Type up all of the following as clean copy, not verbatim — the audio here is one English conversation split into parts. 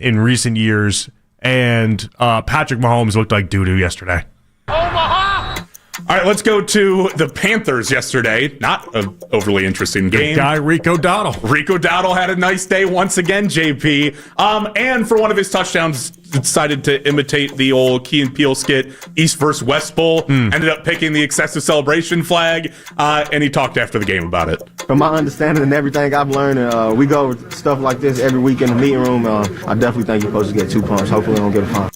in recent years, and Patrick Mahomes looked like doo-doo yesterday. All right, let's go to the Panthers yesterday. Not an overly interesting game. Good guy, Rico Dowdle. Rico Dowdle had a nice day once again, JP. And for one of his touchdowns, decided to imitate the old Key and Peele skit, East versus West Bowl. Ended up picking the excessive celebration flag, and he talked after the game about it. From my understanding and everything I've learned, we go over stuff like this every week in the meeting room. I definitely think you're supposed to get 2 pumps. Hopefully, I don't get a pump.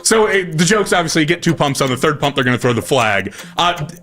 So the joke's obviously you get 2 pumps. On the third pump, they're going to throw the flag.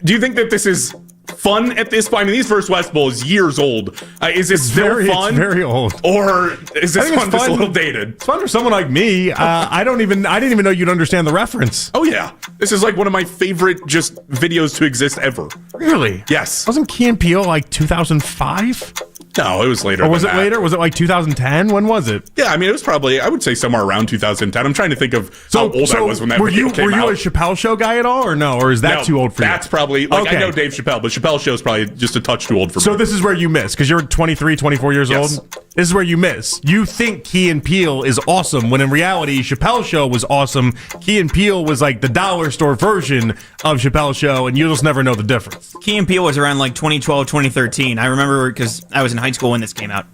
Do you think that this is fun at this point? I mean, these versus West Bowl is years old. Is this still fun? It's very old. Or is this one just a little dated? It's fun for someone like me. I didn't even know you'd understand the reference. Oh, yeah. This is like one of my favorite just videos to exist ever. Really? Yes. Wasn't Key and Peele like 2005? No, it was later. Or was it later? Was it like 2010? When was it? Yeah, I mean, it was probably, I would say somewhere around 2010. I'm trying to think of how old I was when that video came out. Were you a Chappelle Show guy at all, or no? Or is that too old for you? That's probably, I know Dave Chappelle, but Chappelle Show is probably just a touch too old for me. So this is where you miss, because you're 23, 24 years old. This is where you miss. You think Key and Peele is awesome, when in reality, Chappelle Show was awesome. Key and Peele was like the dollar store version of Chappelle Show, and you'll just never know the difference. Key and Peele was around like 2012, 2013. I remember because I was in high school when this came out.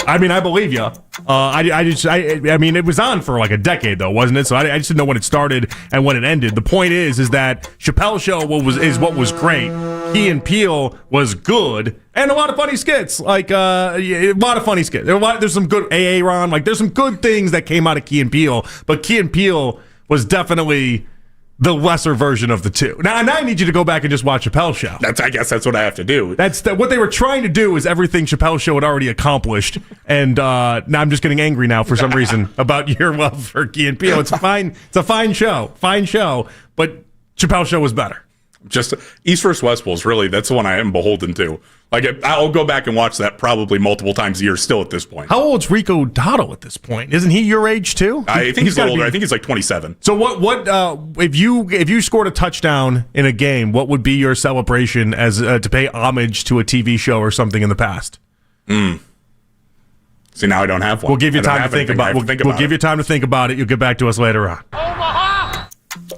I mean, I believe you. I mean, it was on for like a decade, though, wasn't it? So I just didn't know when it started and when it ended. The point is that Chappelle Show is what was great. Key and Peele was good, and a lot of funny skits. Like a lot of funny skits. There's some good Ron. Like there's some good things that came out of Key and Peele, but Key and Peele was definitely the lesser version of the two. Now I need you to go back and just watch Chappelle Show. I guess that's what I have to do. What they were trying to do is everything Chappelle Show had already accomplished. And now I'm just getting angry now for some reason about your love for Key and Peele. It's a fine show, but Chappelle Show was better. Just East versus West Bowl is really, that's the one I am beholden to. Like, I'll go back and watch that probably multiple times a year still at this point. How old's Rico Dowdle at this point? Isn't he your age too? I think he's a little older. I think he's like 27. So what if you scored a touchdown in a game, what would be your celebration as to pay homage to a TV show or something in the past? See, now I don't have one. We'll give you time to think about it. We'll give you time to think about it. You'll get back to us later on.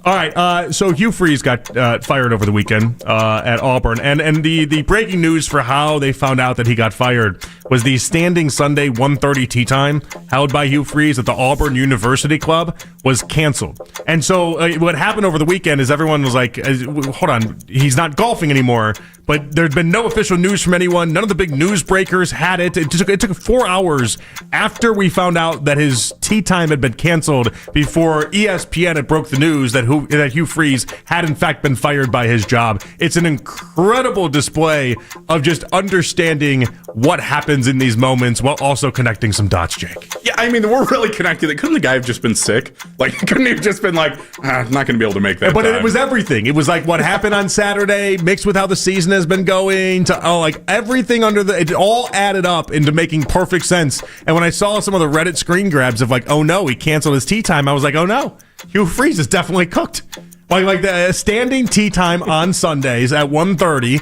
All right, so Hugh Freeze got fired over the weekend at Auburn, and the breaking news for how they found out that he got fired was the standing Sunday 1:30 tee time held by Hugh Freeze at the Auburn University Club was canceled. And so what happened over the weekend is everyone was like, hold on, he's not golfing anymore, but there'd been no official news from anyone. None of the big news breakers had it. It took 4 hours after we found out that his tee time had been canceled before ESPN had broke the news that Hugh Freeze had in fact been fired by his job. It's an incredible display of just understanding what happens in these moments while also connecting some dots, Jake. Yeah, I mean, we're really connected. Couldn't the guy have just been sick? Like, couldn't he have just been like, I'm not going to be able to make that But time. It was everything. It was like what happened on Saturday mixed with how the season has been going to like everything it all added up into making perfect sense. And when I saw some of the Reddit screen grabs of like, oh no, he canceled his tee time, I was like, oh no, Hugh Freeze is definitely cooked. Like the standing tee time on Sundays at 1:30.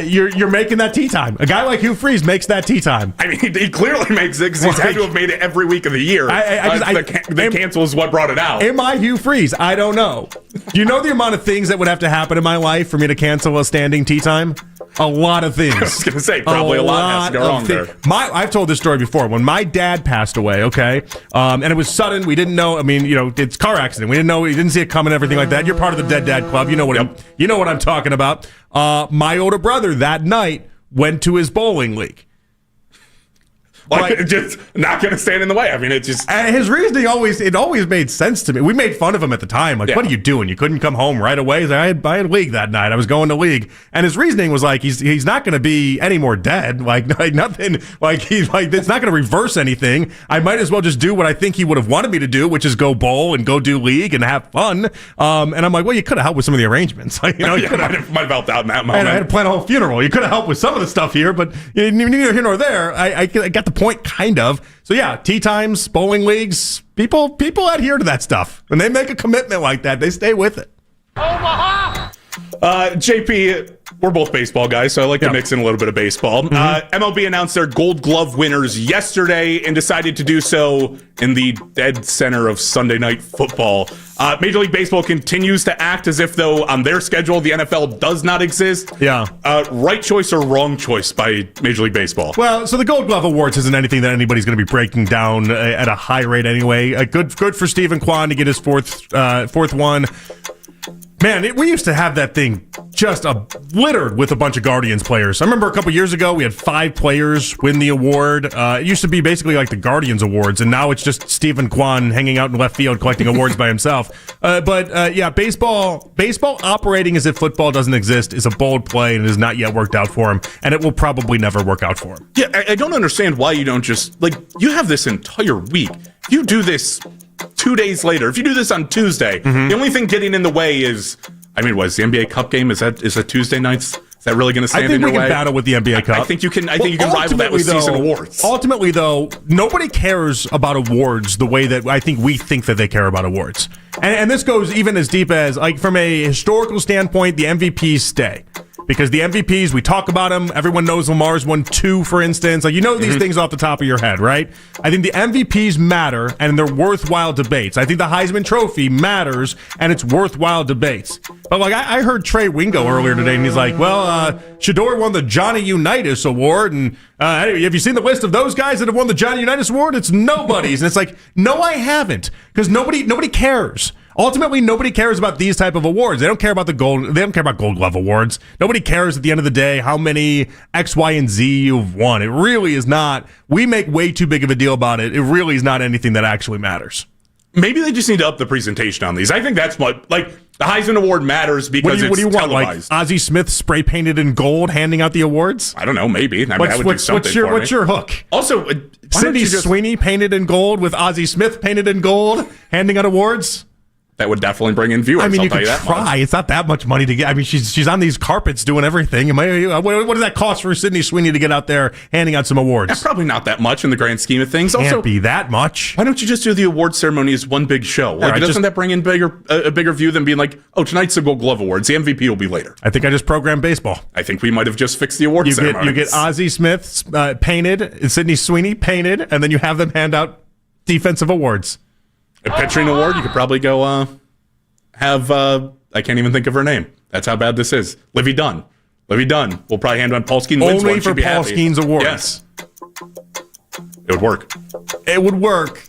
You're making that tee time. A guy like Hugh Freeze makes that tee time. I mean, he clearly makes it because he's had to have made it every week of the year. The cancel is what brought it out. Am I Hugh Freeze? I don't know. Do you know the amount of things that would have to happen in my life for me to cancel a standing tee time? A lot of things. I was going to say, probably a lot has to go wrong there. I've told this story before. When my dad passed away, okay, and it was sudden. We didn't know. I mean, it's a car accident. We didn't know. We didn't see it coming. Everything like that. You're part of the Dead Dad Club. You know what I'm talking about. My older brother that night went to his bowling league. Like, just not going to stand in the way. I mean, it just... And his reasoning always made sense to me. We made fun of him at the time. Like, What are you doing? You couldn't come home right away? He's like, I had league that night. I was going to league. And his reasoning was like, he's not going to be any more dead. Like nothing. Like, he's like, it's not going to reverse anything. I might as well just do what I think he would have wanted me to do, which is go bowl and go do league and have fun. And I'm like, well, you could have helped with some of the arrangements. Like, you could have might have helped out in that moment. I had to plan a whole funeral. You could have helped with some of the stuff here, but neither here nor there. I got the point, kind of. So yeah, tee times, bowling leagues, people adhere to that stuff. When they make a commitment like that, they stay with it. JP, We're both baseball guys, so I like to mix in a little bit of baseball. MLB announced their Gold Glove winners yesterday and decided to do so in the dead center of Sunday Night Football. Major League Baseball continues to act as if, though, on their schedule, the NFL does not exist. Yeah. Right choice or wrong choice by Major League Baseball? Well, so the Gold Glove Awards isn't anything that anybody's going to be breaking down at a high rate anyway. Good for Stephen Kwan to get his fourth one. Man, we used to have that thing just littered with a bunch of Guardians players. I remember a couple years ago, we had 5 players win the award. It used to be basically like the Guardians Awards, and now it's just Stephen Kwan hanging out in left field collecting awards by himself. But baseball operating as if football doesn't exist is a bold play, and it has not yet worked out for him, and it will probably never work out for him. Yeah, I don't understand why you don't just, you have this entire week. If you do this 2 days later, if you do this on Tuesday, the only thing getting in the way is, what is the NBA Cup game? Is that Tuesday nights? Is that really going to stand in your way? I think we can battle with the NBA Cup. I think you can rival that with season awards. Ultimately, though, nobody cares about awards the way that I think we think that they care about awards. And this goes even as deep as, from a historical standpoint, the MVPs stay. Because the MVPs, we talk about them. Everyone knows Lamar's won 2, for instance. These things off the top of your head, right? I think the MVPs matter, and they're worthwhile debates. I think the Heisman Trophy matters, and it's worthwhile debates. But I heard Trey Wingo earlier today, and he's like, Shador won the Johnny Unitas Award, and have you seen the list of those guys that have won the Johnny Unitas Award? It's nobody's. And it's like, no, I haven't, because nobody cares. Ultimately, nobody cares about these type of awards. They don't care about They don't care about Gold Glove awards. Nobody cares at the end of the day how many X, Y, and Z you've won. It really is not. We make way too big of a deal about it. It really is not anything that actually matters. Maybe they just need to up the presentation on these. I think that's what, the Heisman Award matters because what do you it's want, televised. Ozzie Smith spray painted in gold handing out the awards? I don't know, maybe. That would do something what's your hook? Also, Sydney Sweeney painted in gold with Ozzie Smith painted in gold handing out awards? That would definitely bring in viewers. You could try. It's not that much money to get. She's on these carpets doing everything. What does that cost for Sydney Sweeney to get out there handing out some awards? That's probably not that much in the grand scheme of things. Can't be that much. Why don't you just do the award ceremony as one big show? Doesn't that bring in a bigger view than being tonight's the Gold Glove Awards. The MVP will be later. I think I just programmed baseball. I think we might have just fixed the award ceremony. You get Ozzie Smith painted, Sydney Sweeney painted, and then you have them hand out defensive awards. A pitching award, you could probably go... I can't even think of her name. That's how bad this is. Livy Dunn. We'll probably hand on Paul Skeen. Only for Paul Skeen's awards. Yes. It would work. It would work.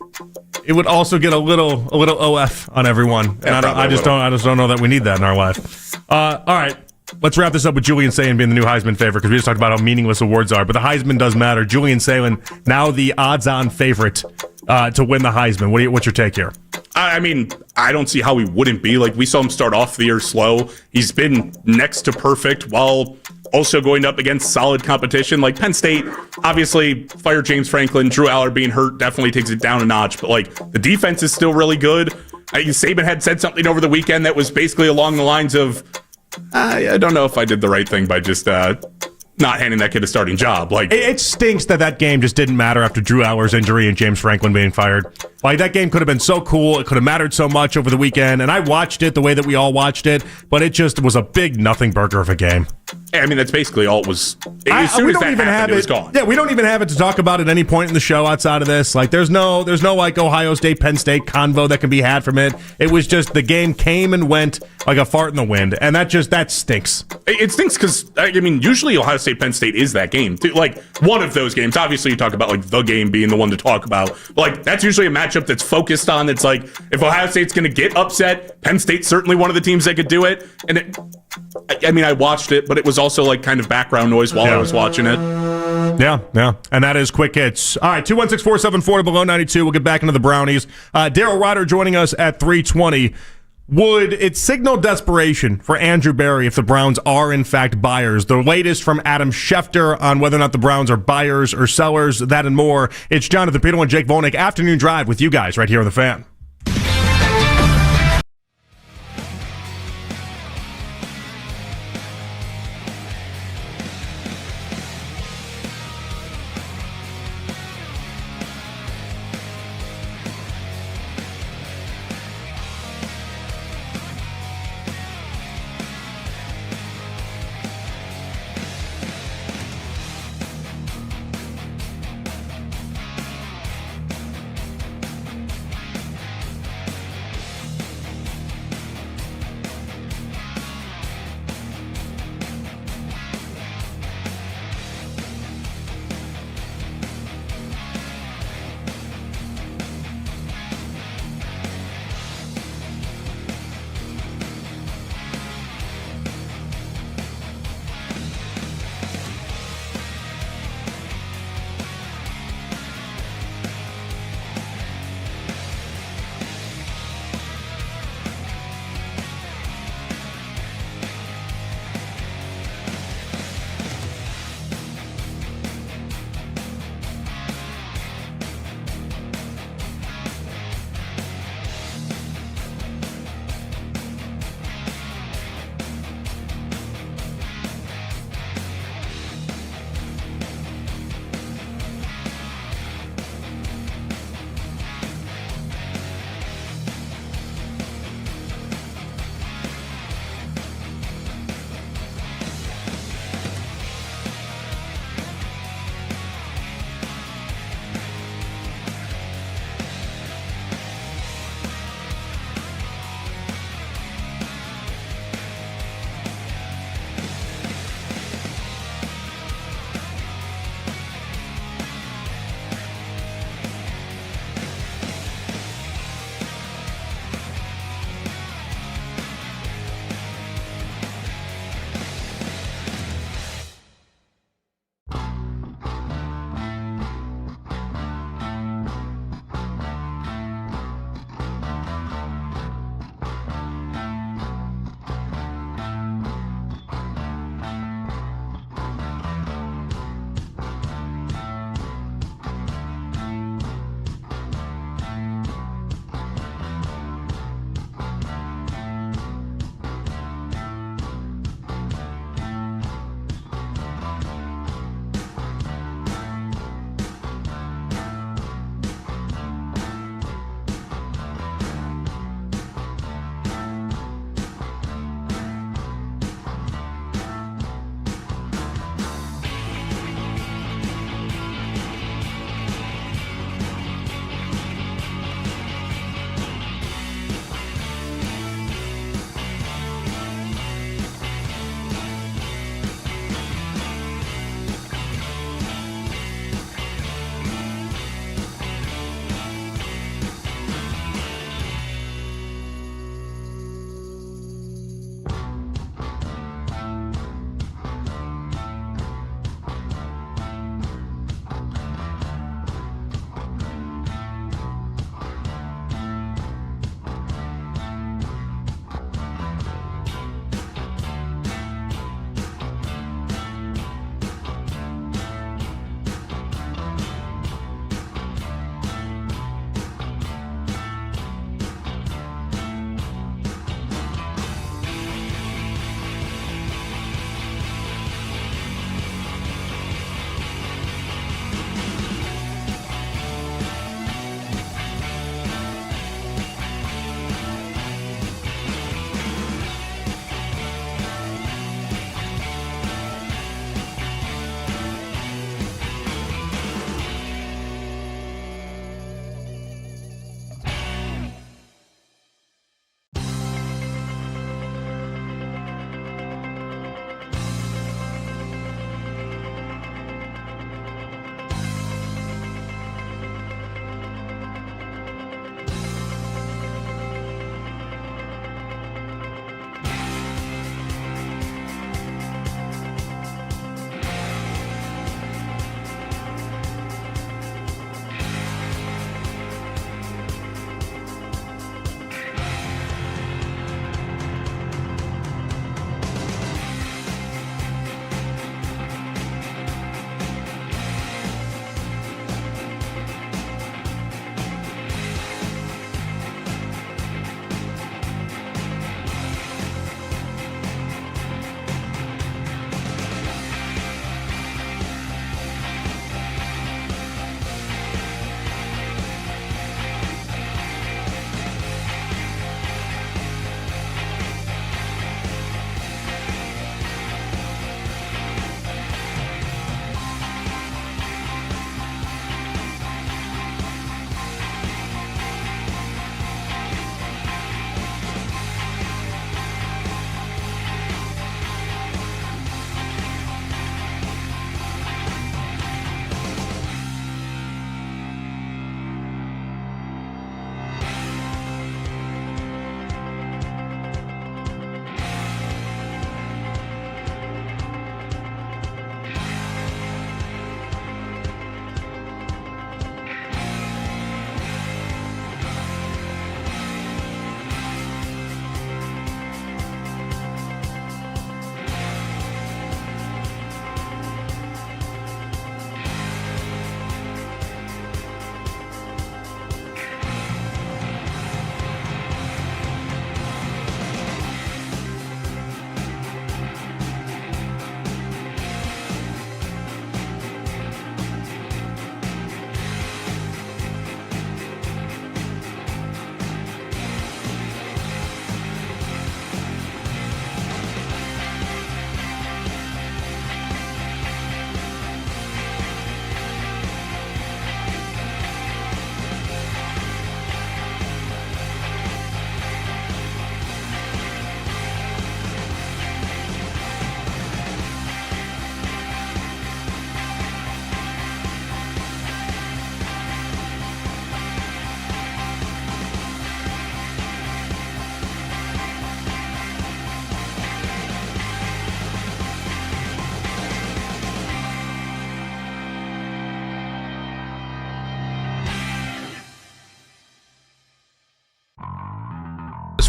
It would also get a little OF on everyone. And I just don't know that we need that in our life. All right. Let's wrap this up with Julian Sayin being the new Heisman favorite, because we just talked about how meaningless awards are. But the Heisman does matter. Julian Sayin, now the odds-on favorite to win the Heisman. What's your take here? I don't see how he wouldn't be. We saw him start off the year slow. He's been next to perfect while also going up against solid competition. Penn State, obviously, fired James Franklin. Drew Aller being hurt definitely takes it down a notch. But, the defense is still really good. Saban had said something over the weekend that was basically along the lines of, I don't know if I did the right thing by just not handing that kid a starting job. It stinks that game just didn't matter after Drew Aller's injury and James Franklin being fired. That game could have been so cool. It could have mattered so much over the weekend. And I watched it the way that we all watched it, but it just was a big nothing burger of a game. That's basically all it was. As soon as that happened, it was gone. Yeah, we don't even have it to talk about at any point in the show outside of this. There's no Ohio State, Penn State convo that can be had from it. It was just the game came and went like a fart in the wind, and that stinks. It stinks because, usually Ohio State, Penn State is that game. One of those games. Obviously, you talk about, the game being the one to talk about. That's usually a matchup that's focused on. It's if Ohio State's going to get upset, Penn State's certainly one of the teams that could do it. And I watched it, but it was also kind of background noise while I was watching it. Yeah. And that is Quick Hits. All right, 216-474 below 92. We'll get back into the Brownies. Daryl Ryder joining us at 3:20. Would it signal desperation for Andrew Berry if the Browns are, in fact, buyers? The latest from Adam Schefter on whether or not the Browns are buyers or sellers, that and more. It's Jonathan Peterlin and Jake Volnick, Afternoon Drive with you guys right here on The Fan.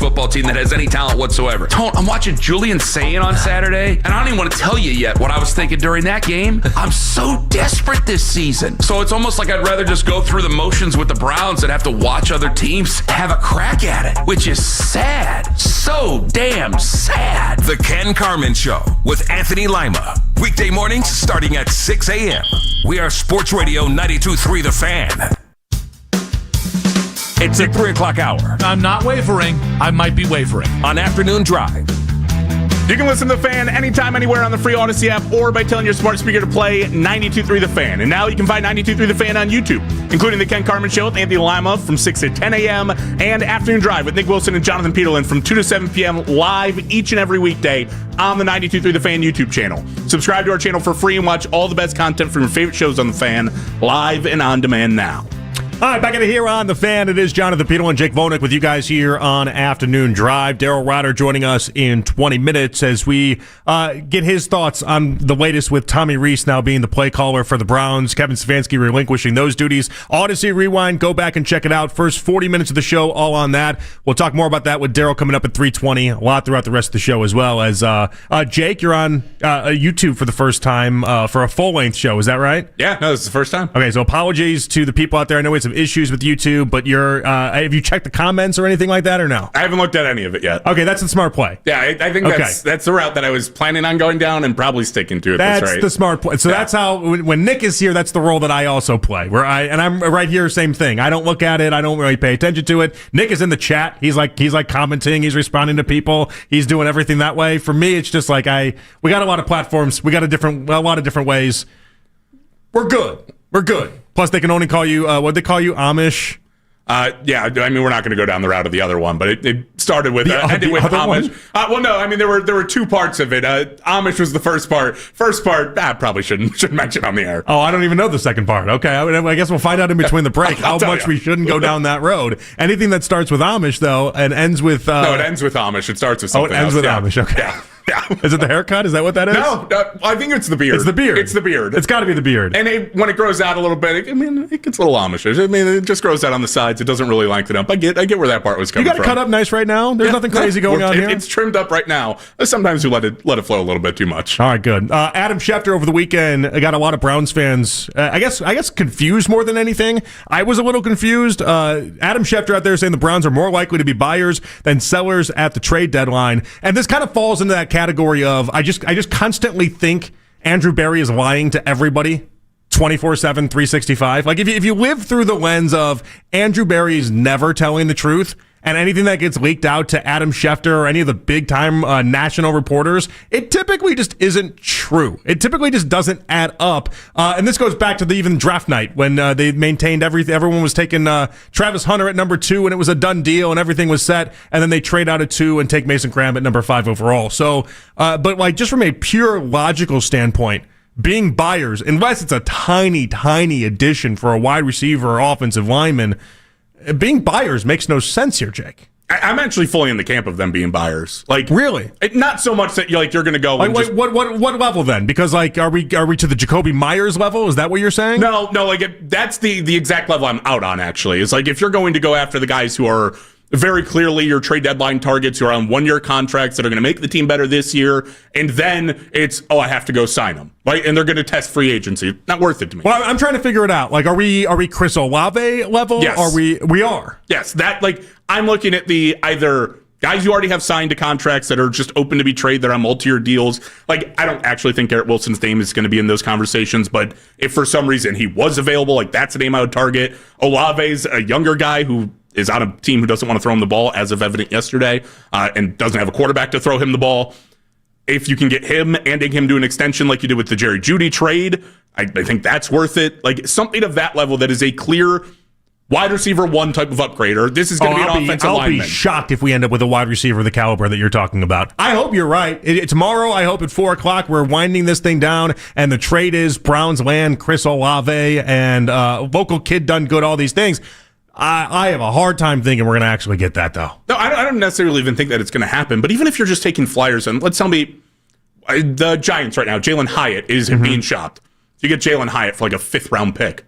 football team that has any talent whatsoever. Tone, I'm watching Julian Sayin on Saturday, and I don't even want to tell you yet what I was thinking during that game. I'm so desperate this season. So it's almost like I'd rather just go through the motions with the Browns than have to watch other teams have a crack at it, which is sad. So damn sad. The Ken Carman Show with Anthony Lima. Weekday mornings starting at 6 a.m. We are Sports Radio 92.3 The Fan. It's the 3 o'clock hour. I'm not wavering. I might be wavering. On Afternoon Drive. You can listen to The Fan anytime, anywhere on the free Odyssey app or by telling your smart speaker to play 92.3 The Fan. And now you can find 92.3 The Fan on YouTube, including The Ken Carman Show with Anthony Lima from 6 to 10 a.m. and Afternoon Drive with Nick Wilson and Jonathan Peterlin from 2 to 7 p.m. live each and every weekday on the 92.3 The Fan YouTube channel. Subscribe to our channel for free and watch all the best content from your favorite shows on The Fan live and on demand now. All right, back in here on The Fan. It is Jonathan Peterlin and Jake Volnick with you guys here on Afternoon Drive. Daryl Ryder joining us in 20 minutes as we get his thoughts on the latest with Tommy Rees now being the play caller for the Browns, Kevin Stefanski relinquishing those duties. Odyssey Rewind, go back and check it out. First 40 minutes of the show, all on that. We'll talk more about that with Daryl coming up at 3:20. A lot throughout the rest of the show as well. As Jake, you're on YouTube for the first time for a full-length show. Is that right? Yeah, no, this is the first time. Okay, so apologies to the people out there. I know we had some issues with YouTube, but have you checked the comments or anything like that, or no? I haven't looked at any of it yet. Okay, that's the smart play. Yeah, I think that's the route that I was planning on going down and probably sticking to it. That's right. The smart play. So that's how when Nick is here, that's the role that I also play. I'm right here, same thing. I don't look at it. I don't really pay attention to it. Nick is in the chat. He's like commenting. He's responding to people. He's doing everything that way. For me, it's just like we got a lot of platforms. We got a lot of different ways. We're good. Plus, they can only call you, what'd they call you, Amish? Yeah, I mean, we're not going to go down the route of the other one, but it started with ended with Amish. Well, no, I mean, there were two parts of it. Amish was the first part. First part, probably shouldn't mention on the air. Oh, I don't even know the second part. Okay, I guess we'll find out in between the break how much we shouldn't go down that road. Anything that starts with Amish, though, and ends with... no, it ends with Amish. It starts with something else. Oh, it ends with Amish, okay. Yeah. Yeah. Is it the haircut? Is that what that is? No, I think it's the beard. It's the beard. It's got to be the beard. And when it grows out a little bit, it gets a little Amish. I mean, it just grows out on the sides. It doesn't really lengthen up. I get where that part was coming from. You got it cut up nice right now? There's nothing crazy going on here? It's trimmed up right now. Sometimes we let it flow a little bit too much. All right, good. Adam Schefter over the weekend got a lot of Browns fans, I guess confused more than anything. I was a little confused. Adam Schefter out there saying the Browns are more likely to be buyers than sellers at the trade deadline. And this kind of falls into that category of I just constantly think Andrew Berry is lying to everybody 24/7, 365. Like if you live through the lens of Andrew Berry is never telling the truth, and anything that gets leaked out to Adam Schefter or any of the big-time national reporters, it typically just isn't true. It typically just doesn't add up. And this goes back to the even draft night when they maintained everything. Everyone was taking Travis Hunter at number 2, and it was a done deal, and everything was set. And then they trade out at 2 and take Mason Graham at number 5 overall. So, but like just from a pure logical standpoint, being buyers, unless it's a tiny, tiny addition for a wide receiver or offensive lineman, being buyers makes no sense here, Jake. I'm actually fully in the camp of them being buyers. Like really, not so much that you're going to go. Like, what level then? Because like, are we to the Jacoby Myers level? Is that what you're saying? No. That's the exact level I'm out on. Actually, it's like if you're going to go after the guys who are very clearly your trade deadline targets, who are on 1-year contracts that are going to make the team better this year, and then it's I have to go sign them, right? And they're going to test free agency. Not worth it to me. Well, I'm trying to figure it out. Like, are we Chris Olave level? Yes. Are we are? Yes. That I'm looking at the either guys you already have signed to contracts that are just open to be traded, that are on multi-year deals. Like, I don't actually think Garrett Wilson's name is going to be in those conversations, but if for some reason he was available, like that's a name I would target. Olave's a younger guy who is on a team who doesn't want to throw him the ball, as of evident yesterday, and doesn't have a quarterback to throw him the ball. If you can get him, handing him to an extension like you did with the Jerry Jeudy trade, I think that's worth it. Like something of that level that is a clear wide receiver 1 type of upgrade, or this is going to be an offensive lineman. I'll be shocked if we end up with a wide receiver of the caliber that you're talking about. I hope you're right. Tomorrow, I hope at 4 o'clock, we're winding this thing down, and the trade is Browns land, Chris Olave, and local kid done good, all these things. I have a hard time thinking we're going to actually get that, though. No, I don't necessarily even think that it's going to happen. But even if you're just taking flyers, and let's tell me, the Giants right now, Jalen Hyatt is being shopped. You get Jalen Hyatt for like a 5th-round pick.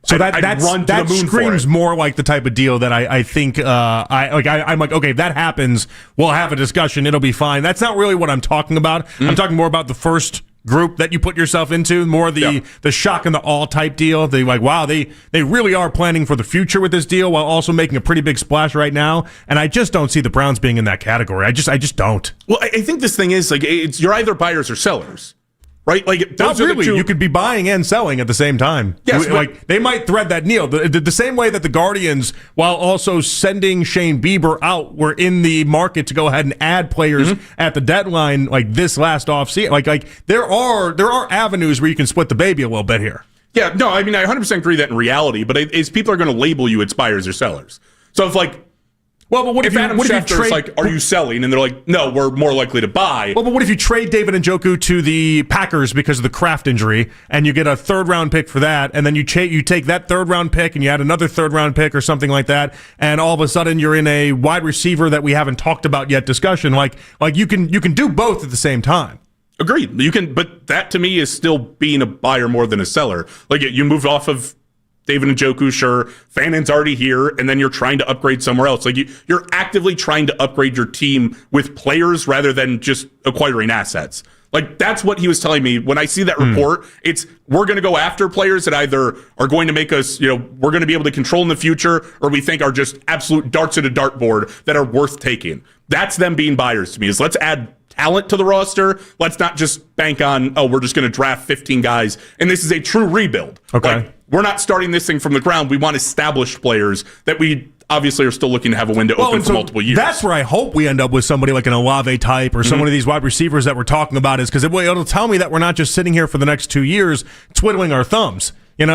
So run to that the moon screams for it. more like the type of deal that I think I'm like, okay, if that happens, we'll have a discussion. It'll be fine. That's not really what I'm talking about. I'm talking more about the first group that you put yourself into, more the shock and the awe type deal. They like, wow, they really are planning for the future with this deal while also making a pretty big splash right now. And I just don't see the Browns being in that category. I just don't. Well, I think this thing is like you're either buyers or sellers. Right? Like, not really. You could be buying and selling at the same time. Yes, like they might thread that needle. The same way that the Guardians, while also sending Shane Bieber out, were in the market to go ahead and add players at the deadline, like this last offseason. Like there are avenues where you can split the baby a little bit here. Yeah, no, I mean, I 100% agree that in reality, but it's people are going to label you as buyers or sellers. So if like, well, but what if Adam Schefter's like, are you selling? And they're like, no, we're more likely to buy. Well, but what if you trade David Njoku to the Packers because of the Kraft injury, and you get a third-round pick for that, and then you take that third-round pick and you add another third-round pick or something like that, and all of a sudden you're in a wide receiver that we haven't talked about yet discussion. Like you can do both at the same time. Agreed. You can, but that to me is still being a buyer more than a seller. Like you move off of David Njoku, sure. Fannon's already here, and then you're trying to upgrade somewhere else. Like you're actively trying to upgrade your team with players rather than just acquiring assets. Like that's what he was telling me when I see that report. It's we're going to go after players that either are going to make us, we're going to be able to control in the future, or we think are just absolute darts at a dartboard that are worth taking. That's them being buyers to me. Is let's add talent to the roster. Let's not just bank on, we're just going to draft 15 guys. And this is a true rebuild. Okay. Like, we're not starting this thing from the ground. We want established players that we obviously are still looking to have a window open for multiple years. That's where I hope we end up with somebody like an Olave type or someone of these wide receivers that we're talking about, is because it'll tell me that we're not just sitting here for the next 2 years twiddling our thumbs. You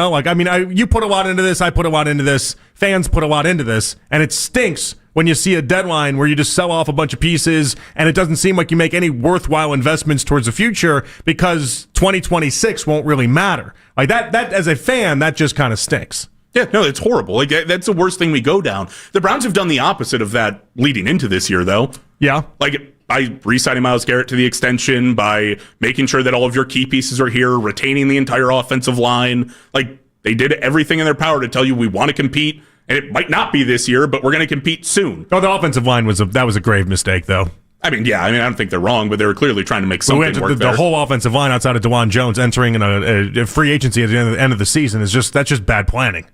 put a lot into this, I put a lot into this, fans put a lot into this, and it stinks when you see a deadline where you just sell off a bunch of pieces and it doesn't seem like you make any worthwhile investments towards the future because 2026 won't really matter. Like that as a fan, that just kind of stinks. Yeah, no, it's horrible. Like that's the worst thing we go down. The Browns have done the opposite of that leading into this year, though. Yeah. Like by re-signing Myles Garrett to the extension, by making sure that all of your key pieces are here, retaining the entire offensive line. Like they did everything in their power to tell you we want to compete. And it might not be this year, but we're going to compete soon. Oh, the offensive line was a grave mistake, though. I don't think they're wrong, but they were clearly trying to make something work there. The whole offensive line outside of DeJuan Jones entering in a free agency at the end of the season that's just bad planning.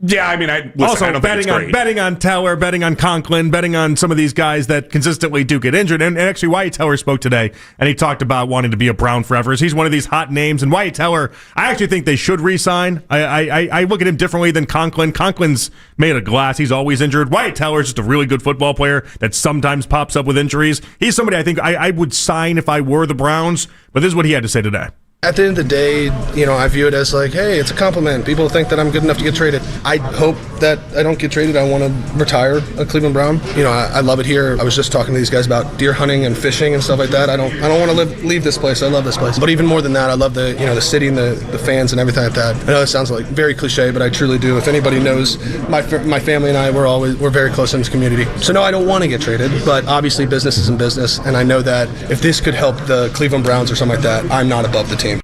Yeah, I don't betting on Teller, betting on Conklin, betting on some of these guys that consistently do get injured. And actually, Wyatt Teller spoke today, and he talked about wanting to be a Brown forever. He's one of these hot names. And Wyatt Teller, I actually think they should re-sign. I look at him differently than Conklin. Conklin's made of glass. He's always injured. Wyatt Teller is just a really good football player that sometimes pops up with injuries. He's somebody I think I would sign if I were the Browns. But this is what he had to say today. At the end of the day, I view it as like, hey, it's a compliment. People think that I'm good enough to get traded. I hope that I don't get traded. I want to retire a Cleveland Brown. I love it here. I was just talking to these guys about deer hunting and fishing and stuff like that. I don't want to leave this place. I love this place. But even more than that, I love the city and the fans and everything like that. I know it sounds like very cliche, but I truly do. If anybody knows, my family and I, we're very close in this community. So no, I don't want to get traded, but obviously business is in business, and I know that if this could help the Cleveland Browns or something like that, I'm not above the team.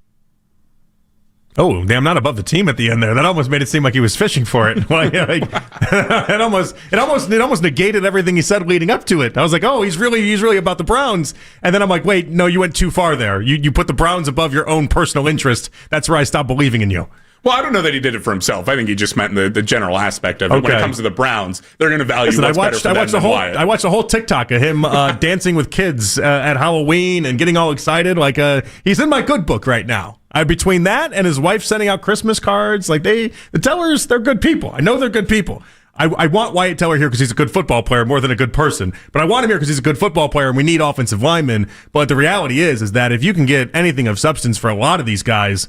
Oh, damn, not above the team at the end there. That almost made it seem like he was fishing for it. It almost negated everything he said leading up to it. I was like, oh, he's really about the Browns. And then I'm like, wait, no, you went too far there. You put the Browns above your own personal interest. That's where I stopped believing in you. Well, I don't know that he did it for himself. I think he just meant the general aspect of it. Okay. When it comes to the Browns, they're going to value what's better for them than Wyatt. I watched the whole TikTok of him dancing with kids at Halloween and getting all excited. Like he's in my good book right now. Between that and his wife sending out Christmas cards, like the Tellers, they're good people. I know they're good people. I want Wyatt Teller here because he's a good football player more than a good person. But I want him here because he's a good football player and we need offensive linemen. But the reality is that if you can get anything of substance for a lot of these guys,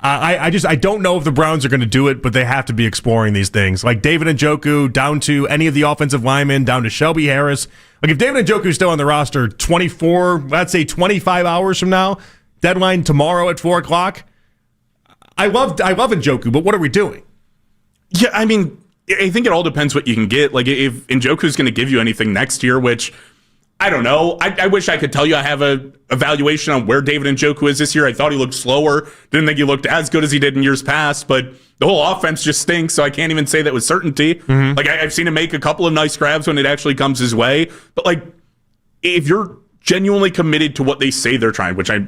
I don't know if the Browns are going to do it, but they have to be exploring these things. Like David Njoku, down to any of the offensive linemen, down to Shelby Harris. Like if David Njoku's still on the roster 25 hours from now, deadline tomorrow at 4:00. I love Njoku, but what are we doing? Yeah, I think it all depends what you can get. Like if Njoku's going to give you anything next year, which I don't know. I wish I could tell you I have a evaluation on where David Njoku is this year. I thought he looked slower. Didn't think he looked as good as he did in years past, but the whole offense just stinks, so I can't even say that with certainty. Like, I've seen him make a couple of nice grabs when it actually comes his way, but like, if you're genuinely committed to what they say they're trying, which I'd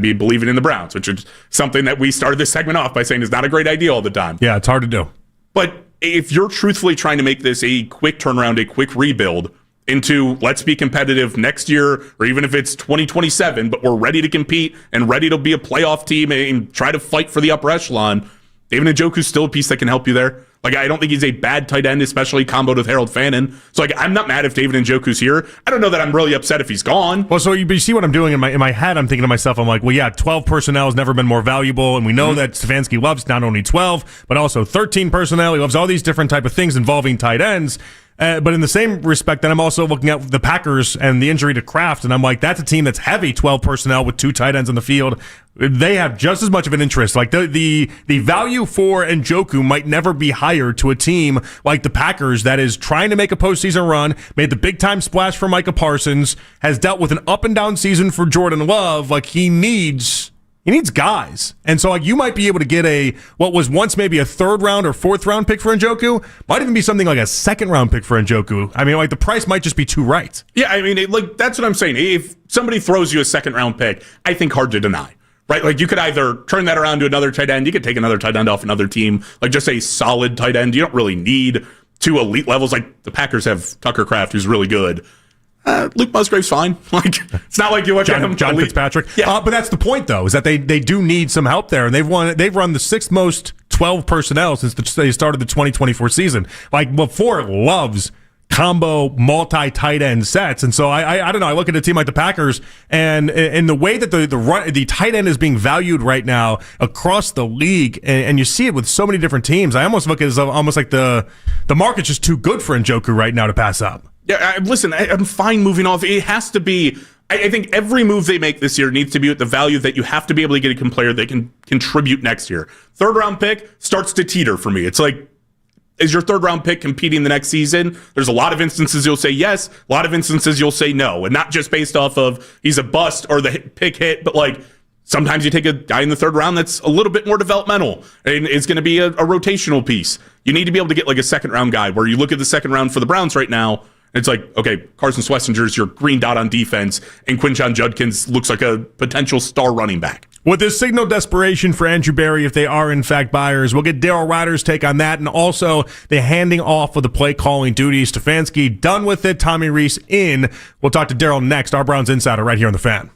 be believing in the Browns, which is something that we started this segment off by saying is not a great idea all the time. Yeah, it's hard to do. But if you're truthfully trying to make this a quick turnaround, a quick rebuild into let's be competitive next year, or even if it's 2027, but we're ready to compete and ready to be a playoff team and try to fight for the upper echelon, David Njoku's still a piece that can help you there. Like, I don't think he's a bad tight end, especially comboed with Harold Fannin. So, like, I'm not mad if David Njoku's here. I don't know that I'm really upset if he's gone. Well, so you see what I'm doing in my head. I'm thinking to myself, I'm like, well, yeah, 12 personnel has never been more valuable, and we know that Stefanski loves not only 12, but also 13 personnel. He loves all these different type of things involving tight ends. But in the same respect, then I'm also looking at the Packers and the injury to Kraft, and I'm like, that's a team that's heavy 12 personnel with 2 tight ends on the field. They have just as much of an interest. Like, the value for Njoku might never be higher to a team like the Packers that is trying to make a postseason run, made the big-time splash for Micah Parsons, has dealt with an up-and-down season for Jordan Love. Like, he needs guys. And so, like, you might be able to get what was once maybe a 3rd round or 4th round pick for Njoku, might even be something like a 2nd round pick for Njoku. I mean, like, the price might just be too right. Yeah, I mean, like, that's what I'm saying. If somebody throws you a 2nd round pick, I think hard to deny. Right? Like, you could either turn that around to another tight end. You could take another tight end off another team. Like, just a solid tight end. You don't really need 2 elite levels. Like, the Packers have Tucker Kraft, who's really good. Luke Musgrave's fine. Like, it's not like you look at him. John Fitzpatrick. Yeah. But that's the point, though, is that they do need some help there. And they've run the 6th most 12 personnel since they started the 2024 season. Like, before, loves combo multi-tight end sets. And so I don't know. I look at a team like the Packers, and in the way that the tight end is being valued right now across the league, and you see it with so many different teams, I almost look at it as almost like the market's just too good for Njoku right now to pass up. Yeah, listen, I'm fine moving off. It has to be. I think every move they make this year needs to be at the value that you have to be able to get a player that can contribute next year. 3rd round pick starts to teeter for me. It's like, is your 3rd round pick competing the next season? There's a lot of instances you'll say yes, a lot of instances you'll say no, and not just based off of he's a bust or the pick hit, but like sometimes you take a guy in the 3rd round that's a little bit more developmental and it's going to be a rotational piece. You need to be able to get like a 2nd round guy where you look at the 2nd round for the Browns right now. It's like, okay, Carson Schwessinger's your green dot on defense, and Quinshon Judkins looks like a potential star running back. With this signal desperation for Andrew Berry, if they are in fact buyers, we'll get Daryl Ryder's take on that, and also the handing off of the play calling duties. Stefanski done with it. Tommy Rees in. We'll talk to Daryl next. Our Browns Insider right here on The Fan.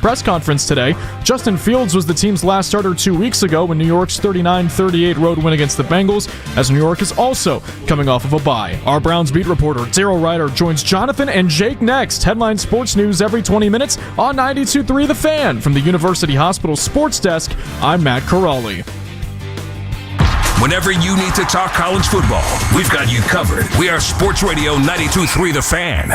press conference today. Justin Fields was the team's last starter 2 weeks ago in New York's 39-38 road win against the Bengals, as New York is also coming off of a bye. Our Browns beat reporter Daryl Ryder joins Jonathan and Jake next. Headline sports news every 20 minutes on 92.3 The Fan. From the University Hospital Sports Desk, I'm Matt Corrali. Whenever you need to talk college football, we've got you covered. We are Sports Radio 92.3 The Fan.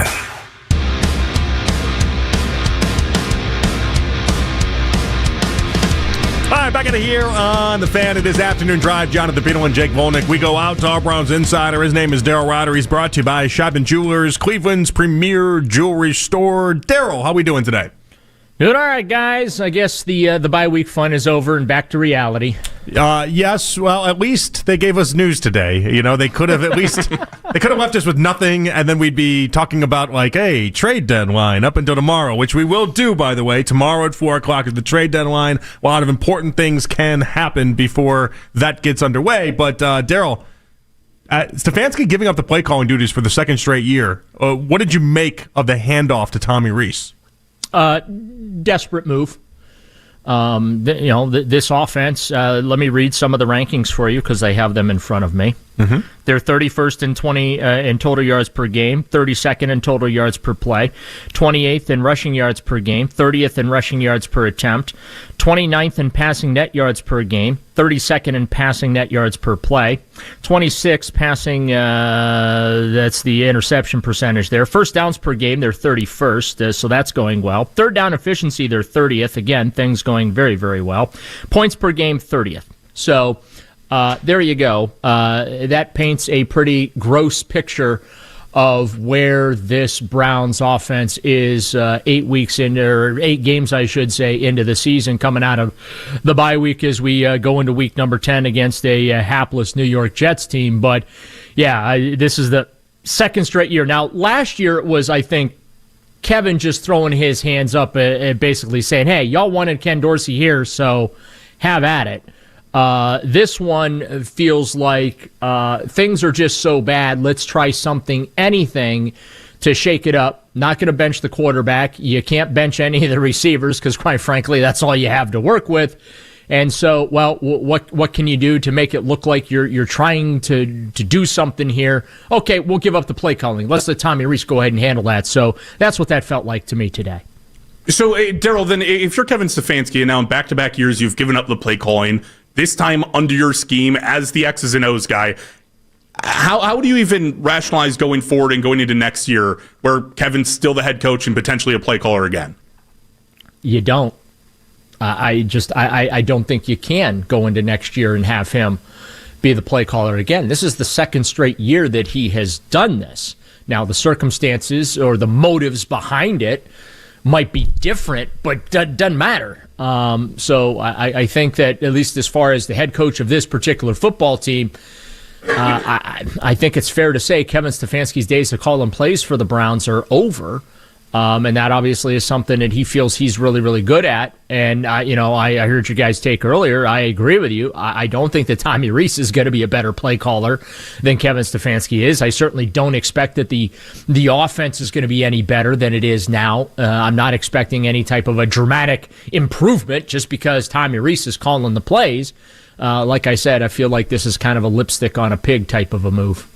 All right, back in here on The Fan. It is Afternoon Drive. Jonathan Peterlin, Jake Volnick. We go out to our Browns insider. His name is Daryl Ryder. He's brought to you by Shadman Jewelers, Cleveland's premier jewelry store. Daryl, how we doing today? Doing all right, guys. I guess the bye week fun is over and back to reality. Yes. Well, at least they gave us news today. You know, they could have left us with nothing, and then we'd be talking about hey, trade deadline up until tomorrow, which we will do, by the way. Tomorrow at 4:00 is the trade deadline. A lot of important things can happen before that gets underway. But Daryl, Stefanski giving up the play calling duties for the second straight year. What did you make of the handoff to Tommy Rees? Desperate move. This offense, let me read some of the rankings for you because I have them in front of me. Mm-hmm. They're 31st in total yards per game, 32nd in total yards per play, 28th in rushing yards per game, 30th in rushing yards per attempt, 29th in passing net yards per game, 32nd in passing net yards per play, 26th passing, that's the interception percentage there. First downs per game, they're 31st, so that's going well. Third down efficiency, they're 30th. Again, things going very, very well. Points per game, 30th. So there you go. That paints a pretty gross picture of where this Browns offense is 8 weeks into, or 8 games, I should say, into the season, coming out of the bye week as we go into week number 10 against a hapless New York Jets team. But, yeah, this is the second straight year. Now, last year it was, I think, Kevin just throwing his hands up and basically saying, hey, y'all wanted Ken Dorsey here, so have at it. This one feels like things are just so bad. Let's try anything to shake it up. Not going to bench the quarterback. You can't bench any of the receivers because, quite frankly, that's all you have to work with. And so, well, what can you do to make it look like you're trying to do something here? Okay, we'll give up the play calling. Let's let Tommy Rees go ahead and handle that. So that's what that felt like to me today. So, Daryl, then if you're Kevin Stefanski and now in back-to-back years you've given up the play calling, this time under your scheme as the X's and O's guy, how do you even rationalize going forward and going into next year where Kevin's still the head coach and potentially a play caller again? You don't. I don't think you can go into next year and have him be the play caller again. This is the second straight year that he has done this. Now, the circumstances or the motives behind it might be different, but doesn't matter. So I think that at least as far as the head coach of this particular football team, I think it's fair to say Kevin Stefanski's days of calling plays for the Browns are over. And that obviously is something that he feels he's really, really good at. And, I heard you guys take earlier. I agree with you. I don't think that Tommy Rees is going to be a better play caller than Kevin Stefanski is. I certainly don't expect that the offense is going to be any better than it is now. I'm not expecting any type of a dramatic improvement just because Tommy Rees is calling the plays. Like I said, I feel like this is kind of a lipstick on a pig type of a move.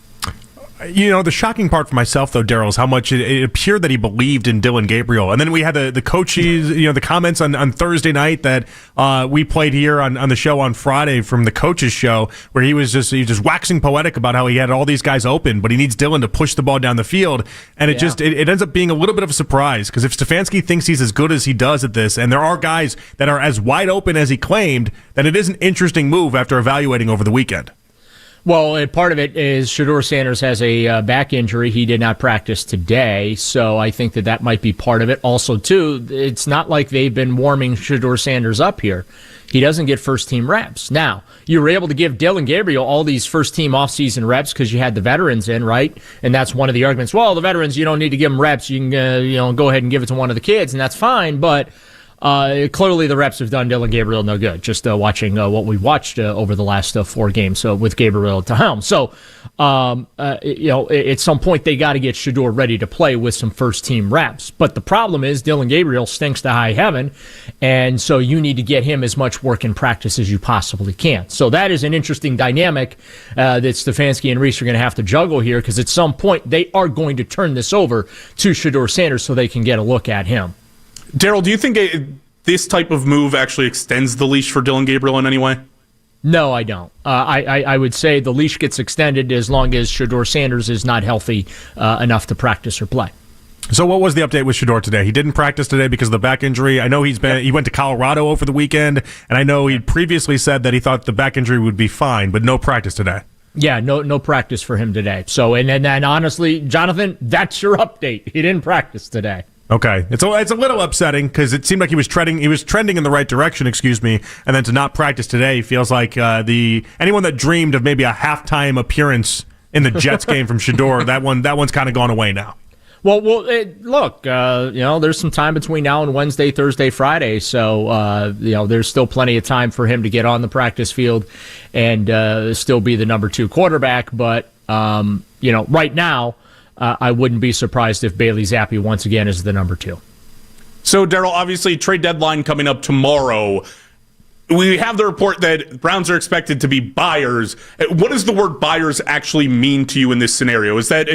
You know, the shocking part for myself, though, Daryl, is how much it appeared that he believed in Dylan Gabriel. And then we had the coaches, the comments on Thursday night that we played here on the show on Friday from the coaches show, where he was just waxing poetic about how he had all these guys open, but he needs Dylan to push the ball down the field. And it ends up being a little bit of a surprise, because if Stefanski thinks he's as good as he does at this, and there are guys that are as wide open as he claimed, then it is an interesting move after evaluating over the weekend. Well, part of it is Shador Sanders has a back injury. He did not practice today, so I think that might be part of it. Also, too, it's not like they've been warming Shador Sanders up here. He doesn't get first-team reps. Now, you were able to give Dylan Gabriel all these first-team off-season reps because you had the veterans in, right? And that's one of the arguments. Well, the veterans, you don't need to give them reps. You can go ahead and give it to one of the kids, and that's fine. But clearly the reps have done Dillon Gabriel no good. Just watching what we watched over the last 4 games with Gabriel at the helm. So, at some point they got to get Shador ready to play with some first team reps. But the problem is Dillon Gabriel stinks to high heaven, and so you need to get him as much work in practice as you possibly can. So that is an interesting dynamic that Stefanski and Reese are going to have to juggle here, because at some point they are going to turn this over to Shador Sanders so they can get a look at him. Daryl, do you think this type of move actually extends the leash for Dillon Gabriel in any way? No, I don't. I would say the leash gets extended as long as Shador Sanders is not healthy enough to practice or play. So what was the update with Shador today? He didn't practice today because of the back injury. I know he went to Colorado over the weekend, and I know he previously said that he thought the back injury would be fine, but no practice today. Yeah, no practice for him today. So, and then honestly, Jonathan, that's your update. He didn't practice today. Okay, it's a little upsetting because it seemed like he was trending in the right direction, and then to not practice today feels like anyone that dreamed of maybe a halftime appearance in the Jets game from Shador, that one's kind of gone away now. Well, look, there's some time between now and Wednesday, Thursday, Friday, so there's still plenty of time for him to get on the practice field and still be the number 2 quarterback. But right now, I wouldn't be surprised if Bailey Zappi once again is the number 2. So, Daryl, obviously, trade deadline coming up tomorrow. We have the report that Browns are expected to be buyers. What does the word buyers actually mean to you in this scenario? Is that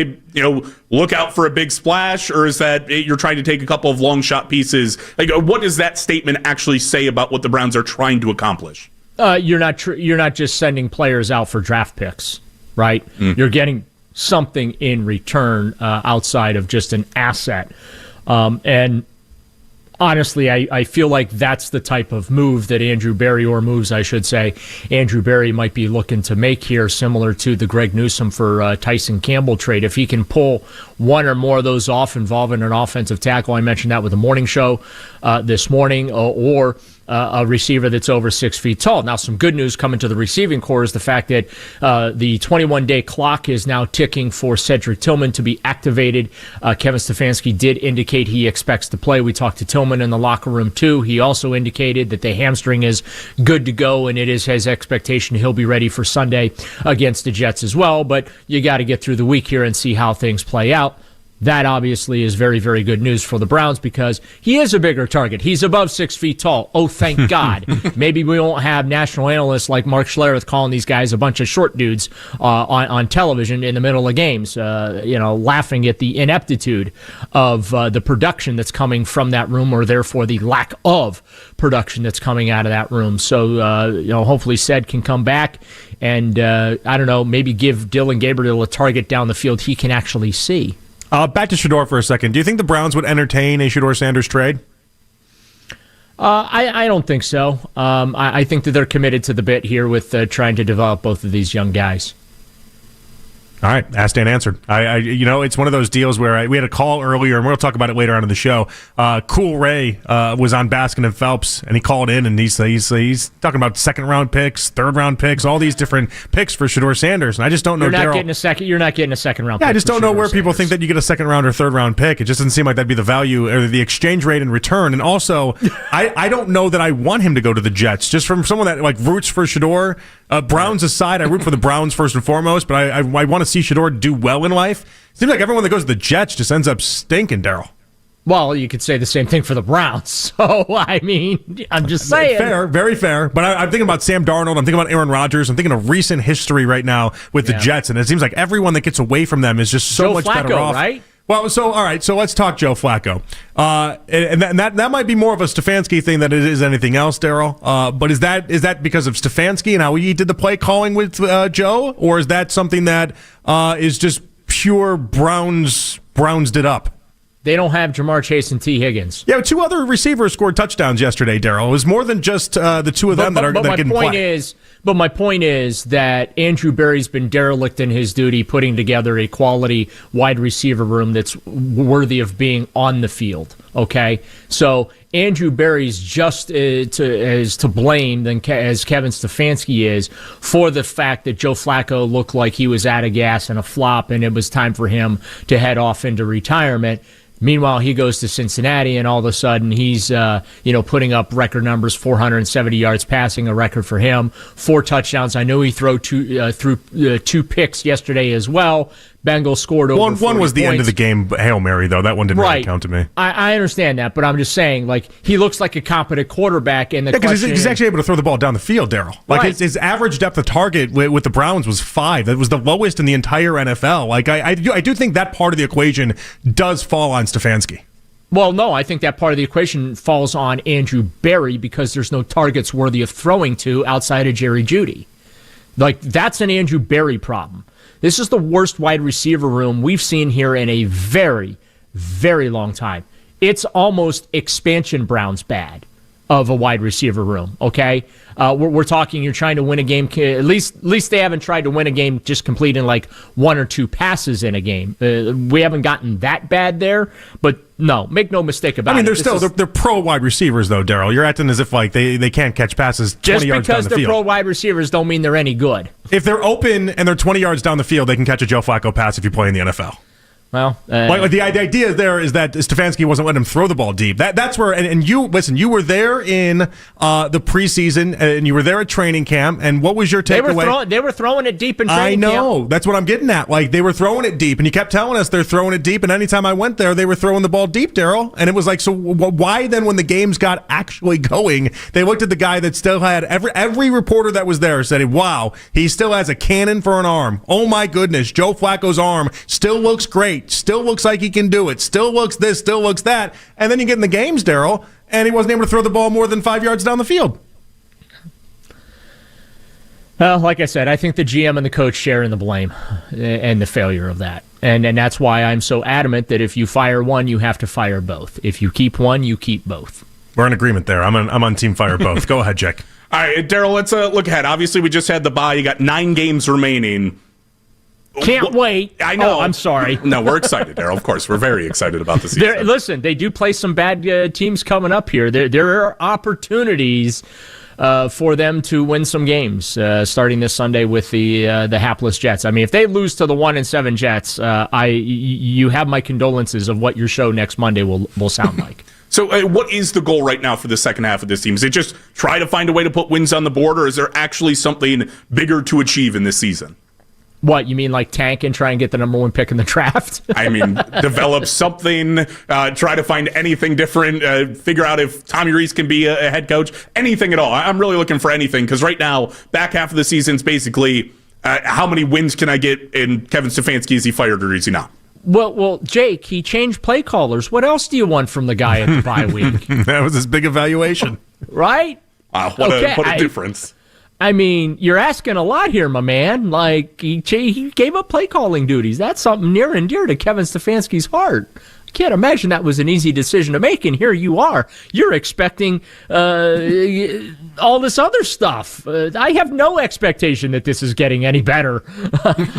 look out for a big splash, or is that you're trying to take a couple of long shot pieces? Like, what does that statement actually say about what the Browns are trying to accomplish? You're not just sending players out for draft picks, right? You're getting something in return outside of just an asset, and honestly, I feel like that's the type of move that Andrew Berry might be looking to make here, similar to the Greg Newsome for Tyson Campbell trade. If he can pull one or more of those off involving an offensive tackle, I mentioned that with the morning show this morning, or a receiver that's over 6 feet tall. Now, some good news coming to the receiving corps is the fact that the 21-day clock is now ticking for Cedric Tillman to be activated. Kevin Stefanski did indicate he expects to play. We talked to Tillman in the locker room, too. He also indicated that the hamstring is good to go, and it is his expectation he'll be ready for Sunday against the Jets as well. But you got to get through the week here and see how things play out. That obviously is very, very good news for the Browns because he is a bigger target. He's above 6 feet tall. Oh, thank God. Maybe we won't have national analysts like Mark Schlereth calling these guys a bunch of short dudes on television in the middle of games, laughing at the ineptitude of the production that's coming from that room, or therefore the lack of production that's coming out of that room. So, hopefully Ced can come back and, maybe give Dillon Gabriel a target down the field he can actually see. Back to Shador for a second. Do you think the Browns would entertain a Shador Sanders trade? I don't think so. I think that they're committed to the bit here with trying to develop both of these young guys. All right, asked and answered. It's one of those deals where we had a call earlier, and we'll talk about it later on in the show. Cool Ray was on Baskin and Phelps, and he called in, and he's talking about 2nd-round picks, 3rd-round picks, all these different picks for Shador Sanders, and I just don't know. You're not getting a 2nd-round. Yeah, pick I just don't know where people Sanders. think that you get a 2nd-round or 3rd-round pick. It just doesn't seem like that'd be the value or the exchange rate in return. And also, I don't know that I want him to go to the Jets. Just from someone that roots for Shador. Browns aside, I root for the Browns first and foremost, but I want to see Shador do well in life. Seems like everyone that goes to the Jets just ends up stinking, Daryl. Well, you could say the same thing for the Browns. So, I'm just saying. Fair, very fair. But I'm thinking about Sam Darnold. I'm thinking about Aaron Rodgers. I'm thinking of recent history right now with the Jets, and it seems like everyone that gets away from them is just so much better off. Right? Well, all right. So let's talk Joe Flacco, and that might be more of a Stefanski thing than it is anything else, Daryl. But is that because of Stefanski and how he did the play calling with Joe, or is that something that is just pure Browns it up? They don't have Jamar Chase and T. Higgins. Yeah, 2 other receivers scored touchdowns yesterday, Daryl. It was more than just the 2 of them that are getting play. But my point is that Andrew Berry's been derelict in his duty, putting together a quality wide receiver room that's worthy of being on the field. Okay, so Andrew Berry's just as to blame as Kevin Stefanski is for the fact that Joe Flacco looked like he was out of gas and a flop, and it was time for him to head off into retirement. Meanwhile, he goes to Cincinnati, and all of a sudden he's putting up record numbers, 470 yards passing, a record for him, 4 touchdowns. I know he threw 2 picks yesterday as well. Bengals scored over 40 One was the points. end of the game Hail Mary, though. That one didn't really count to me. I understand that, but I'm just saying, like, he looks like a competent quarterback. And because he's actually able to throw the ball down the field, Daryl. Like, his average depth of target with the Browns was 5. That was the lowest in the entire NFL. Like, I do think that part of the equation does fall on Stefanski. Well, no, I think that part of the equation falls on Andrew Berry because there's no targets worthy of throwing to outside of Jerry Jeudy. Like, that's an Andrew Berry problem. This is the worst wide receiver room we've seen here in a very, very long time. It's almost expansion Browns bad of a wide receiver room, okay? We're talking you're trying to win a game. At least they haven't tried to win a game just completing like 1 or 2 passes in a game. We haven't gotten that bad there, but no, make no mistake about it. They're pro wide receivers, though, Daryl. You're acting as if like they can't catch passes 20 yards down the field. Just because they're pro wide receivers don't mean they're any good. If they're open and they're 20 yards down the field, they can catch a Joe Flacco pass if you play in the NFL. Well, the idea there is that Stefanski wasn't letting him throw the ball deep. That's where, and you listen. You were there in the preseason, and you were there at training camp. And what was your takeaway? They were throwing it deep in training camp. I know. That's what I'm getting at. Like, they were throwing it deep, and you kept telling us they're throwing it deep. And anytime I went there, they were throwing the ball deep, Daryl. And it was like, so why then, when the games got actually going, they looked at the guy that still had every reporter that was there said, "Wow, he still has a cannon for an arm. Oh my goodness, Joe Flacco's arm still looks great. Still looks like he can do it. Still looks this, still looks that." And then you get in the games, Daryl, and he wasn't able to throw the ball more than 5 yards down the field. Well, like I said, I think the GM and the coach share in the blame and the failure of that. And that's why I'm so adamant that if you fire one, you have to fire both. If you keep one, you keep both. We're in agreement there. I'm on team fire both. Go ahead, Jake. All right, Daryl, let's look ahead. Obviously, we just had the bye. You got 9 games remaining. Can't wait. I know. Oh, I'm sorry. No, we're excited, Daryl. Of course, we're very excited about the season. Listen, they do play some bad teams coming up here. There are opportunities for them to win some games starting this Sunday with the hapless Jets. I mean, if they lose to the 1-7 Jets, you have my condolences of what your show next Monday will sound like. So what is the goal right now for the second half of this team? Is it just try to find a way to put wins on the board, or is there actually something bigger to achieve in this season? What, you mean like tank and try and get the number 1 pick in the draft? I mean, develop something, try to find anything different, figure out if Tommy Rees can be a head coach, anything at all. I'm really looking for anything because right now, back half of the season's basically how many wins can I get in Kevin Stefanski? Is he fired or is he not? Well, Jake, he changed play callers. What else do you want from the guy at the bye week? That was his big evaluation. Right? Wow, what a difference. I mean, you're asking a lot here, my man. Like, he gave up play calling duties. That's something near and dear to Kevin Stefanski's heart. I can't imagine that was an easy decision to make, and here you are. You're expecting all this other stuff. I have no expectation that this is getting any better.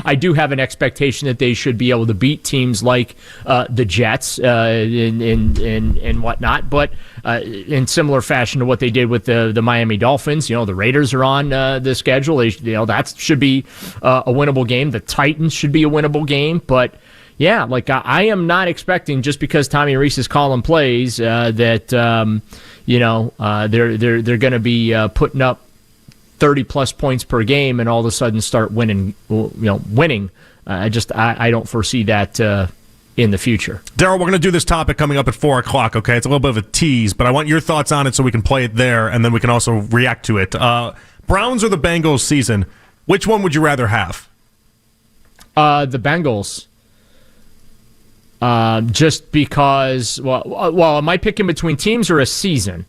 I do have an expectation that they should be able to beat teams like the Jets and whatnot, but in similar fashion to what they did with the Miami Dolphins. The Raiders are on the schedule. That should be a winnable game. The Titans should be a winnable game, but yeah, like I am not expecting just because Tommy Rees is calling plays that they're going to be putting up 30+ points per game and all of a sudden start winning. I don't foresee that in the future. Daryl, we're going to do this topic coming up at 4:00. Okay, it's a little bit of a tease, but I want your thoughts on it so we can play it there, and then we can also react to it. Browns or the Bengals season? Which one would you rather have? The Bengals. Just because, well, am I picking between teams or a season?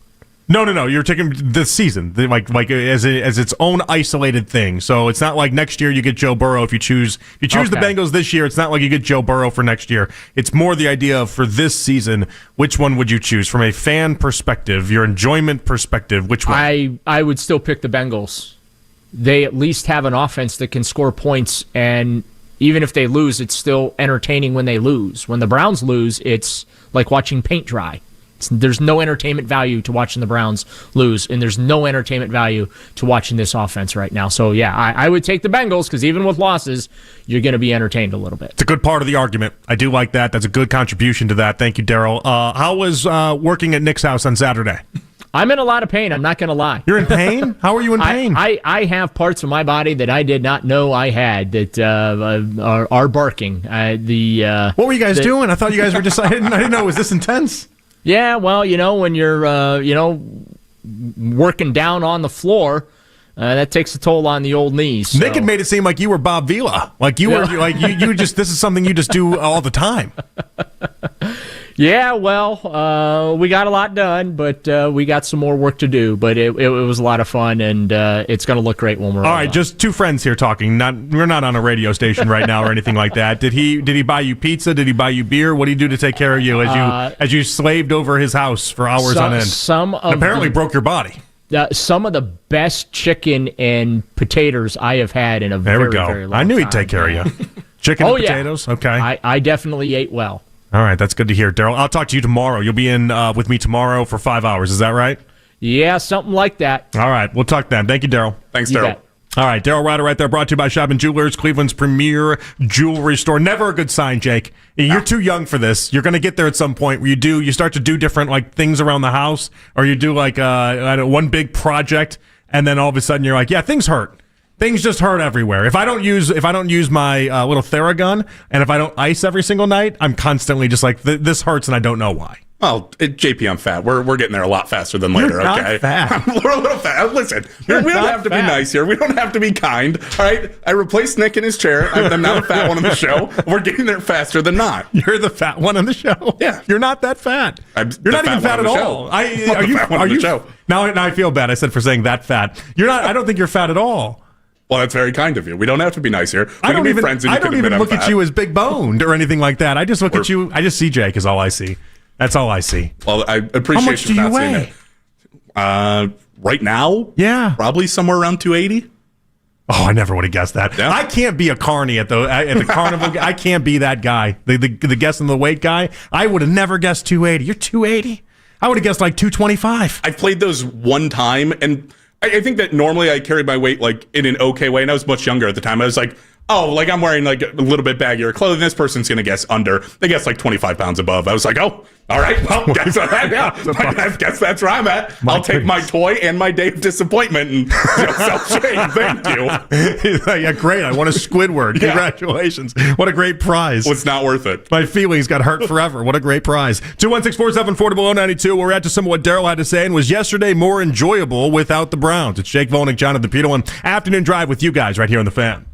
No. You're taking the season, like as its own isolated thing. So it's not like next year you get Joe Burrow if you choose the Bengals this year. It's not like you get Joe Burrow for next year. It's more the idea of for this season, which one would you choose from a fan perspective, your enjoyment perspective? Which one? I would still pick the Bengals. they at least have an offense that can score points, and even if they lose, it's still entertaining when they lose. When the Browns lose, it's like watching paint dry. There's no entertainment value to watching the Browns lose, and there's no entertainment value to watching this offense right now. So, yeah, I would take the Bengals because even with losses, you're going to be entertained a little bit. It's a good part of the argument. I do like that. That's a good contribution to that. Thank you, Daryl. How was working at Nick's house on Saturday? I'm in a lot of pain. I'm not going to lie. You're in pain? How are you in pain? I have parts of my body that I did not know I had that are barking. What were you guys doing? I thought you guys were just. I didn't know it was this intense. Yeah, well, when you're working down on the floor, that takes a toll on the old knees. So. Nick had made it seem like you were Bob Vila, like you were like you just. This is something you just do all the time. Yeah, well, we got a lot done, but we got some more work to do. But it was a lot of fun, and it's going to look great when we're all right. done. Just two friends here talking. We're not on a radio station right now or anything like that. Did he buy you pizza? Did he buy you beer? What did he do to take care of you as you slaved over his house for hours on end? Apparently broke your body. Some of the best chicken and potatoes I have had in a very long time. I knew he'd take care of you. Chicken and potatoes. Yeah. Okay. I definitely ate well. All right, that's good to hear, Daryl. I'll talk to you tomorrow. You'll be in with me tomorrow for 5 hours. Is that right? Yeah, something like that. All right, we'll talk then. Thank you, Daryl. Thanks, Daryl. All right, Daryl Ryder right there, brought to you by Shop & Jewelers, Cleveland's premier jewelry store. Never a good sign, Jake. You're too young for this. You're going to get there at some point where you start to do different things around the house, or you do one big project, and then all of a sudden you're like, yeah, things hurt. Things just hurt everywhere. If I don't use my little Theragun, and if I don't ice every single night, I'm constantly just like, this hurts, and I don't know why. Well, JP, I'm fat. We're getting there a lot faster than later. You're not okay, fat. We're a little fat. Listen, we don't have to be nice here. We don't have to be kind. All right, I replaced Nick in his chair. I'm not a fat one on the show. We're getting there faster than not. You're the fat one on the show. Yeah, you're not that fat. You're not even fat at all. Are you? Now I feel bad. I said for saying that fat. You're not. I don't think you're fat at all. Well, that's very kind of you. We don't have to be nice here. I don't even look at you as big boned or anything like that. I just look at you. I just see Jake is all I see. That's all I see. Well, I appreciate How much do you weigh? Right now, yeah, probably somewhere around 280. Oh, I never would have guessed that. Yeah. I can't be a carny at the carnival. I can't be that guy. The guessing the weight guy. I would have never guessed 280. You're 280. I would have guessed like 225. I played those one time, and I think that normally I carried my weight in an okay way, and I was much younger at the time. I was like, I'm wearing a little bit baggier clothing. This person's going to guess under. They guess 25 pounds above. I was like, oh, all right. Well, guess I guess that's where I'm at. I'll take my toy and my day of disappointment and self-shame. Thank you. Yeah, great. I won a Squidward. Congratulations. What a great prize. Well, it's not worth it. My feelings got hurt forever. What a great prize. 216-474-0092. We'll react to some of what Daryl had to say. And was yesterday more enjoyable without the Browns? It's Jake Volnick, John of the Peterlin. Afternoon drive with you guys right here on The Fan.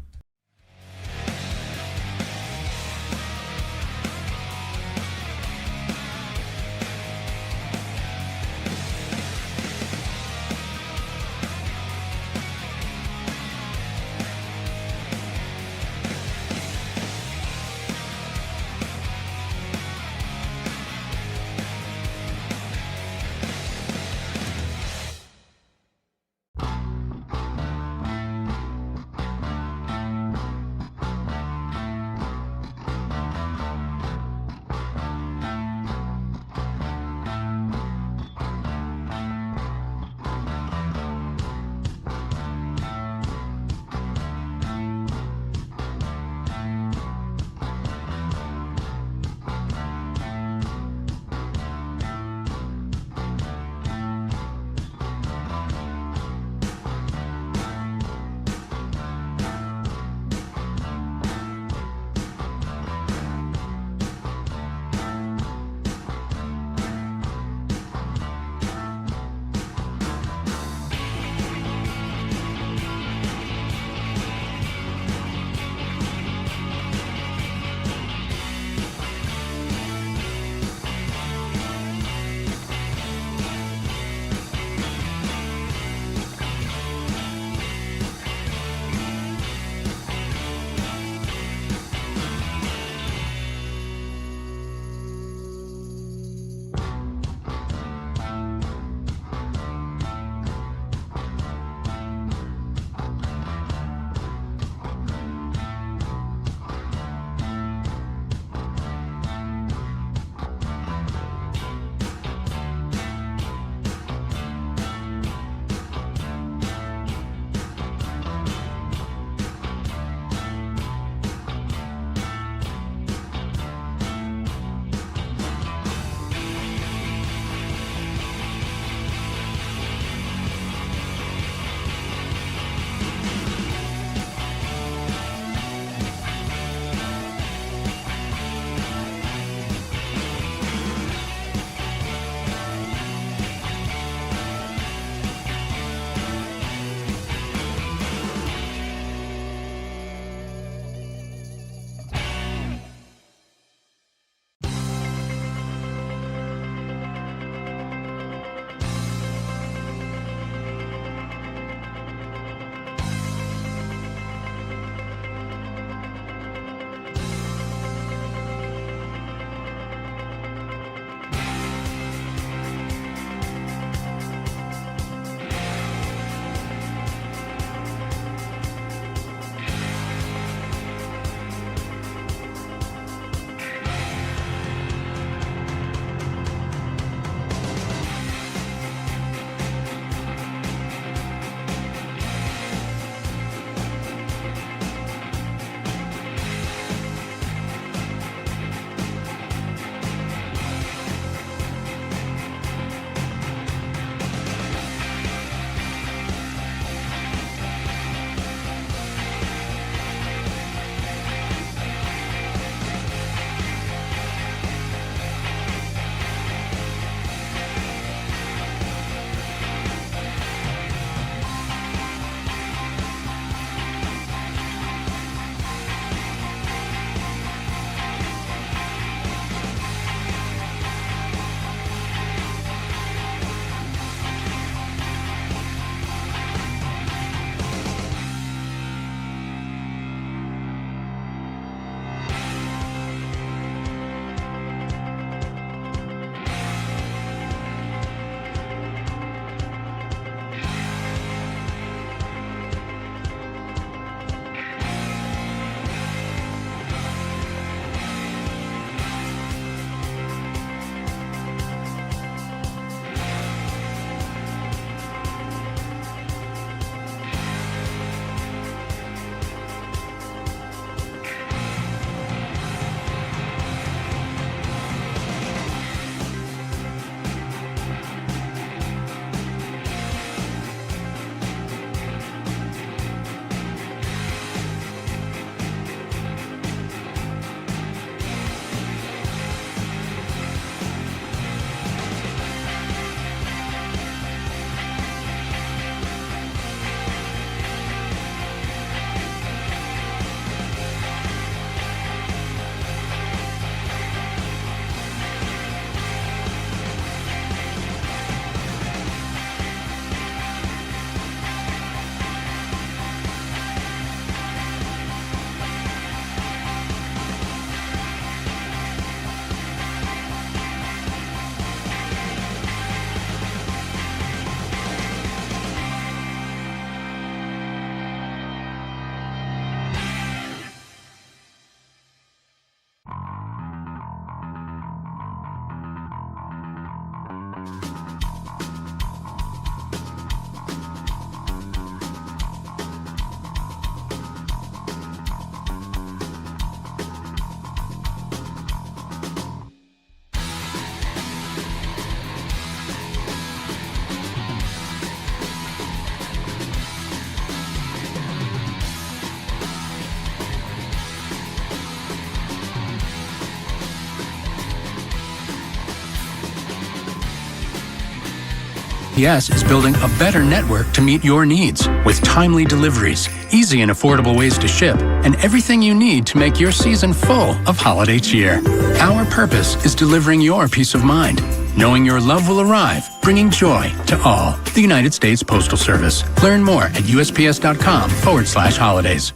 USPS is building a better network to meet your needs with timely deliveries, easy and affordable ways to ship, and everything you need to make your season full of holiday cheer. Our purpose is delivering your peace of mind, knowing your love will arrive, bringing joy to all. The United States Postal Service. Learn more at USPS.com/holidays.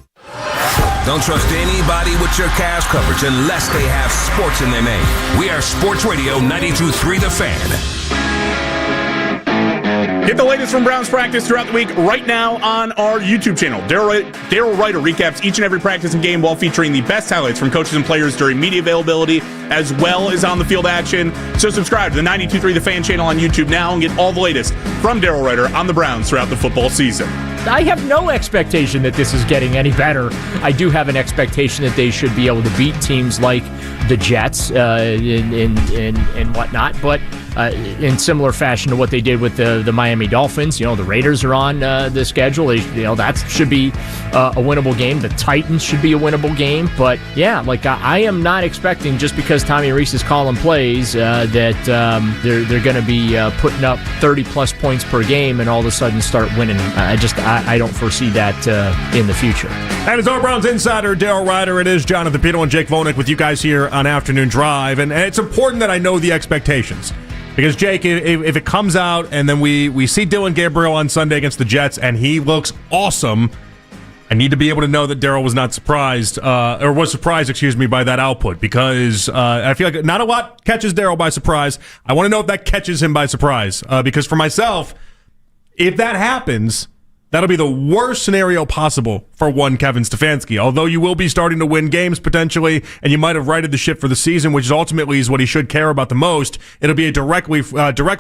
Don't trust anybody with your Cavs coverage unless they have sports in their name. We are Sports Radio 92.3 The Fan. Get the latest from Browns practice throughout the week right now on our YouTube channel. Daryl Ryder recaps each and every practice and game while featuring the best highlights from coaches and players during media availability as well as on the field action. So subscribe to the 92.3 The Fan channel on YouTube now and get all the latest from Daryl Ryder on the Browns throughout the football season. I have no expectation that this is getting any better. I do have an expectation that they should be able to beat teams like the Jets and whatnot, but in similar fashion to what they did with the Miami Dolphins. The Raiders are on the schedule. That should be a winnable game. The Titans should be a winnable game. But yeah, I am not expecting, just because Tommy Rees is calling plays, that they're going to be putting up 30-plus points per game and all of a sudden start winning. I don't foresee that in the future. That is our Browns insider, Daryl Ryder. It is Jonathan Peterlin and Jake Vonek with you guys here on Afternoon Drive. And it's important that I know the expectations. Because, Jake, if it comes out and then we see Dylan Gabriel on Sunday against the Jets and he looks awesome, I need to be able to know that Daryl was not surprised, or was surprised, by that output. Because I feel like not a lot catches Daryl by surprise. I want to know if that catches him by surprise. Because for myself, if that happens, that'll be the worst scenario possible for one Kevin Stefanski. Although you will be starting to win games potentially, and you might have righted the ship for the season, which ultimately is what he should care about the most. It'll be a direct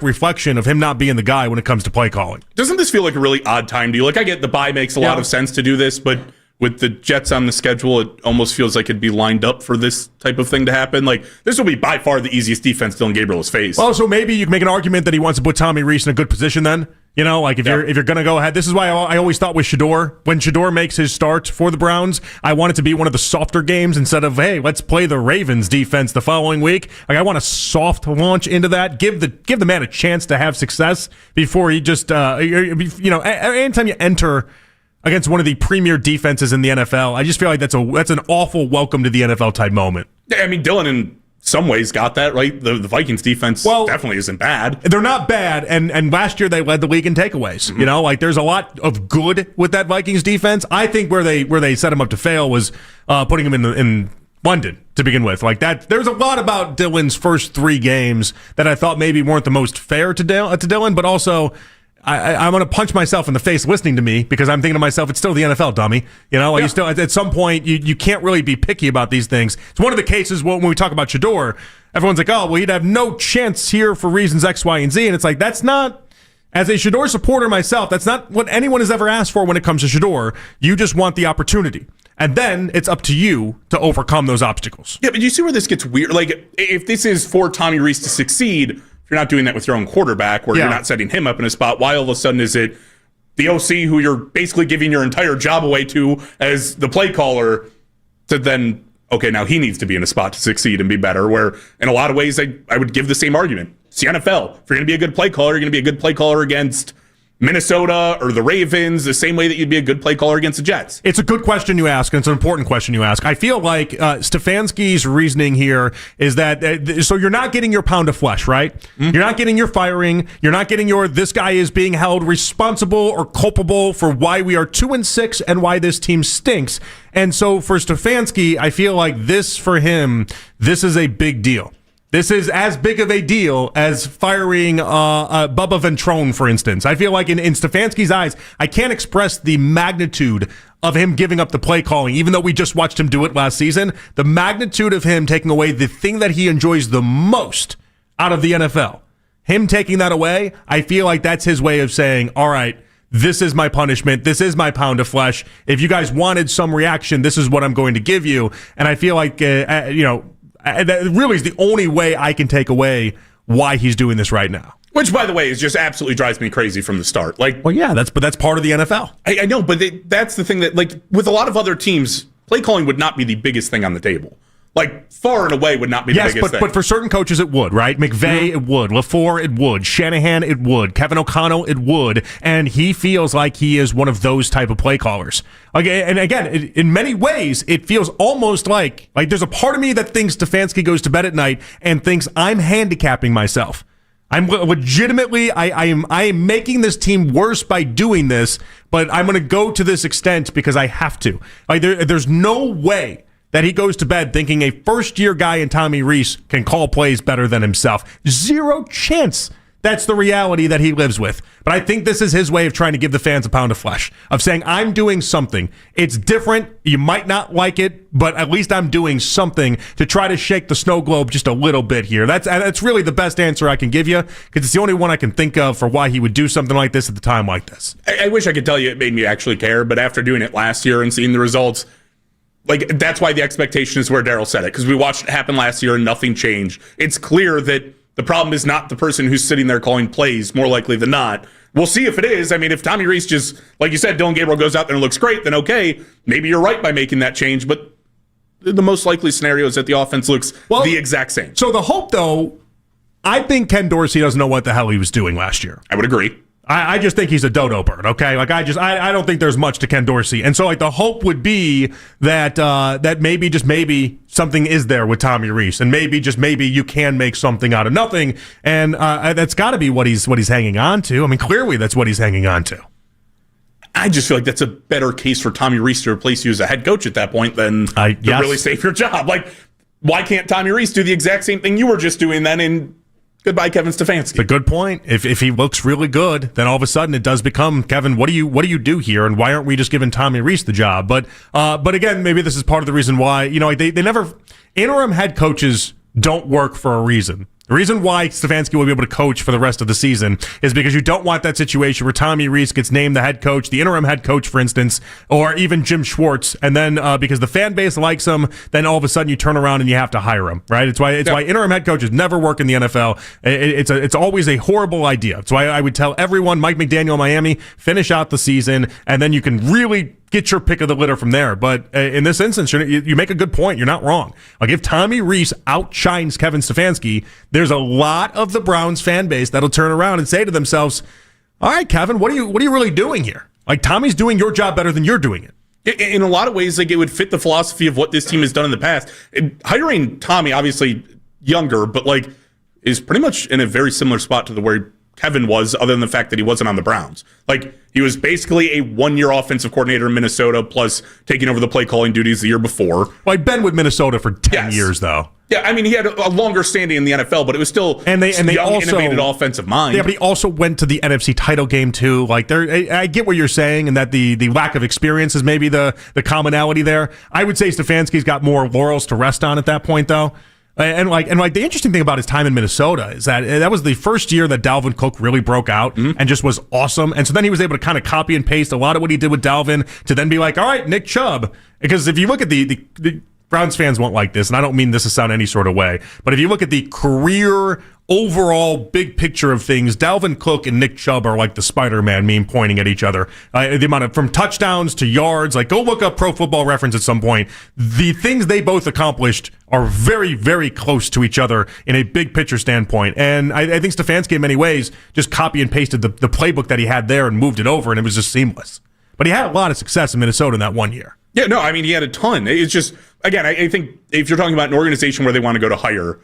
reflection of him not being the guy when it comes to play calling. Doesn't this feel like a really odd time to you? I get the bye makes a lot of sense to do this, but with the Jets on the schedule, it almost feels like it'd be lined up for this type of thing to happen. This will be by far the easiest defense Dylan Gabriel has faced. Well, so maybe you can make an argument that he wants to put Tommy Rees in a good position then. If you're going to go ahead, this is why I always thought with Shador, when Shador makes his start for the Browns, I want it to be one of the softer games instead of, hey, let's play the Ravens defense the following week. I want a soft launch into that. Give the man a chance to have success before he just, anytime you enter against one of the premier defenses in the NFL, I just feel like that's an awful welcome to the NFL type moment. I mean, Dylan in some ways got that, right? The Vikings defense definitely isn't bad. They're not bad, and last year they led the league in takeaways. Mm-hmm. There's a lot of good with that Vikings defense. I think where they set him up to fail was putting him in London to begin with. There's a lot about Dylan's first 3 games that I thought maybe weren't the most fair to Dylan, but also I'm going to punch myself in the face listening to me, because I'm thinking to myself, it's still the NFL, dummy. You still, at some point, you can't really be picky about these things. It's one of the cases when we talk about Shador, everyone's like, oh, well, he'd have no chance here for reasons X, Y, and Z. And it's like, that's not, as a Shador supporter myself, that's not what anyone has ever asked for when it comes to Shador. You just want the opportunity. And then it's up to you to overcome those obstacles. Yeah, but you see where this gets weird? If this is for Tommy Rees to succeed, you're not doing that with your own quarterback, where you're not setting him up in a spot. Why all of a sudden is it the OC who you're basically giving your entire job away to as the play caller to then, okay, now he needs to be in a spot to succeed and be better, where in a lot of ways I would give the same argument. It's the NFL. If you're going to be a good play caller, you're going to be a good play caller against Minnesota or the Ravens, the same way that you'd be a good play caller against the Jets. It's a good question you ask, and it's an important question you ask. I feel like Stefanski's reasoning here is that, so you're not getting your pound of flesh, right? Mm-hmm. You're not getting your firing. You're not getting this guy is being held responsible or culpable for why we are 2-6 and why this team stinks. And so for Stefanski, I feel like for him, this is a big deal. This is as big of a deal as firing Bubba Ventrone, for instance. I feel like in Stefanski's eyes, I can't express the magnitude of him giving up the play calling, even though we just watched him do it last season. The magnitude of him taking away the thing that he enjoys the most out of the NFL. Him taking that away, I feel like that's his way of saying, all right, this is my punishment. This is my pound of flesh. If you guys wanted some reaction, this is what I'm going to give you. And I feel like, that really is the only way I can take away why he's doing this right now. Which, by the way, is just absolutely drives me crazy from the start. That's part of the NFL. I know, but that's the thing that, with a lot of other teams, play calling would not be the biggest thing on the table. like far and away would not be the biggest thing. But for certain coaches it would, right? McVay, it would. LaFleur, it would. Shanahan, it would. Kevin O'Connell, it would. And he feels like he is one of those type of play callers. Okay, and again, in many ways, it feels almost like there's a part of me that thinks Stefanski goes to bed at night and thinks I'm handicapping myself. I'm legitimately, I am making this team worse by doing this, but I'm going to go to this extent because I have to. Like there's no way that he goes to bed thinking a first-year guy in Tommy Rees can call plays better than himself. Zero chance. That's the reality that he lives with. But I think this is his way of trying to give the fans a pound of flesh, of saying, I'm doing something. It's different. You might not like it, but at least I'm doing something to try to shake the snow globe just a little bit here. That's really the best answer I can give you, because it's the only one I can think of for why he would do something like this at the time like this. I wish I could tell you it made me actually care, but after doing it last year and seeing the results, that's why the expectation is where Daryl said it, because we watched it happen last year and nothing changed. It's clear that the problem is not the person who's sitting there calling plays, more likely than not. We'll see if it is. I mean, if Tommy Rees just, like you said, Dylan Gabriel goes out there and looks great, then okay, maybe you're right by making that change, but the most likely scenario is that the offense looks the exact same. So the hope, though, I think Ken Dorsey doesn't know what the hell he was doing last year. I would agree. I just think he's a dodo bird, okay? I don't think there's much to Ken Dorsey. And so the hope would be that that maybe something is there with Tommy Rees, and maybe you can make something out of nothing. And that's got to be what he's hanging on to. I mean, clearly that's what he's hanging on to. I just feel like that's a better case for Tommy Rees to replace you as a head coach at that point than to really save your job. Like, why can't Tommy Rees do the exact same thing you were just doing then in goodbye, Kevin Stefanski? It's a good point. If he looks really good, then all of a sudden it does become, Kevin, what do you do here, and why aren't we just giving Tommy Rees the job? But again, maybe this is part of the reason why they never, interim head coaches don't work for a reason. The reason why Stefanski will be able to coach for the rest of the season is because you don't want that situation where Tommy Rees gets named the head coach, the interim head coach, for instance, or even Jim Schwartz, and then because the fan base likes him, then all of a sudden you turn around and you have to hire him, right? It's why interim head coaches never work in the NFL. It's always a horrible idea. That's why I would tell everyone, Mike McDaniel in Miami, finish out the season, and then you can really get your pick of the litter from there. But in this instance, you make a good point. You're not wrong. Like, if Tommy Rees outshines Kevin Stefanski, there's a lot of the Browns fan base that'll turn around and say to themselves, all right, Kevin, what are you really doing here? Like, Tommy's doing your job better than you're doing it. In a lot of ways, like, it would fit the philosophy of what this team has done in the past. Hiring Tommy, obviously younger, but is pretty much in a very similar spot to where Kevin was, other than the fact that he wasn't on the Browns. Like, he was basically a one-year offensive coordinator in Minnesota, plus taking over the play calling duties the year before. Well, I'd been with Minnesota for 10 years, though. Yeah, I mean, he had a longer standing in the NFL, but it was still young, innovative offensive mind. Yeah, but he also went to the NFC title game, too. Like, I get what you're saying, and that the lack of experience is maybe the commonality there. I would say Stefanski's got more laurels to rest on at that point, though. And the interesting thing about his time in Minnesota is that was the first year that Dalvin Cook really broke out and just was awesome. And so then he was able to kind of copy and paste a lot of what he did with Dalvin to then be like, all right, Nick Chubb. Because if you look at the Browns fans won't like this, and I don't mean this to sound any sort of way, but if you look at the career overall big picture of things, Dalvin Cook and Nick Chubb are like the Spider-Man meme pointing at each other. The amount of, from touchdowns to yards, like, go look up Pro Football Reference at some point. The things they both accomplished are very, very close to each other in a big picture standpoint. And I think Stefanski, in many ways, just copy and pasted the playbook that he had there and moved it over, and it was just seamless. But he had a lot of success in Minnesota in that 1 year. Yeah, no, I mean, he had a ton. It's just, again, I think if you're talking about an organization where they want to go to hire,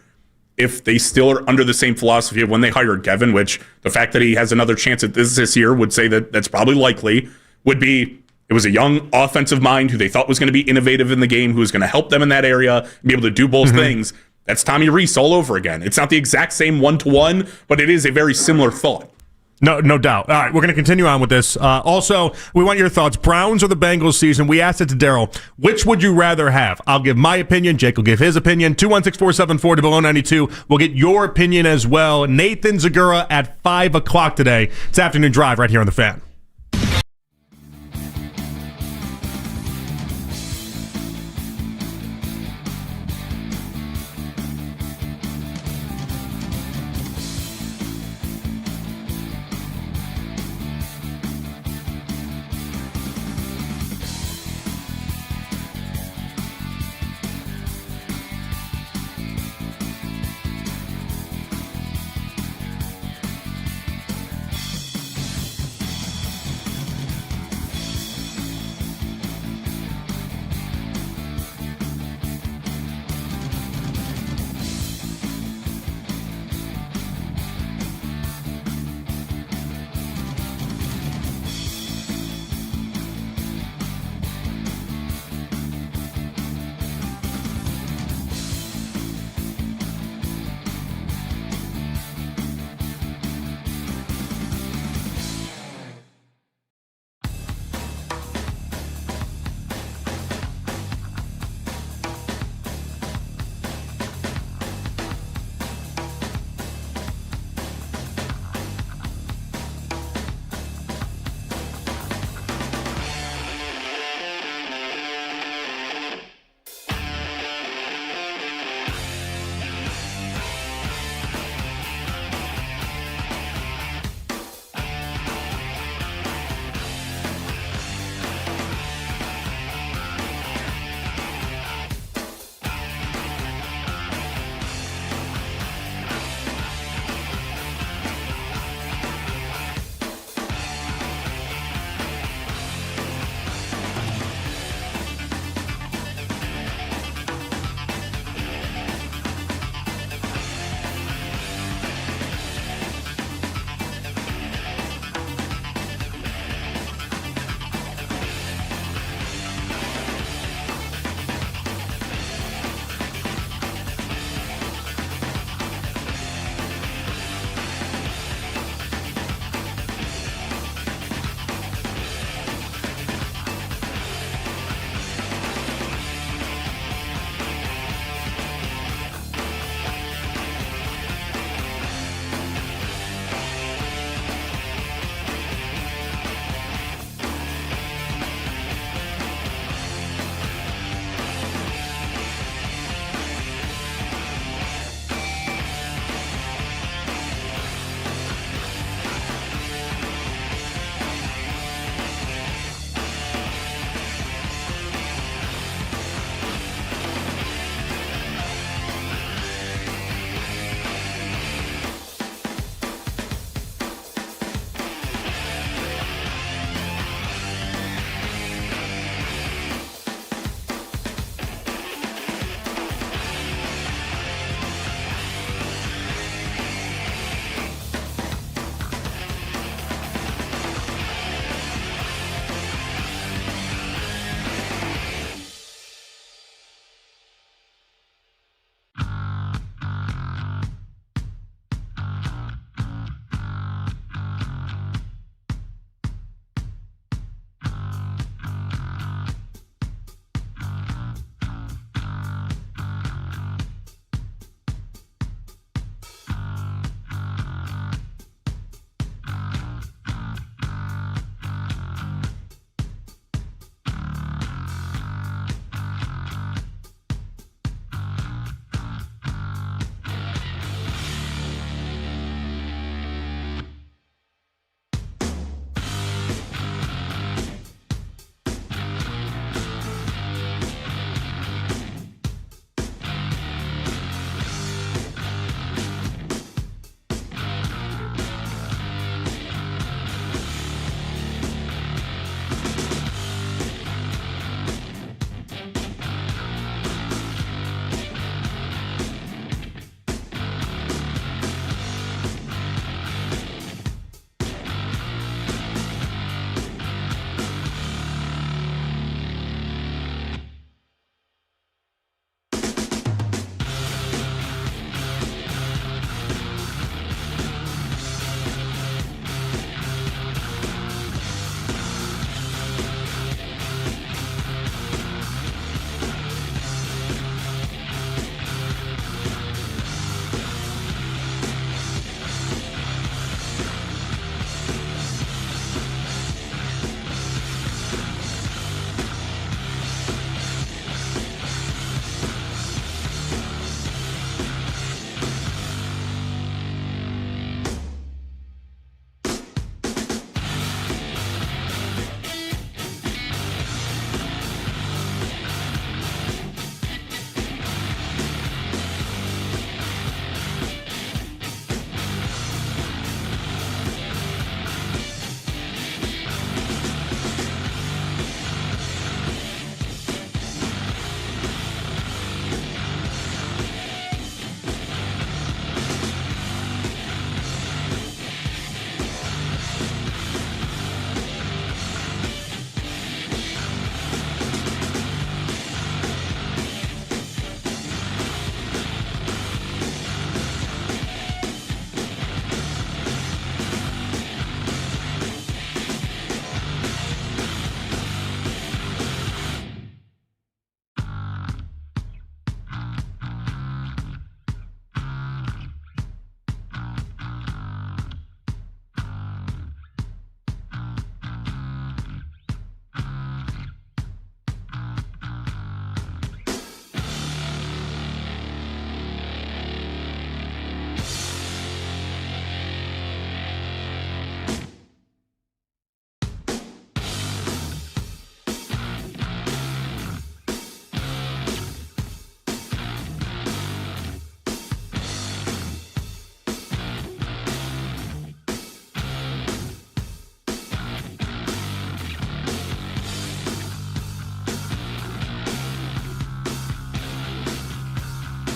if they still are under the same philosophy of when they hired Kevin, which the fact that he has another chance at this year would say that that's probably likely, would be, it was a young offensive mind who they thought was going to be innovative in the game, who was going to help them in that area and be able to do both things. That's Tommy Rees all over again. It's not the exact same one-to-one, but it is a very similar thought. No doubt. All right, we're going to continue on with this. Also, we want your thoughts. Browns or the Bengals season? We asked it to Daryl. Which would you rather have? I'll give my opinion. Jake will give his opinion. 216-474-0092. We'll get your opinion as well. Nathan Zagura at 5 o'clock today. It's Afternoon Drive right here on The Fan.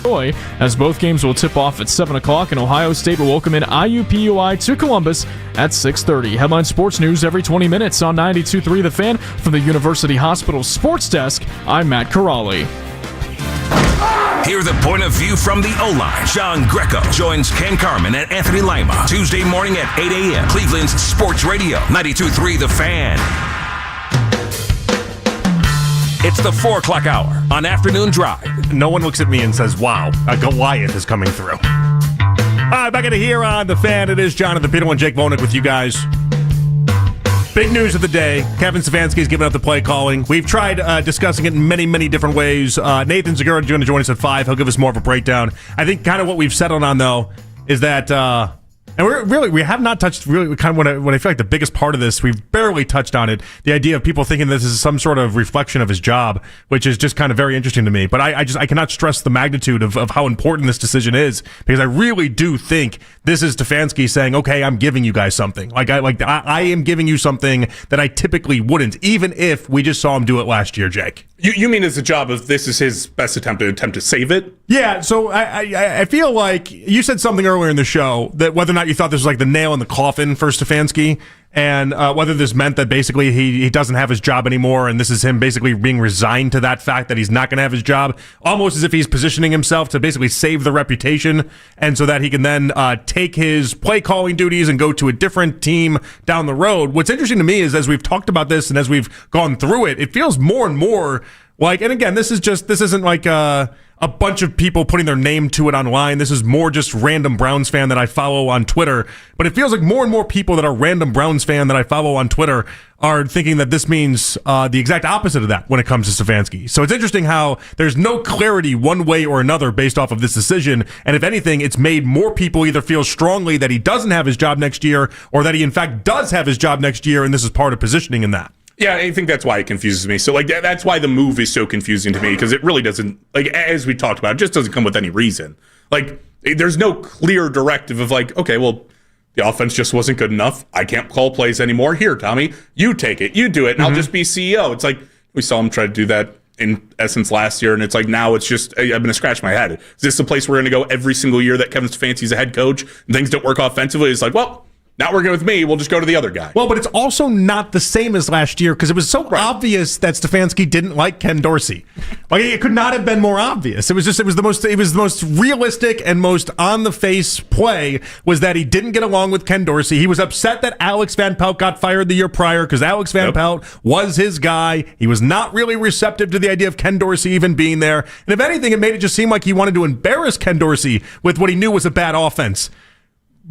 Troy, as both games will tip off at 7 o'clock, and Ohio State will welcome in IUPUI to Columbus at 6:30. Headline Sports News every 20 minutes on 92.3 The Fan. From the University Hospital Sports Desk, I'm Matt Corrali. Hear the point of view from the O-line. John Greco joins Ken Carman and Anthony Lima Tuesday morning at 8 a.m. Cleveland's Sports Radio, 92.3 The Fan. It's the 4 o'clock hour on Afternoon Drive. No one looks at me and says, wow, a Goliath is coming through. All right, back at it here on The Fan. It is Jonathan Peterlin and Jake Volnick with you guys. Big news of the day. Kevin Stefanski's given up the play calling. We've tried discussing it in many, many different ways. Nathan Zagura is going to join us at 5. He'll give us more of a breakdown. I think kind of what we've settled on, though, is that... and we have not touched really kind of what I feel like the biggest part of this, we've barely touched on it, the idea of people thinking this is some sort of reflection of his job, which is just kind of very interesting to me. But I cannot stress the magnitude of how important this decision is, because I really do think this is Stefanski saying, okay, I'm giving you guys something. I am giving you something that I typically wouldn't, even if we just saw him do it last year, Jake. You mean as a job of this is his best attempt to save it? Yeah, so I feel like you said something earlier in the show that whether or not you thought this was like the nail in the coffin for Stefanski, and whether this meant that basically he doesn't have his job anymore, and this is him basically being resigned to that fact that he's not going to have his job, almost as if he's positioning himself to basically save the reputation, and so that he can then take his play calling duties and go to a different team down the road. What's interesting to me is, as we've talked about this and as we've gone through it, it feels more and more like, and again, this isn't like a bunch of people putting their name to it online. This is more just random Browns fan that I follow on Twitter. But it feels like more and more people that are random Browns fan that I follow on Twitter are thinking that this means the exact opposite of that when it comes to Stefanski. So it's interesting how there's no clarity one way or another based off of this decision. And if anything, it's made more people either feel strongly that he doesn't have his job next year, or that he in fact does have his job next year, and this is part of positioning in that. Yeah, I think that's why it confuses me. So, that's why the move is so confusing to me, because it really doesn't, as we talked about, it just doesn't come with any reason. There's no clear directive of, okay, well, the offense just wasn't good enough. I can't call plays anymore. Here, Tommy, you take it. You do it, and I'll just be CEO. It's like we saw him try to do that in essence last year, and it's like now it's just, I'm going to scratch my head. Is this the place we're going to go every single year that Kevin Stefanski's a head coach and things don't work offensively? It's like, well, not working with me, we'll just go to the other guy. Well, but it's also not the same as last year, because it was so obvious that Stefanski didn't like Ken Dorsey. It could not have been more obvious. It was the most realistic and most on the face play was that he didn't get along with Ken Dorsey. He was upset that Alex Van Pelt got fired the year prior, because Alex Van Pelt was his guy. He was not really receptive to the idea of Ken Dorsey even being there. And if anything, it made it just seem like he wanted to embarrass Ken Dorsey with what he knew was a bad offense.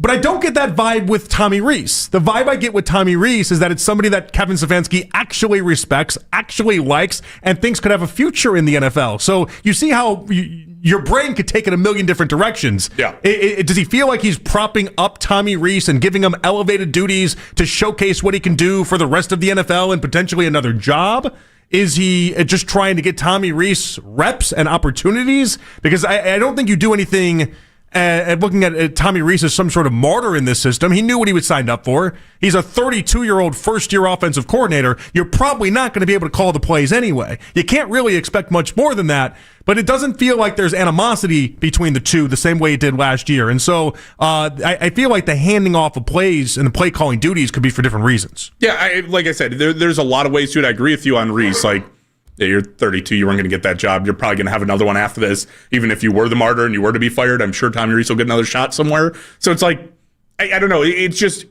But I don't get that vibe with Tommy Rees. The vibe I get with Tommy Rees is that it's somebody that Kevin Stefanski actually respects, actually likes, and thinks could have a future in the NFL. So you see how your brain could take it a million different directions. Yeah. Does he feel like he's propping up Tommy Rees and giving him elevated duties to showcase what he can do for the rest of the NFL and potentially another job? Is he just trying to get Tommy Rees reps and opportunities? Because I don't think you do anything... looking at Tommy Rees as some sort of martyr in this system. He knew what he was signed up for. He's a 32-year-old first-year offensive coordinator. You're probably not going to be able to call the plays anyway. You can't really expect much more than that, but it doesn't feel like there's animosity between the two the same way it did last year. And so I feel like the handing off of plays and the play-calling duties could be for different reasons. Yeah, like I said, there's a lot of ways to it. I agree with you on Rees. Yeah, you're 32, you weren't going to get that job. You're probably going to have another one after this. Even if you were the martyr and you were to be fired, I'm sure Tommy Rees will get another shot somewhere. So it's like, I don't know. It's just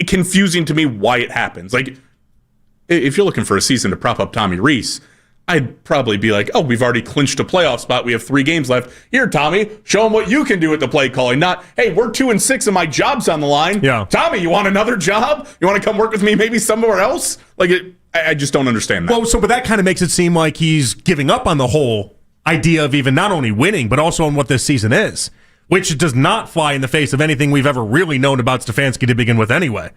confusing to me why it happens. If you're looking for a season to prop up Tommy Rees, I'd probably be like, oh, we've already clinched a playoff spot. We have 3 games left. Here, Tommy, show him what you can do with the play calling. Not, hey, we're 2-6 and my job's on the line. Yeah. Tommy, you want another job? You want to come work with me maybe somewhere else? I just don't understand that. Well, but that kind of makes it seem like he's giving up on the whole idea of even not only winning, but also on what this season is, which does not fly in the face of anything we've ever really known about Stefanski to begin with anyway.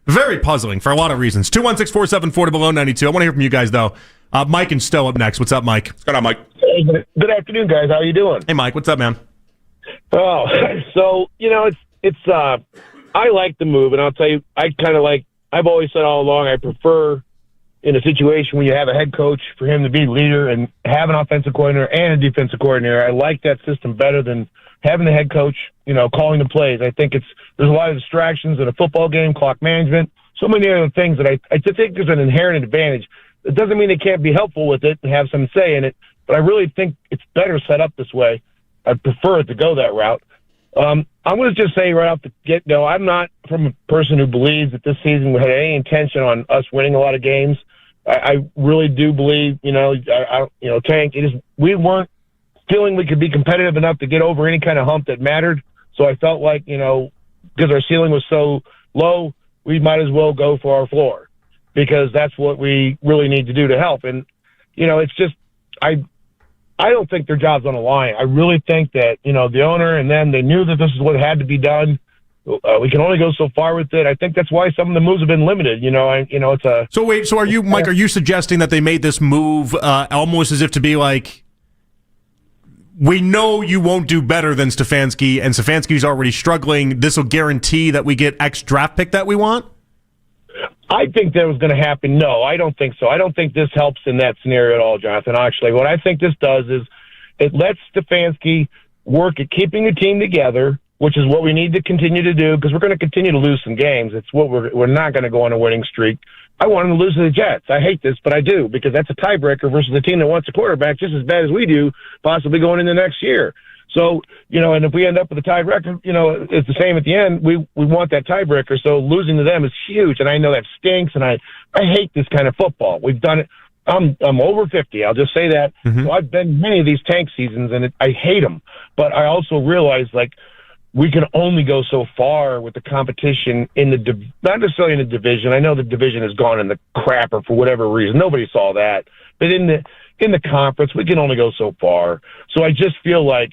Very puzzling for a lot of reasons. 216-474-0092. I want to hear from you guys, though. Mike and Stowe up next. What's up, Mike? What's going on, Mike? Hey, good afternoon, guys. How you doing? Hey, Mike. What's up, man? Oh, so, it's I like the move, and I'll tell you, I've always said all along, I prefer in a situation when you have a head coach, for him to be leader and have an offensive coordinator and a defensive coordinator. I like that system better than having the head coach, calling the plays. I think there's a lot of distractions in a football game, clock management, so many other things that I just think there's an inherent advantage. It doesn't mean they can't be helpful with it and have some say in it, but I really think it's better set up this way. I prefer it to go that route. I'm going to just say right off the get-go, I'm not from a person who believes that this season we had any intention on us winning a lot of games. I really do believe, Tank, we weren't feeling we could be competitive enough to get over any kind of hump that mattered. So I felt like, because our ceiling was so low, we might as well go for our floor because that's what we really need to do to help. And, it's just, I don't think their job's on the line. I really think that, the owner and them, they knew that this is what had to be done. We can only go so far with it. I think that's why some of the moves have been limited. It's a. So wait, so are you, Mike? Are you suggesting that they made this move almost as if to be like, we know you won't do better than Stefanski, and Stefanski's already struggling. This will guarantee that we get X draft pick that we want? I think that was going to happen. No, I don't think so. I don't think this helps in that scenario at all, Jonathan. Actually, what I think this does is it lets Stefanski work at keeping the team together, which is what we need to continue to do because we're going to continue to lose some games. It's what we're not going to go on a winning streak. I want them to lose to the Jets. I hate this, but I do because that's a tiebreaker versus a team that wants a quarterback just as bad as we do, possibly going into next year. So, and if we end up with a tiebreaker, it's the same at the end. We want that tiebreaker. So losing to them is huge. And I know that stinks. And I hate this kind of football. We've done it. I'm over 50. I'll just say that. Mm-hmm. So I've been many of these tank seasons and I hate them, but I also realize we can only go so far with the competition in not necessarily in the division. I know the division has gone in the crapper for whatever reason. Nobody saw that. But in the conference, we can only go so far. So I just feel like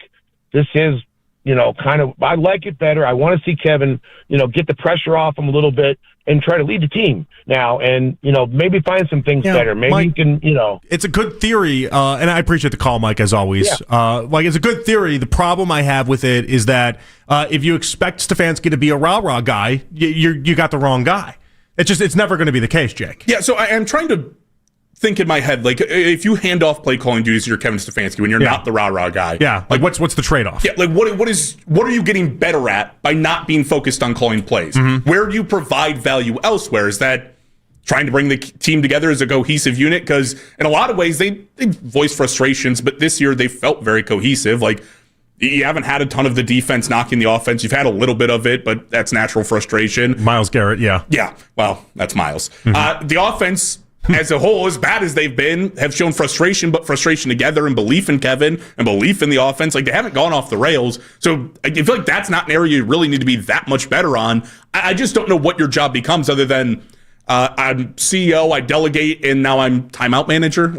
this is, I like it better. I want to see Kevin, get the pressure off him a little bit and try to lead the team now and, maybe find some things better. Maybe Mike, you can, It's a good theory, and I appreciate the call, Mike, as always. Yeah. It's a good theory. The problem I have with it is that if you expect Stefanski to be a rah-rah guy, you got the wrong guy. It's never going to be the case, Jake. Yeah, so I'm trying to think in my head, if you hand off play calling duties to your Kevin Stefanski when you're not the rah-rah guy. Yeah, what's the trade-off? Yeah, what are you getting better at by not being focused on calling plays? Mm-hmm. Where do you provide value elsewhere? Is that trying to bring the team together as a cohesive unit? Because in a lot of ways, they voice frustrations, but this year they felt very cohesive. You haven't had a ton of the defense knocking the offense. You've had a little bit of it, but that's natural frustration. Myles Garrett, yeah. Yeah, well, that's Myles. Mm-hmm. The offense as a whole, as bad as they've been, have shown frustration, but frustration together and belief in Kevin and belief in the offense. They haven't gone off the rails. So I feel like that's not an area you really need to be that much better on. I just don't know what your job becomes other than I'm CEO, I delegate, and now I'm timeout manager.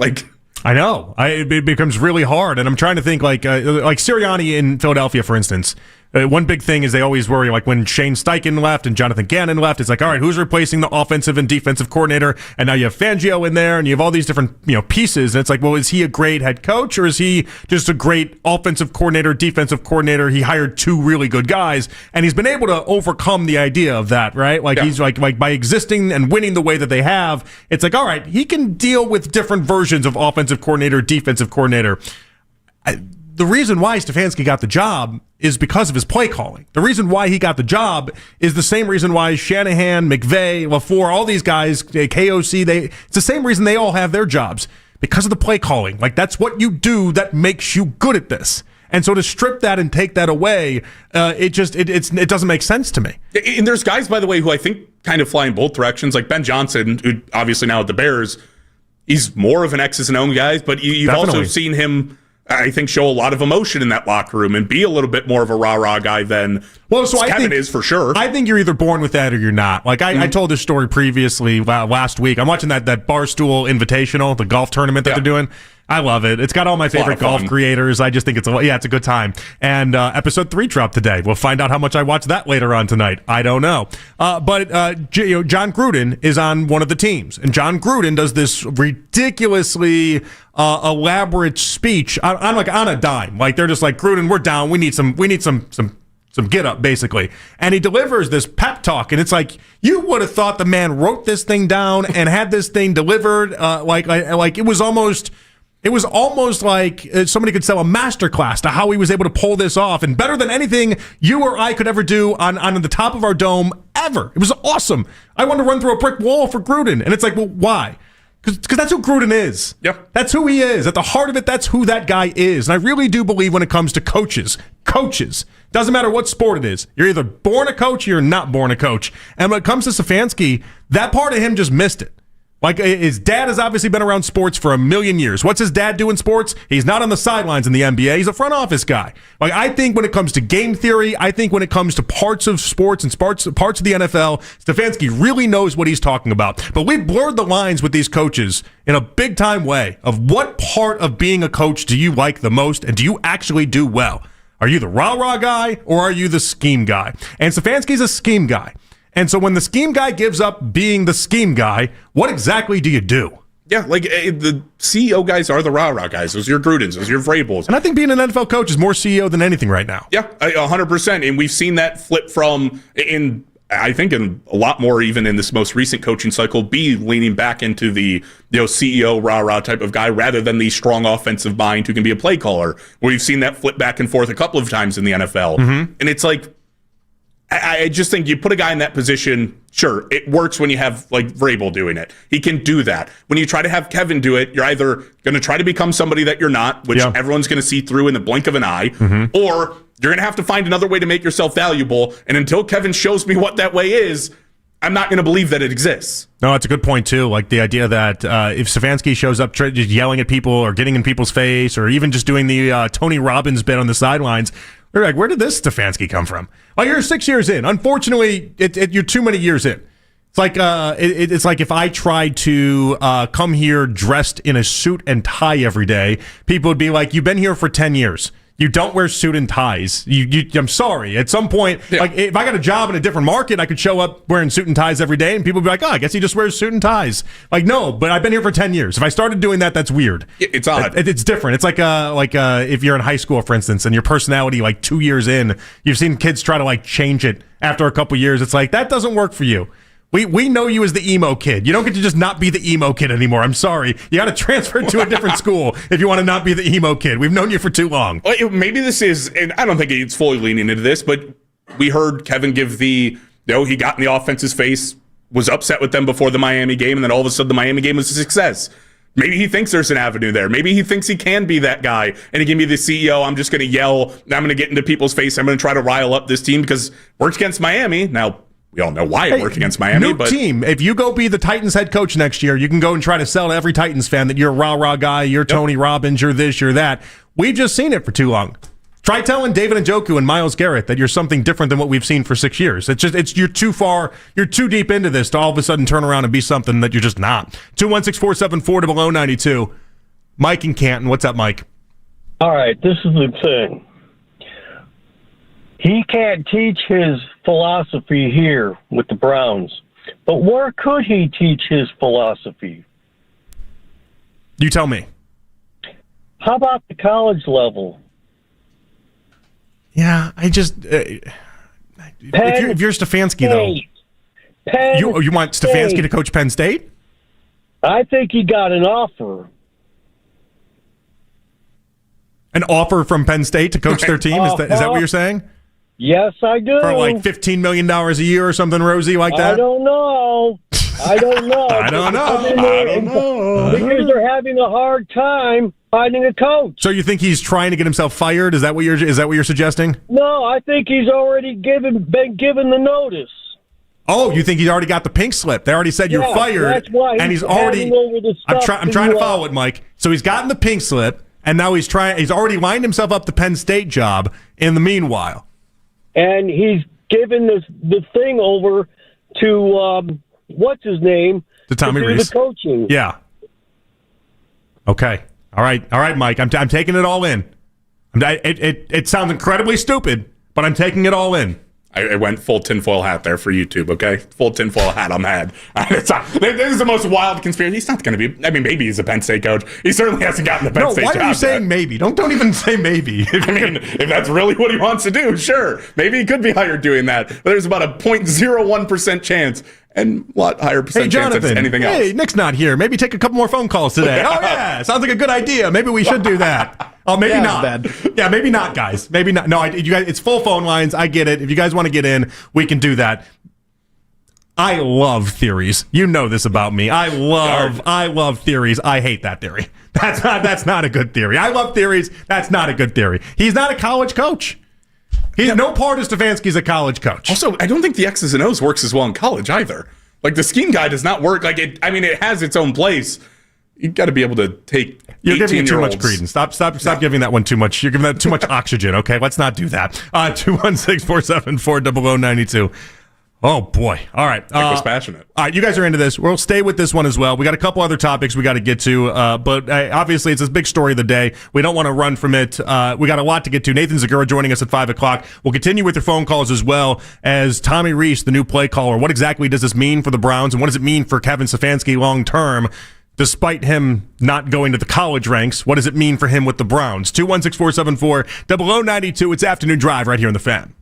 I know. It becomes really hard, and I'm trying to think like Sirianni in Philadelphia, for instance. One big thing is they always worry, when Shane Steichen left and Jonathan Gannon left, it's all right, who's replacing the offensive and defensive coordinator? And now you have Fangio in there, and you have all these different pieces. And it's well, is he a great head coach, or is he just a great offensive coordinator, defensive coordinator? He hired two really good guys, and he's been able to overcome the idea of that, right? He's by existing and winning the way that they have, it's all right, he can deal with different versions of offensive coordinator, defensive coordinator. The reason why Stefanski got the job is because of his play calling. The reason why he got the job is the same reason why Shanahan, McVay, LaFleur, all these guys, KOC, it's the same reason they all have their jobs. Because of the play calling. That's what you do that makes you good at this. And so to strip that and take that away, it doesn't make sense to me. And there's guys, by the way, who I think kind of fly in both directions, like Ben Johnson, who obviously now at the Bears, he's more of an X's and O's guy, but you've Definitely. also seen him, I think, show a lot of emotion in that locker room and be a little bit more of a rah-rah guy than Kevin is for sure. I think you're either born with that or you're not. I told this story previously last week. I'm watching that Barstool Invitational, the golf tournament that they're doing. I love it. It's got all my favorite golf creators. I just think it's a good time. And episode 3 dropped today. We'll find out how much I watch that later on tonight. I don't know. But John Gruden is on one of the teams, and John Gruden does this ridiculously elaborate speech on a dime. They're just Gruden, we're down. We need some get up, basically. And he delivers this pep talk, and it's like, you would have thought the man wrote this thing down and had this thing delivered like it was almost like somebody could sell a masterclass to how he was able to pull this off, and better than anything you or I could ever do on the top of our dome ever. It was awesome. I wanted to run through a brick wall for Gruden, and it's like, well, why? Because that's who Gruden is. Yep. That's who he is. At the heart of it, that's who that guy is. And I really do believe when it comes to coaches, doesn't matter what sport it is, you're either born a coach or you're not born a coach. And when it comes to Stefanski, that part of him just missed it. Like, his dad has obviously been around sports for a million years. What's his dad do in sports? He's not on the sidelines in the NBA. He's a front office guy. Like, I think when it comes to game theory, I think when it comes to parts of sports and parts of the NFL, Stefanski really knows what he's talking about. But we've blurred the lines with these coaches in a big-time way of what part of being a coach do you like the most, and do you actually do well? Are you the rah-rah guy, or are you the scheme guy? And Stefanski's a scheme guy. And so when the scheme guy gives up being the scheme guy, what exactly do you do? Yeah, like the CEO guys are the rah-rah guys. Those are your Grudens. Those are your Vrabels. And I think being an NFL coach is more CEO than anything right now. Yeah, 100%. And we've seen that flip I think in a lot more even in this most recent coaching cycle, be leaning back into the CEO rah-rah type of guy rather than the strong offensive mind who can be a play caller. We've seen that flip back and forth a couple of times in the NFL. Mm-hmm. And it's like, I just think you put a guy in that position, sure, it works when you have like Vrabel doing it. He can do that. When you try to have Kevin do it, you're either going to try to become somebody that you're not, which everyone's going to see through in the blink of an eye, or you're going to have to find another way to make yourself valuable. And until Kevin shows me what that way is, I'm not going to believe that it exists. No, that's a good point, too. Like the idea that if Stefanski shows up just yelling at people or getting in people's face or even just doing the Tony Robbins bit on the sidelines, they're like, where did this Stefanski come from? Well, you're 6 years in. Unfortunately, you're too many years in. It's like it's like if I tried to come here dressed in a suit and tie every day, people would be like, you've been here for 10 years. You don't wear suit and ties. I'm sorry. At some point, like if I got a job in a different market, I could show up wearing suit and ties every day, and people would be like, "Oh, I guess he just wears suit and ties." Like, no, but I've been here for 10 years. If I started doing that, that's weird. It's odd. It's different. It's like if you're in high school, for instance, and your personality, like 2 years in, you've seen kids try to like change it after a couple years. It's like that doesn't work for you. We know you as the emo kid. You don't get to just not be the emo kid anymore. I'm sorry. You got to transfer to a different school if you want to not be the emo kid. We've known you for too long. Well, maybe this is, and I don't think it's fully leaning into this, but we heard Kevin give he got in the offense's face, was upset with them before the Miami game, and then all of a sudden the Miami game was a success. Maybe he thinks there's an avenue there. Maybe he thinks he can be that guy, and he can be the CEO. I'm just going to yell. I'm going to get into people's face. I'm going to try to rile up this team because it worked against Miami. Now, we all know why it worked against Miami. New team. If you go be the Titans head coach next year, you can go and try to sell to every Titans fan that you're a rah-rah guy, you're Tony Robbins, you're this, you're that. We've just seen it for too long. Try telling David Njoku and Myles Garrett that you're something different than what we've seen for 6 years. You're too far, you're too deep into this to all of a sudden turn around and be something that you're just not. 216-474-0092. Mike in Canton. What's up, Mike? All right, this is the thing. He can't teach his philosophy here with the Browns, but where could he teach his philosophy? You tell me. How about the college level? Yeah, I just if you're Stefanski though, you want Stefanski to coach Penn State? I think he got an offer. An offer from Penn State to coach their team? Is that what you're saying? Yes, I do. For like $15 million a year or something rosy like that? I don't know. I don't know. Because they're having a hard time finding a coach. So you think he's trying to get himself fired? Is that what you're suggesting? No, I think he's already been given the notice. Oh, you think he's already got the pink slip? They already said you're fired, that's why and he's already. I'm trying to follow it, Mike. So he's gotten the pink slip, and now he's already lined himself up the Penn State job. In the meanwhile, and he's given the thing over to what's his name? To Tommy Rees. The coaching. Yeah. Okay. All right, Mike. I'm taking it all in. It sounds incredibly stupid, but I'm taking it all in. I went full tinfoil hat there for YouTube, okay? Full tinfoil hat on the head. This is the most wild conspiracy. He's not going to be, I mean, maybe he's a Penn State coach. He certainly hasn't gotten the Penn State job. Why are you saying maybe? Don't even say maybe. I mean, if that's really what he wants to do, sure. Maybe he could be hired doing that. But there's about a 0.01% chance and a lot higher percent chance than anything else. Hey, Nick's not here. Maybe take a couple more phone calls today. Oh, yeah. Sounds like a good idea. Maybe we should do that. Oh, maybe not. Yeah, maybe not, guys. Maybe not. No, you guys, it's full phone lines. I get it. If you guys want to get in, we can do that. I love theories. You know this about me. I love theories. I hate that theory. That's not a good theory. I love theories. That's not a good theory. He's not a college coach. No part of Stefanski's a college coach. Also, I don't think the X's and O's works as well in college either. Like, the scheme guide does not work. Like, it has its own place. You've got to be able to take. You're giving it too much credence. Stop giving that one too much. You're giving that too much oxygen. Okay, let's not do that. 216-474-0092. Oh boy! All right, Nick was passionate. All right, you guys are into this. We'll stay with this one as well. We got a couple other topics we got to get to, but obviously it's this big story of the day. We don't want to run from it. We got a lot to get to. Nathan Zagura joining us at 5:00. We'll continue with your phone calls as well as Tommy Rees, the new play caller. What exactly does this mean for the Browns, and what does it mean for Kevin Stefanski long term? Despite him not going to the college ranks, what does it mean for him with the Browns? 216-474-0092. It's Afternoon Drive right here on the Fan.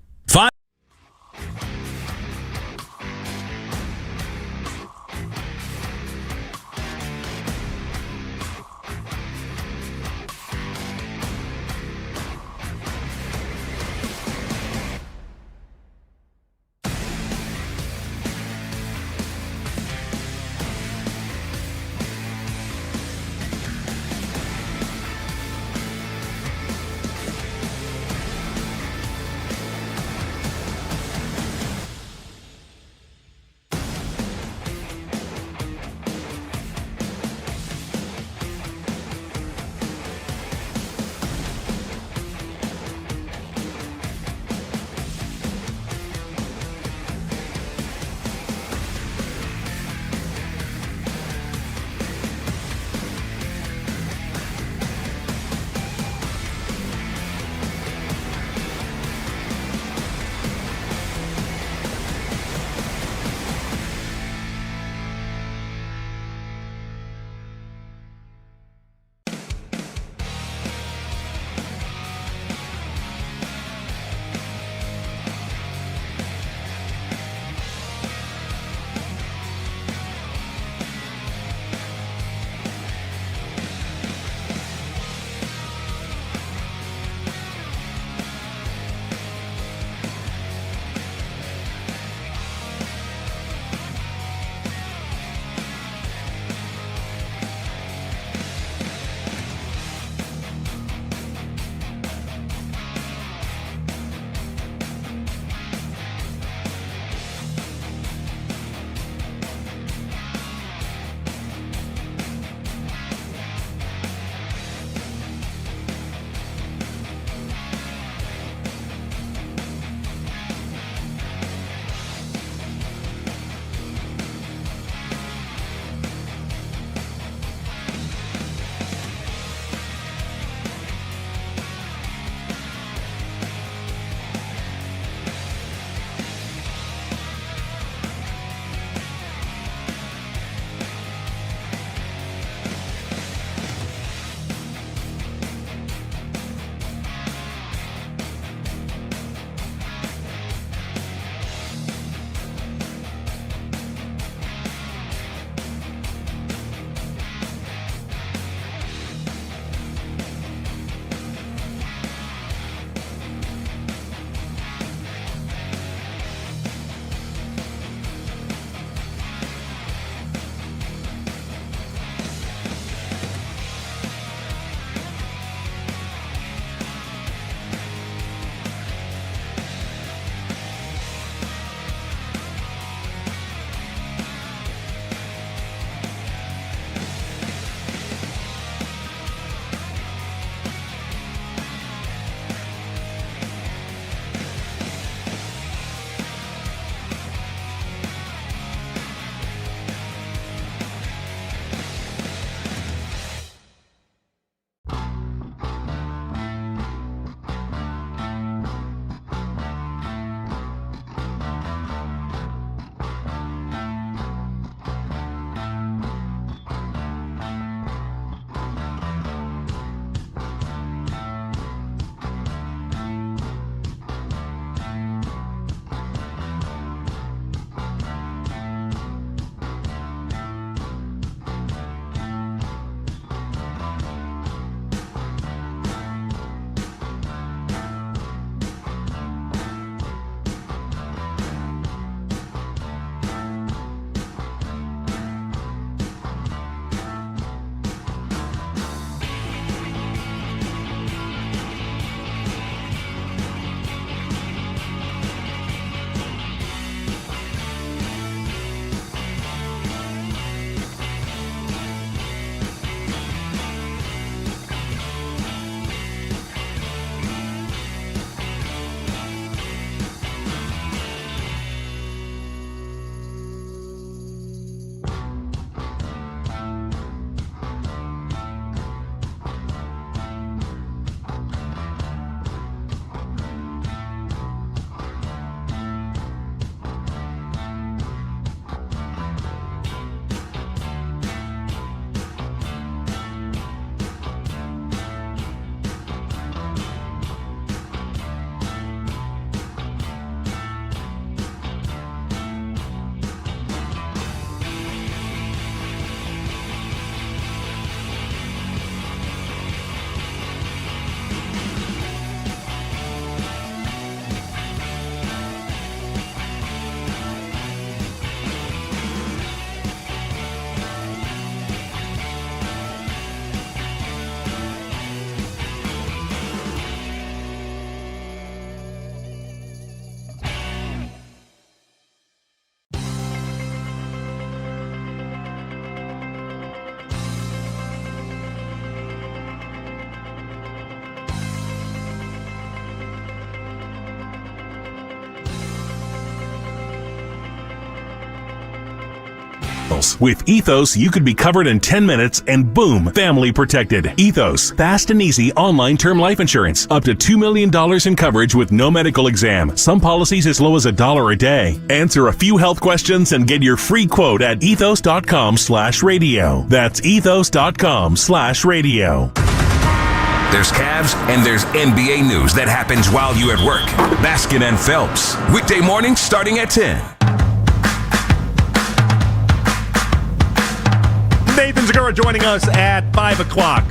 bills. With Ethos, you could be covered in 10 minutes and boom, family protected. Ethos, fast and easy online term life insurance. Up to $2 million in coverage with no medical exam. Some policies as low as $1 a day. Answer a few health questions and get your free quote at ethos.com/radio. That's ethos.com/radio. There's Cavs and there's NBA news that happens while you're at work. Baskin and Phelps. Weekday mornings starting at 10. Nathan Zagura joining us at 5 o'clock.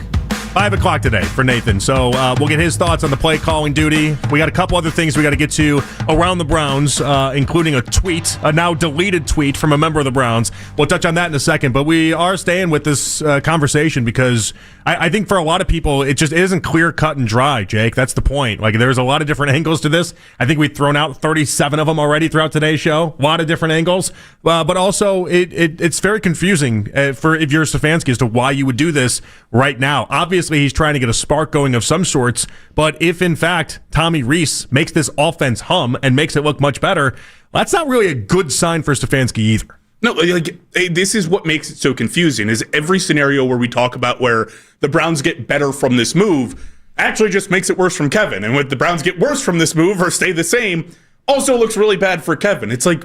5 o'clock today for Nathan. So we'll get his thoughts on the play calling duty. We got a couple other things we got to get to around the Browns, including a tweet, a now deleted tweet from a member of the Browns. We'll touch on that in a second. But we are staying with this conversation because I think for a lot of people, it just isn't clear, cut, and dry, Jake. That's the point. Like, there's a lot of different angles to this. I think we've thrown out 37 of them already throughout today's show. A lot of different angles. But also, it's very confusing for if you're Stefanski as to why you would do this right now. Obviously, he's trying to get a spark going of some sorts, but if in fact Tommy Rees makes this offense hum and makes it look much better, that's not really a good sign for Stefanski either. No, like, this is what makes it so confusing, is every scenario where we talk about where the Browns get better from this move actually just makes it worse from Kevin. And when the Browns get worse from this move or stay the same, also looks really bad for Kevin. It's like,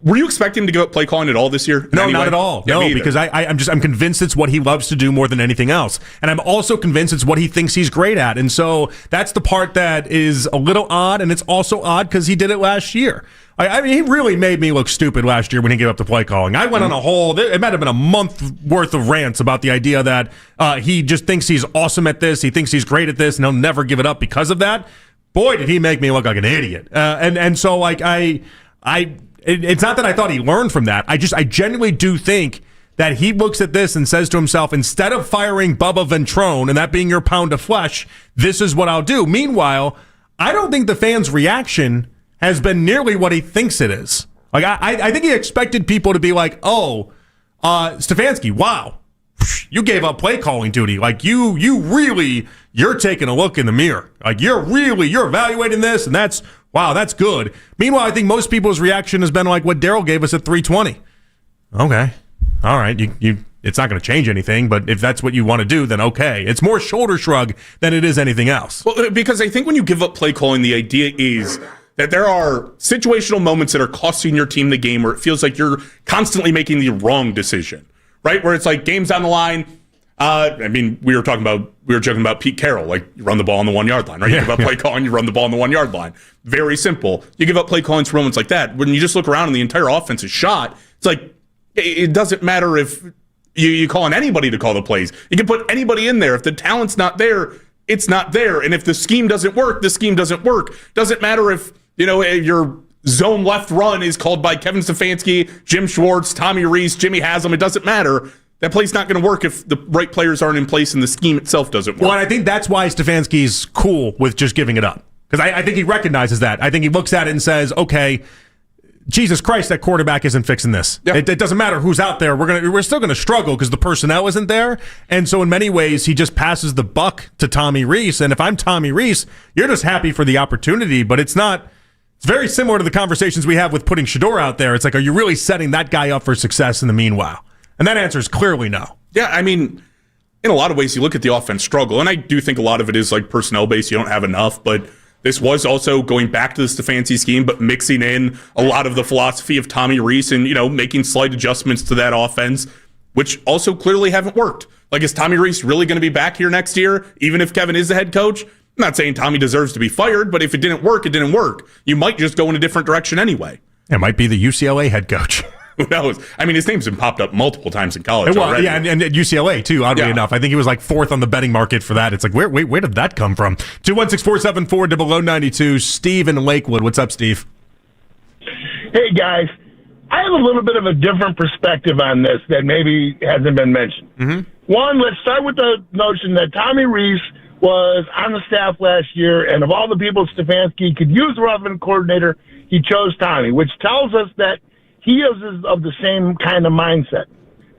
were you expecting him to give up play calling at all this year? No, anyway? not at all. Yeah, no, because I'm convinced it's what he loves to do more than anything else. And I'm also convinced it's what he thinks he's great at. And so that's the part that is a little odd, and it's also odd because he did it last year. I mean, he really made me look stupid last year when he gave up the play calling. I went on a whole, it might have been a month worth of rants about the idea that he just thinks he's awesome at this, he thinks he's great at this, and he'll never give it up because of that. Boy, did he make me look like an idiot. And so, like, it's not that I thought he learned from that. I genuinely do think that he looks at this and says to himself, instead of firing Bubba Ventrone and that being your pound of flesh, this is what I'll do. Meanwhile, I don't think the fans' reaction has been nearly what he thinks it is. Like, I think he expected people to be like, oh, Stefanski, wow, you gave up play calling duty. Like, you're taking a look in the mirror. Like, you're evaluating this, and that's good. Meanwhile, I think most people's reaction has been like what Daryl gave us at 320. Okay. All right. It's not going to change anything, but if that's what you want to do, then okay. It's more shoulder shrug than it is anything else. Well, because I think when you give up play calling, the idea is that there are situational moments that are costing your team the game where it feels like you're constantly making the wrong decision, right? Where it's like games down the line. I mean, we were joking about Pete Carroll, like you run the ball on the 1 yard line, right? You give up play calling, you run the ball on the 1 yard line. Very simple. You give up play calling for moments like that. When you just look around and the entire offense is shot, it's like, it doesn't matter if you call on anybody to call the plays. You can put anybody in there. If the talent's not there, it's not there. And if the scheme doesn't work, the scheme doesn't work. Doesn't matter if, your zone left run is called by Kevin Stefanski, Jim Schwartz, Tommy Rees, Jimmy Haslam. It doesn't matter. That play's not going to work if the right players aren't in place and the scheme itself doesn't work. Well, and I think that's why Stefanski's cool with just giving it up. Because I think he recognizes that. I think he looks at it and says, okay, Jesus Christ, that quarterback isn't fixing this. Yeah. It doesn't matter who's out there. We're still going to struggle because the personnel isn't there. And so in many ways, he just passes the buck to Tommy Rees. And if I'm Tommy Rees, you're just happy for the opportunity. But it's very similar to the conversations we have with putting Shador out there. It's like, are you really setting that guy up for success in the meanwhile? And that answer is clearly no. Yeah, I mean, in a lot of ways, you look at the offense struggle, and I do think a lot of it is like personnel-based. You don't have enough, but this was also going back to the Stefanski scheme, but mixing in a lot of the philosophy of Tommy Rees and, making slight adjustments to that offense, which also clearly haven't worked. Like, is Tommy Rees really going to be back here next year, even if Kevin is the head coach? I'm not saying Tommy deserves to be fired, but if it didn't work, it didn't work. You might just go in a different direction anyway. It might be the UCLA head coach. Who knows? I mean, his name's been popped up multiple times in college already. Yeah, and at UCLA, too, oddly enough. I think he was like fourth on the betting market for that. It's like, where did that come from? 216-474-0092. Steve in Lakewood. What's up, Steve? Hey, guys. I have a little bit of a different perspective on this that maybe hasn't been mentioned. Mm-hmm. One, let's start with the notion that Tommy Rees was on the staff last year, and of all the people Stefanski could use a relevant coordinator, he chose Tommy, which tells us that he is of the same kind of mindset.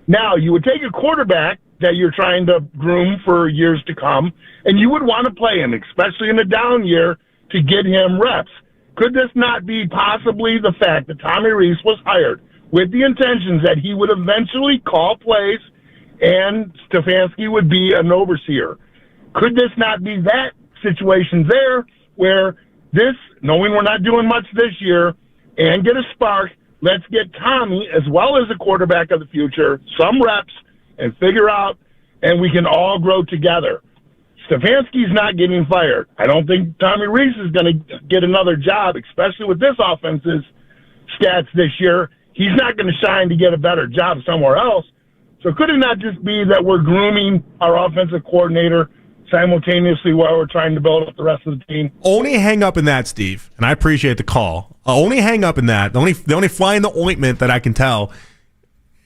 Now, you would take a quarterback that you're trying to groom for years to come, and you would want to play him, especially in a down year, to get him reps. Could this not be possibly the fact that Tommy Rees was hired with the intentions that he would eventually call plays and Stefanski would be an overseer. Could this not be that situation there where this, knowing we're not doing much this year, and get a spark, let's get Tommy, as well as the quarterback of the future, some reps and figure out, and we can all grow together. Stefanski's not getting fired. I don't think Tommy Rees is going to get another job, especially with this offense's stats this year. He's not going to shine to get a better job somewhere else. So could it not just be that we're grooming our offensive coordinator simultaneously while we're trying to build up the rest of the team? Only hang up in that, Steve, and I appreciate the call. Only hang up in that. The only fly in the ointment that I can tell,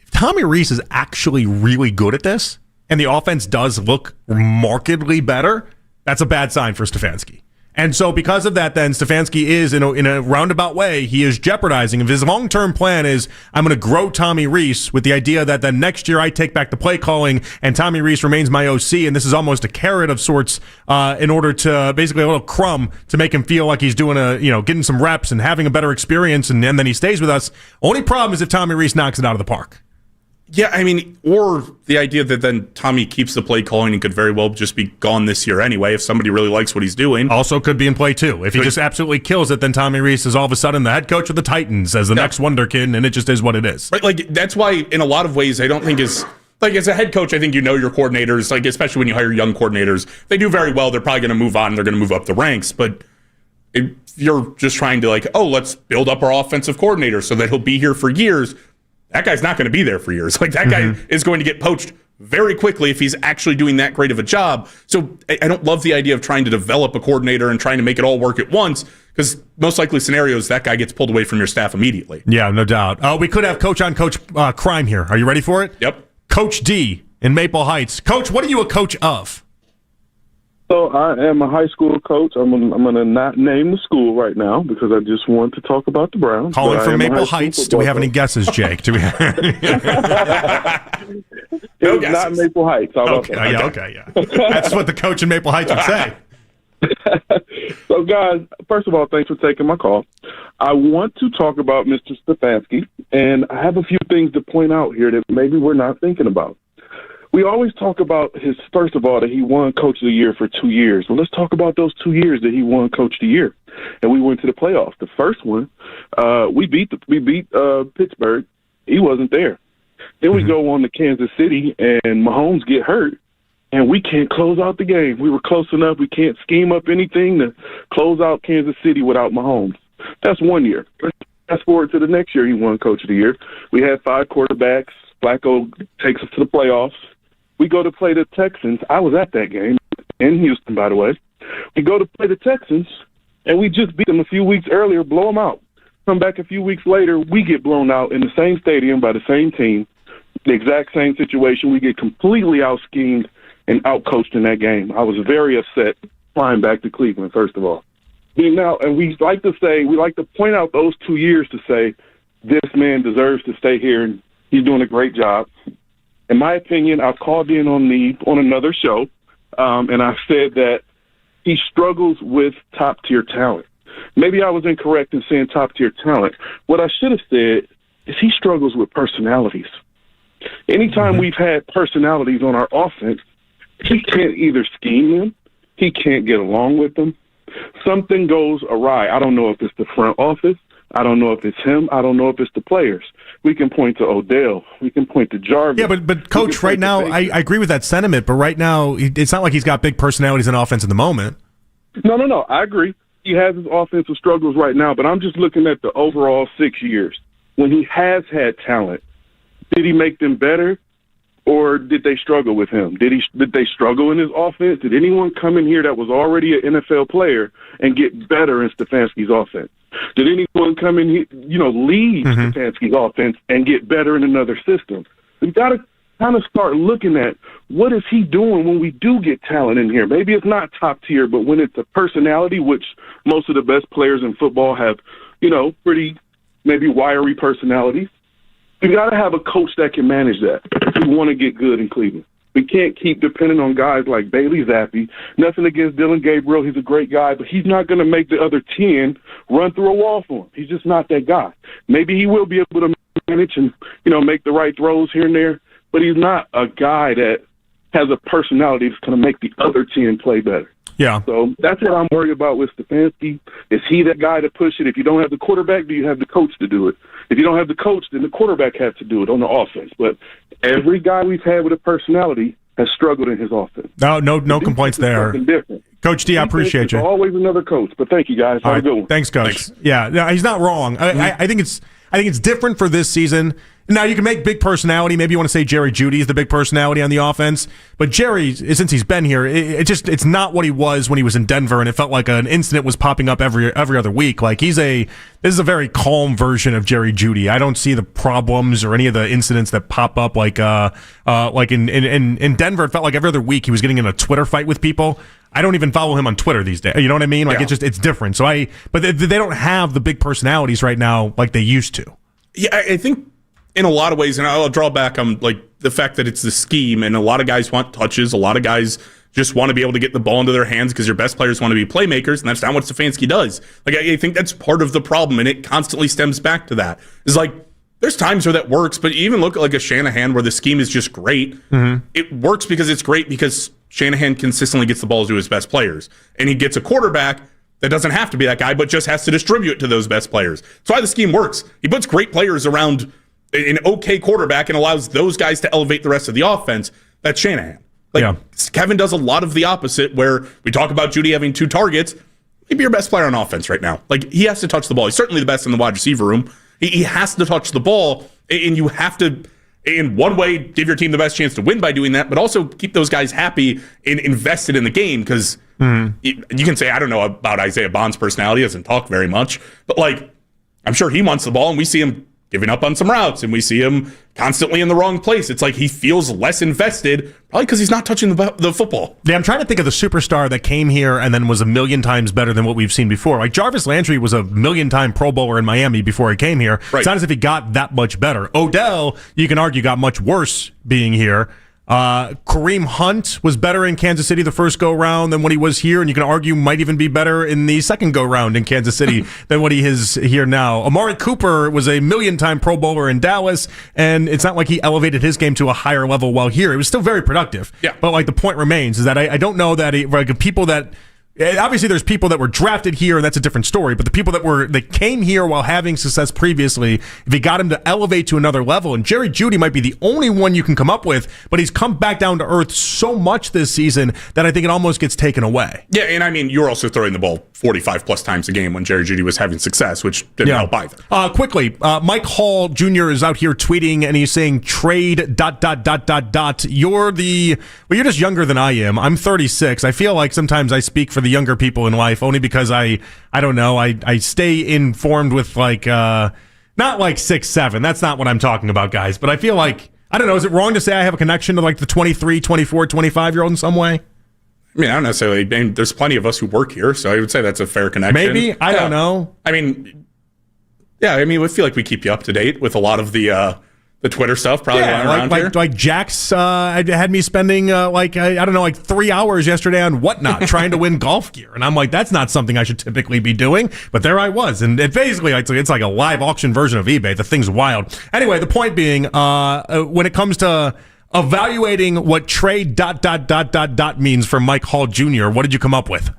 if Tommy Rees is actually really good at this, and the offense does look markedly better, that's a bad sign for Stefanski. And so because of that, then Stefanski is, in a roundabout way, he is jeopardizing. If his long-term plan is, I'm going to grow Tommy Rees with the idea that then next year I take back the play calling and Tommy Rees remains my OC, and this is almost a carrot of sorts in order to, basically a little crumb to make him feel like he's doing getting some reps and having a better experience, and then he stays with us. Only problem is if Tommy Rees knocks it out of the park. Yeah, I mean, or the idea that then Tommy keeps the play calling and could very well just be gone this year anyway if somebody really likes what he's doing. Also could be in play too. If he just absolutely kills it, then Tommy Rees is all of a sudden the head coach of the Titans as the next wonderkid, and it just is what it is. Right, like that's why in a lot of ways I don't think is like as a head coach, I think your coordinators, like especially when you hire young coordinators, they do very well. They're probably going to move on. They're going to move up the ranks, but if you're just trying to let's build up our offensive coordinator so that he'll be here for years. That guy's not going to be there for years. Like that guy is going to get poached very quickly if he's actually doing that great of a job. So I don't love the idea of trying to develop a coordinator and trying to make it all work at once, because most likely scenarios, that guy gets pulled away from your staff immediately. Yeah, no doubt. We could have coach-on-coach crime here. Are you ready for it? Yep. Coach D in Maple Heights. Coach, what are you a coach of? So I am a high school coach. I'm going to not name the school right now because I just want to talk about the Browns. Calling from Maple Heights. Do we have any guesses, Jake? Do we have... No guesses. Not Maple Heights. Okay. That's what the coach in Maple Heights would say. So, guys, first of all, thanks for taking my call. I want to talk about Mr. Stefanski, and I have a few things to point out here that maybe we're not thinking about. We always talk about first of all, that he won Coach of the Year for 2 years. Well, let's talk about those 2 years that he won Coach of the Year. And we went to the playoffs. The first one, we beat Pittsburgh. He wasn't there. Then we go on to Kansas City, and Mahomes get hurt, and we can't close out the game. We were close enough. We can't scheme up anything to close out Kansas City without Mahomes. That's 1 year. Let's fast forward to the next year he won Coach of the Year. We had 5 quarterbacks. Flacco takes us to the playoffs. We go to play the Texans. I was at that game in Houston, by the way. We go to play the Texans, and we just beat them a few weeks earlier, blow them out. Come back a few weeks later, we get blown out in the same stadium by the same team, the exact same situation. We get completely out-schemed and out-coached in that game. I was very upset flying back to Cleveland, first of all. Now, and we like to point out those 2 years to say, this man deserves to stay here, and he's doing a great job. In my opinion, I've called in on another show, and I've said that he struggles with top-tier talent. Maybe I was incorrect in saying top-tier talent. What I should have said is he struggles with personalities. Anytime we've had personalities on our offense, he can't either scheme them, he can't get along with them. Something goes awry. I don't know if it's the front office. I don't know if it's him. I don't know if it's the players. We can point to Odell. We can point to Jarvis. Yeah, but Coach, right now, I agree with that sentiment, but right now, it's not like he's got big personalities in offense at the moment. No, I agree. He has his offensive struggles right now, but I'm just looking at the overall 6 years. When he has had talent, did he make them better, or did they struggle with him? Did they struggle in his offense? Did anyone come in here that was already an NFL player and get better in Stefanski's offense? Did anyone come in here, lead Stefanski's offense and get better in another system? We've got to kind of start looking at what is he doing when we do get talent in here. Maybe it's not top tier, but when it's a personality, which most of the best players in football have, pretty maybe wiry personalities. We got to have a coach that can manage that if we want to get good in Cleveland. We can't keep depending on guys like Bailey Zappi. Nothing against Dylan Gabriel. He's a great guy, but he's not going to make the other 10 run through a wall for him. He's just not that guy. Maybe he will be able to advantage and, make the right throws here and there. But he's not a guy that has a personality that's going to make the other team play better. Yeah. So that's what I'm worried about with Stefanski. Is he that guy to push it? If you don't have the quarterback, do you have the coach to do it? If you don't have the coach, then the quarterback has to do it on the offense. But every guy we've had with a personality has struggled in his offense. No complaints there. Different. Coach D, I appreciate you. Always another coach, but thank you guys. Have a good one. Thanks, Coach. Yeah, no, he's not wrong. I think it's different for this season. Now, you can make big personality. Maybe you want to say Jerry Jeudy is the big personality on the offense. But Jerry, since he's been here, it's not what he was when he was in Denver, and it felt like an incident was popping up every other week. Like, this is a very calm version of Jerry Jeudy. I don't see the problems or any of the incidents that pop up like in Denver. It felt like every other week he was getting in a Twitter fight with people. I don't even follow him on Twitter these days. You know what I mean? Like, it's different. But they don't have the big personalities right now like they used to. Yeah, I think in a lot of ways, and I'll draw back on like the fact that it's the scheme, and a lot of guys want touches. A lot of guys just want to be able to get the ball into their hands because your best players want to be playmakers, and that's not what Stefanski does. Like, I think that's part of the problem, and it constantly stems back to that. It's like, there's times where that works, but you even look at like a Shanahan where the scheme is just great. Mm-hmm. It works because it's great because Shanahan consistently gets the ball to his best players, and he gets a quarterback that doesn't have to be that guy, but just has to distribute to those best players. That's why the scheme works. He puts great players around an okay quarterback and allows those guys to elevate the rest of the offense. That's Shanahan. Kevin does a lot of the opposite, where we talk about Jeudy having 2 targets. Maybe your best player on offense right now. Like, he has to touch the ball. He's certainly the best in the wide receiver room. He has to touch the ball, and you have to, in one way, give your team the best chance to win by doing that, but also keep those guys happy and invested in the game, because you can say, I don't know about Isaiah Bond's personality, he doesn't talk very much, but like, I'm sure he wants the ball, and we see him giving up on some routes, and we see him constantly in the wrong place. It's like he feels less invested, probably because he's not touching the football. Yeah, I'm trying to think of the superstar that came here and then was a million times better than what we've seen before. Like, Jarvis Landry was a million-time Pro Bowler in Miami before he came here. Right. It's not as if he got that much better. Odell, you can argue, got much worse being here. Kareem Hunt was better in Kansas City the first go-round than when he was here, and you can argue might even be better in the second go-round in Kansas City than what he is here now. Amari Cooper was a million-time Pro Bowler in Dallas, and it's not like he elevated his game to a higher level while here. It was still very productive. Yeah. But like, the point remains is that I don't know that people that obviously there's people that were drafted here, and that's a different story, but the people that came here while having success previously, if he got him to elevate to another level, and Jerry Jeudy might be the only one you can come up with, but he's come back down to earth so much this season that I think it almost gets taken away. Yeah, and I mean, you're also throwing the ball 45 plus times a game when Jerry Jeudy was having success, which didn't help either. Quickly, Mike Hall Jr. is out here tweeting, and he's saying trade ... You're just younger than I am. I'm 36. I feel like sometimes I speak for the younger people in life only because I don't know, I stay informed with like not like 6, 7. That's not what I'm talking about, guys, but I feel like, I don't know, is it wrong to say I have a connection to like the 23, 24, 25-year-old in some way? I mean, I don't necessarily. I mean, there's plenty of us who work here, so I would say that's a fair connection. Maybe. I don't know. I mean, yeah, I mean, we feel like we keep you up to date with a lot of the Twitter stuff, probably around here. Like Jax had me spending I don't know, like 3 hours yesterday on Whatnot trying to win golf gear, and I'm like, that's not something I should typically be doing, but there I was, and it basically it's like a live auction version of eBay. The thing's wild. Anyway, the point being, when it comes to evaluating what Trey ... means for Mike Hall Jr., what did you come up with?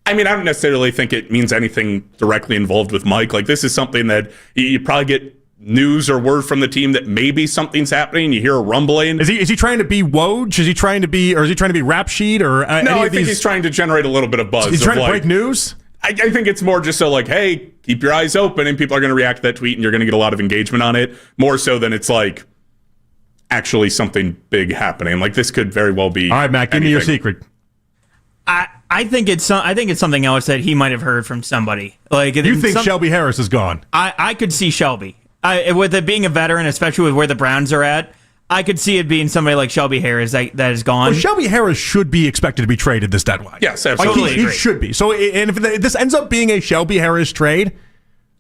I mean, I don't necessarily think it means anything directly involved with Mike. Like, this is something that you probably get news or word from the team that maybe something's happening. You hear a rumbling. Is he trying to be Woj? Is he trying to be Rap Sheet? Or no, I think he's trying to generate a little bit of buzz. He's trying to break news? I think it's more just so like, hey, keep your eyes open, and people are going to react to that tweet, and you're going to get a lot of engagement on it, more so than it's like actually something big happening. Like, this could very well be. All right, Matt, give me your secret. I think it's something else that he might have heard from somebody. Like, you think Shelby Harris is gone? I could see Shelby. With it being a veteran, especially with where the Browns are at, I could see it being somebody like Shelby Harris that is gone. Well, Shelby Harris should be expected to be traded this deadline. Yes, absolutely. He should be. So, and if this ends up being a Shelby Harris trade,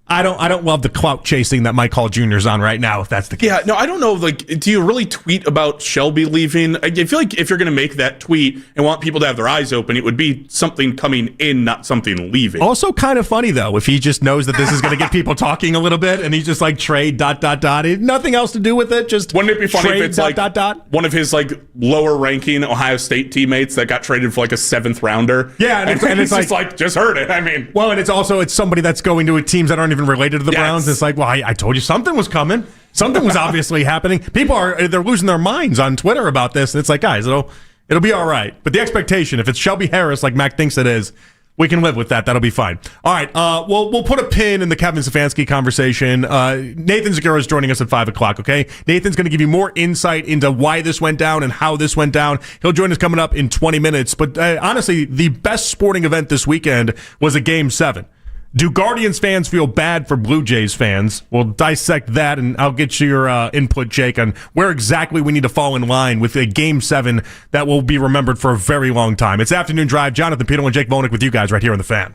I don't love the clout chasing that Mike Hall Jr. is on right now, if that's the case. Yeah, no, I don't know. Like, do you really tweet about Shelby leaving? I feel like if you're going to make that tweet and want people to have their eyes open, it would be something coming in, not something leaving. Also kind of funny, though, if he just knows that this is going to get people talking a little bit, and he's just like, trade, ... Nothing else to do with it, just wouldn't it be funny trade, if it's one of his, like, lower-ranking Ohio State teammates that got traded for, like, a 7th rounder? Yeah, and it's just like, just heard it. I mean. Well, and it's somebody that's going to teams that aren't even related to the Browns. It's like, well, I told you something was coming. Something was obviously happening. People they're losing their minds on Twitter about this, and it's like, guys, it'll be all right. But the expectation, if it's Shelby Harris like Mac thinks it is, we can live with that. That'll be fine. All right, we'll put a pin in the Kevin Stefanski conversation. Nathan Zagura is joining us at 5 o'clock, okay? Nathan's going to give you more insight into why this went down and how this went down. He'll join us coming up in 20 minutes. But honestly, the best sporting event this weekend was a Game 7. Do Guardians fans feel bad for Blue Jays fans? We'll dissect that, and I'll get your input, Jake, on where exactly we need to fall in line with a Game 7 that will be remembered for a very long time. It's Afternoon Drive. Jonathan Peterlin and Jake Volnick with you guys right here on The Fan.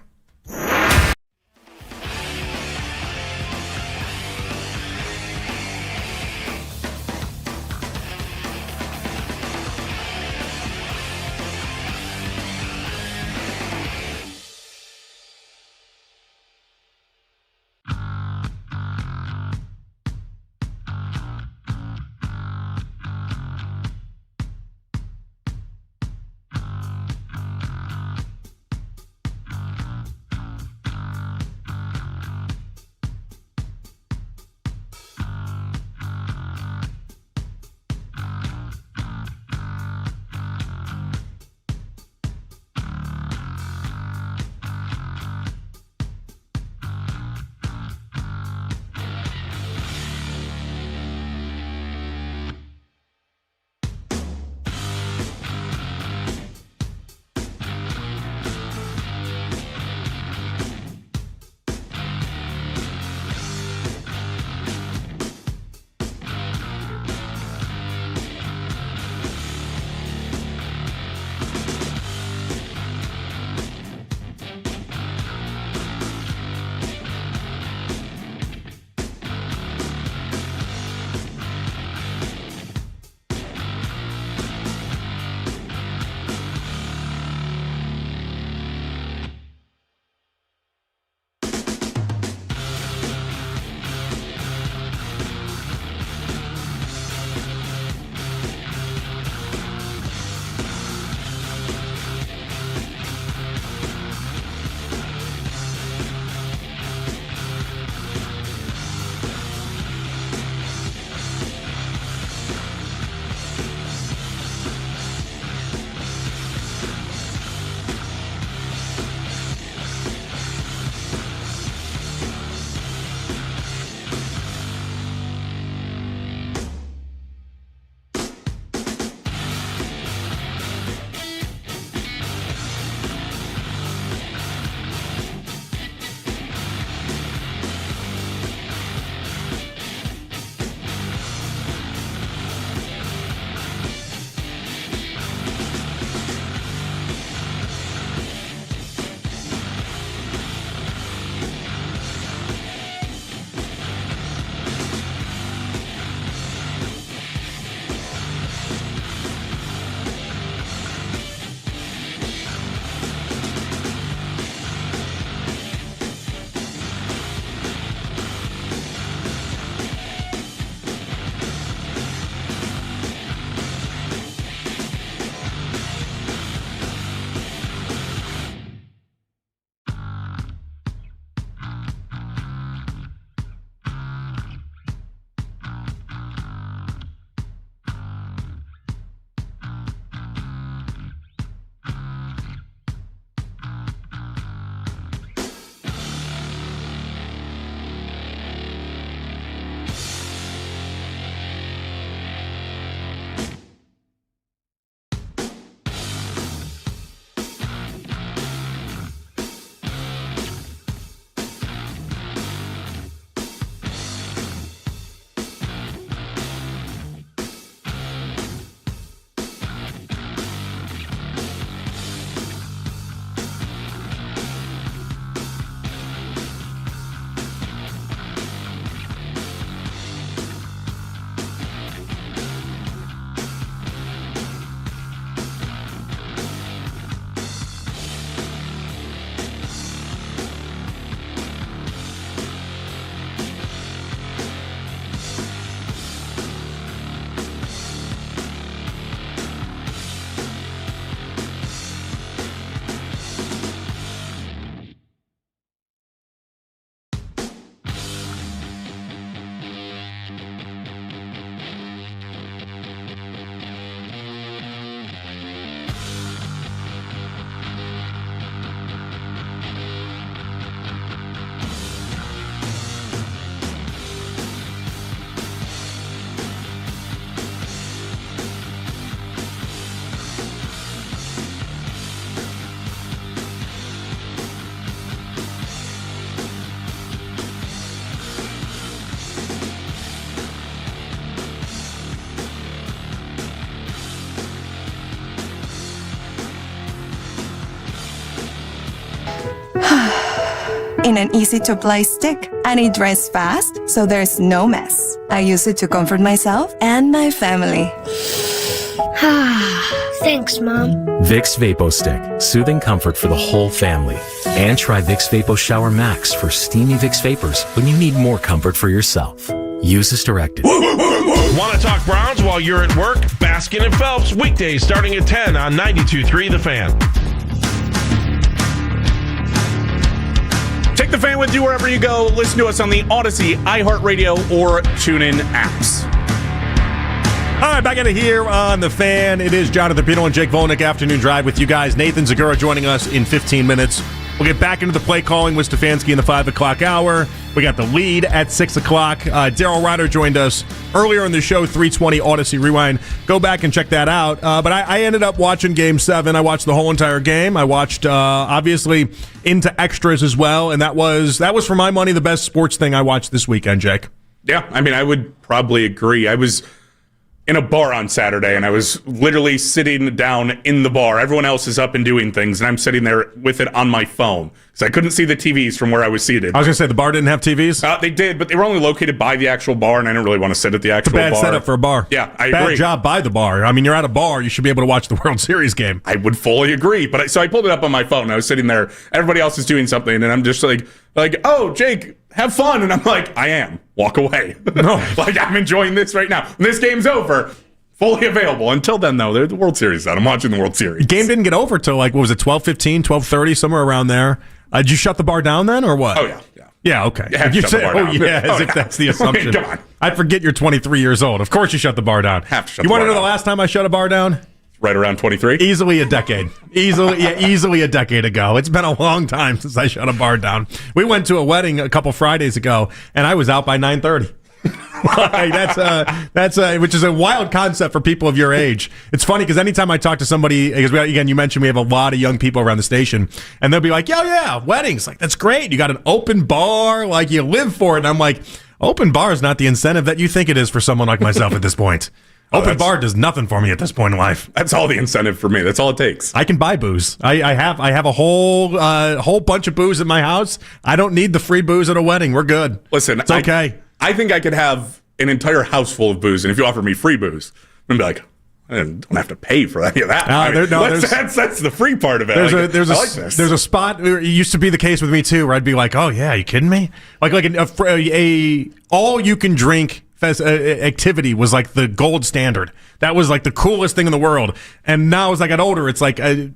In an easy-to-apply stick, and it dries fast, so there's no mess. I use it to comfort myself and my family. Thanks, Mom. Vicks Vapo Stick, soothing comfort for the whole family. And try Vicks Vapo Shower Max for steamy Vicks Vapors when you need more comfort for yourself. Use as directed. Want to talk Browns while you're at work? Baskin and Phelps, weekdays starting at 10 on 92.3 The Fan. Take the fan with you wherever you go. Listen to us on the Odyssey, iHeartRadio, or TuneIn apps. All right, back at it here on The Fan. It is Jonathan Peterlin and Jake Volnick Afternoon Drive with you guys. Nathan Zagura joining us in 15 minutes. We'll get back into the play calling with Stefanski in the 5 o'clock hour. We got the lead at 6 o'clock. Daryl Ryder joined us earlier in the show, 320 Odyssey Rewind. Go back and check that out. But I ended up watching Game 7. I watched the whole entire game. I watched, obviously, into extras as well. And that was for my money, the best sports thing I watched this weekend, Jake. Yeah, I mean, I would probably agree. I was in a bar on Saturday, and I was literally sitting down in the bar. Everyone else is up and doing things, and I'm sitting there with it on my phone because I couldn't see the TVs from where I was seated. I was going to say, the bar didn't have TVs? They did, but they were only located by the actual bar, and I didn't really want to sit at the actual bar. It's a bad setup for a bar. Yeah, I bad agree. Bad job by the bar. I mean, you're at a bar. You should be able to watch the World Series game. I would fully agree. But so I pulled it up on my phone. I was sitting there. Everybody else is doing something, and I'm just like, oh, Jake, have fun. And I'm like, I am. Walk away. No. Like, I'm enjoying this right now. When this game's over, fully available. Until then, though, they're the World Series out. I'm watching the World Series. The game didn't get over till, like, what was it, 12:15, 12:30, somewhere around there. Did you shut the bar down then, or what? Oh, yeah. Yeah, okay. You have to You shut say, the bar down. If that's the assumption. Come on. I forget you're 23 years old. Of course you shut the bar down. Have to shut you the want bar to know down. the last time I shut a bar down? Right around 23? Easily a decade. Easily a decade ago. It's been a long time since I shut a bar down. We went to a wedding a couple Fridays ago, and I was out by 9:30. That's which is a wild concept for people of your age. It's funny because anytime I talk to somebody, because again, you mentioned we have a lot of young people around the station, and they'll be like, yeah, weddings, like that's great. You got an open bar, like you live for it. And I'm like, open bar is not the incentive that you think it is for someone like myself at this point. Open bar does nothing for me at this point in life. That's all the incentive for me. That's all it takes. I can buy booze. I have a whole bunch of booze at my house. I don't need the free booze at a wedding. We're good. Listen, it's okay. I think I could have an entire house full of booze, and if you offer me free booze, I'm gonna be like, I don't have to pay for any of that. That's the free part of it. There's a spot. It used to be the case with me too, where I'd be like, oh yeah, you kidding me? Like a all you can drink activity was like the gold standard. That was like the coolest thing in the world. And now as I got older, it's like a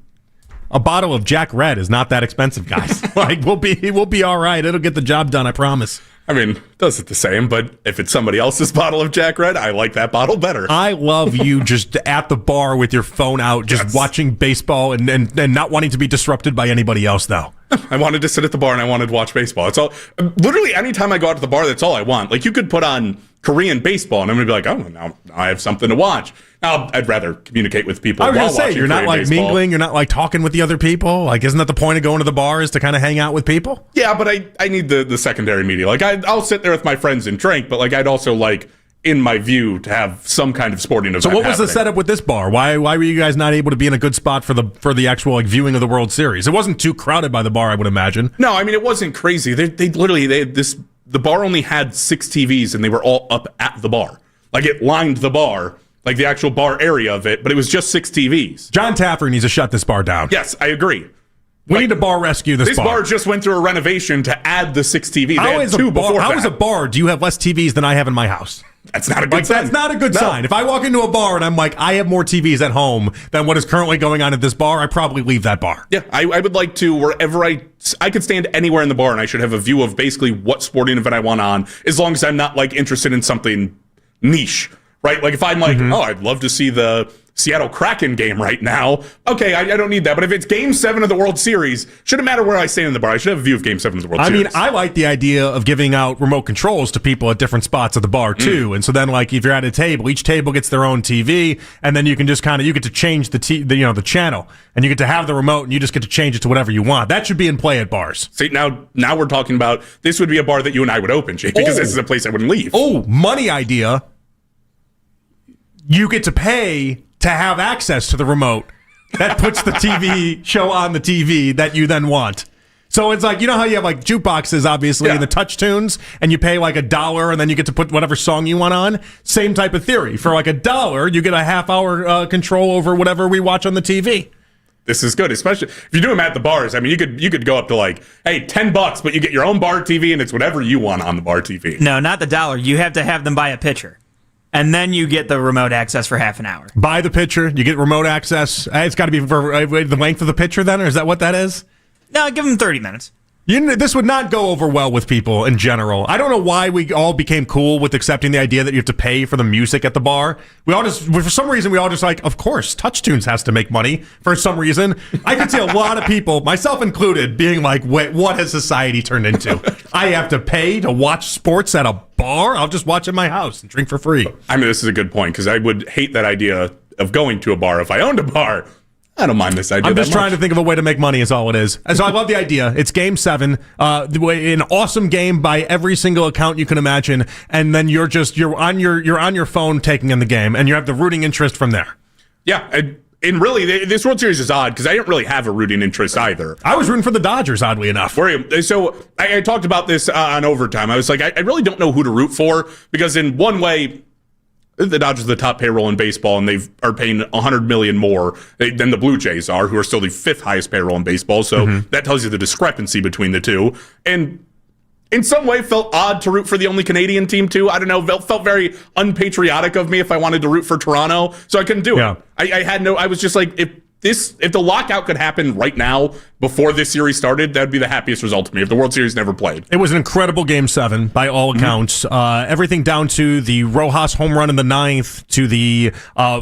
bottle of Jack Red is not that expensive, guys. Like we'll be all right. It'll get the job done, I promise. I mean, it does it the same, but if it's somebody else's bottle of Jack Red, I like that bottle better. I love you just at the bar with your phone out, just watching baseball and not wanting to be disrupted by anybody else, though. I wanted to sit at the bar and I wanted to watch baseball. It's all literally anytime I go out to the bar, that's all I want. Like you could put on Korean baseball and I'm gonna be like, oh, now I have something to watch. Now I'd rather communicate with people. I was while gonna say watching you're not Korean like baseball. mingling, you're not like talking with the other people. Like, isn't that the point of going to the bar is to kind of hang out with people? Yeah, but I need the secondary media. Like I'll sit there with my friends and drink, but like I'd also like in my view to have some kind of sporting event. So what was happening. the setup with this bar? Why were you guys not able to be in a good spot for the actual like viewing of the World Series? It wasn't too crowded by the bar, I would imagine. No, I mean it wasn't crazy. The bar only had 6 TVs and they were all up at the bar. Like it lined the bar, like the actual bar area of it, but it was just 6 TVs. John Taffer needs to shut this bar down. Yes, I agree. We need to bar rescue this bar. This bar just went through a renovation to add the 6 TVs. How is a bar do you have less TVs than I have in my house? That's not a good sign. That's not a good sign. If I walk into a bar and I'm like, I have more TVs at home than what is currently going on at this bar, I probably leave that bar. Yeah, I would like to, wherever I could stand anywhere in the bar and I should have a view of basically what sporting event I want on, as long as I'm not like interested in something niche, right? Like if I'm like, oh, I'd love to see the Seattle Kraken game right now. Okay, I don't need that. But if it's Game 7 of the World Series, shouldn't matter where I stand in the bar. I should have a view of Game 7 of the World Series. I mean, I like the idea of giving out remote controls to people at different spots of the bar too. And so then, like, if you're at a table, each table gets their own TV, and then you can just you get to change the channel, and you get to have the remote, and you just get to change it to whatever you want. That should be in play at bars. See, now we're talking about this would be a bar that you and I would open, Jake, because this is a place I wouldn't leave. Oh, money idea. You get to pay to have access to the remote that puts the TV show on the TV that you then want. So it's like, you know how you have like jukeboxes, obviously, and the touch tunes, and you pay like $1 and then you get to put whatever song you want on? Same type of theory. For like $1, you get a half-hour control over whatever we watch on the TV. This is good, especially if you do them at the bars. I mean, you could go up to like, hey, $10, but you get your own bar TV and it's whatever you want on the bar TV. No, not the $1. You have to have them buy a pitcher. And then you get the remote access for half an hour. Buy the pitcher, you get remote access. It's got to be for the length of the pitcher then, or is that what that is? No, give them 30 minutes. This would not go over well with people in general. I don't know why we all became cool with accepting the idea that you have to pay for the music at the bar. For some reason, we all just like, of course, Touch Tunes has to make money for some reason. I could see a lot of people, myself included, being like, wait, what has society turned into? I have to pay to watch sports at a bar? I'll just watch in my house and drink for free. I mean, this is a good point because I would hate that idea of going to a bar if I owned a bar. I don't mind this idea. I'm just trying to think of a way to make money is all it is. And so I love the idea. It's Game 7, an awesome game by every single account you can imagine, and then you're on your phone taking in the game, and you have the rooting interest from there. Yeah, and really, this World Series is odd because I didn't really have a rooting interest either. I was rooting for the Dodgers, oddly enough. So I talked about this on Overtime. I was like, I really don't know who to root for because in one way, the Dodgers are the top payroll in baseball, and they are paying $100 million more than the Blue Jays are, who are still the 5th highest payroll in baseball. So that tells you the discrepancy between the two. And in some way, felt odd to root for the only Canadian team too. I don't know. Felt very unpatriotic of me if I wanted to root for Toronto, so I couldn't do it. I was just like, if the lockout could happen right now before this series started, that'd be the happiest result to me if the World Series never played. It was an incredible Game 7 by all accounts. Everything down to the Rojas home run in the 9th, to the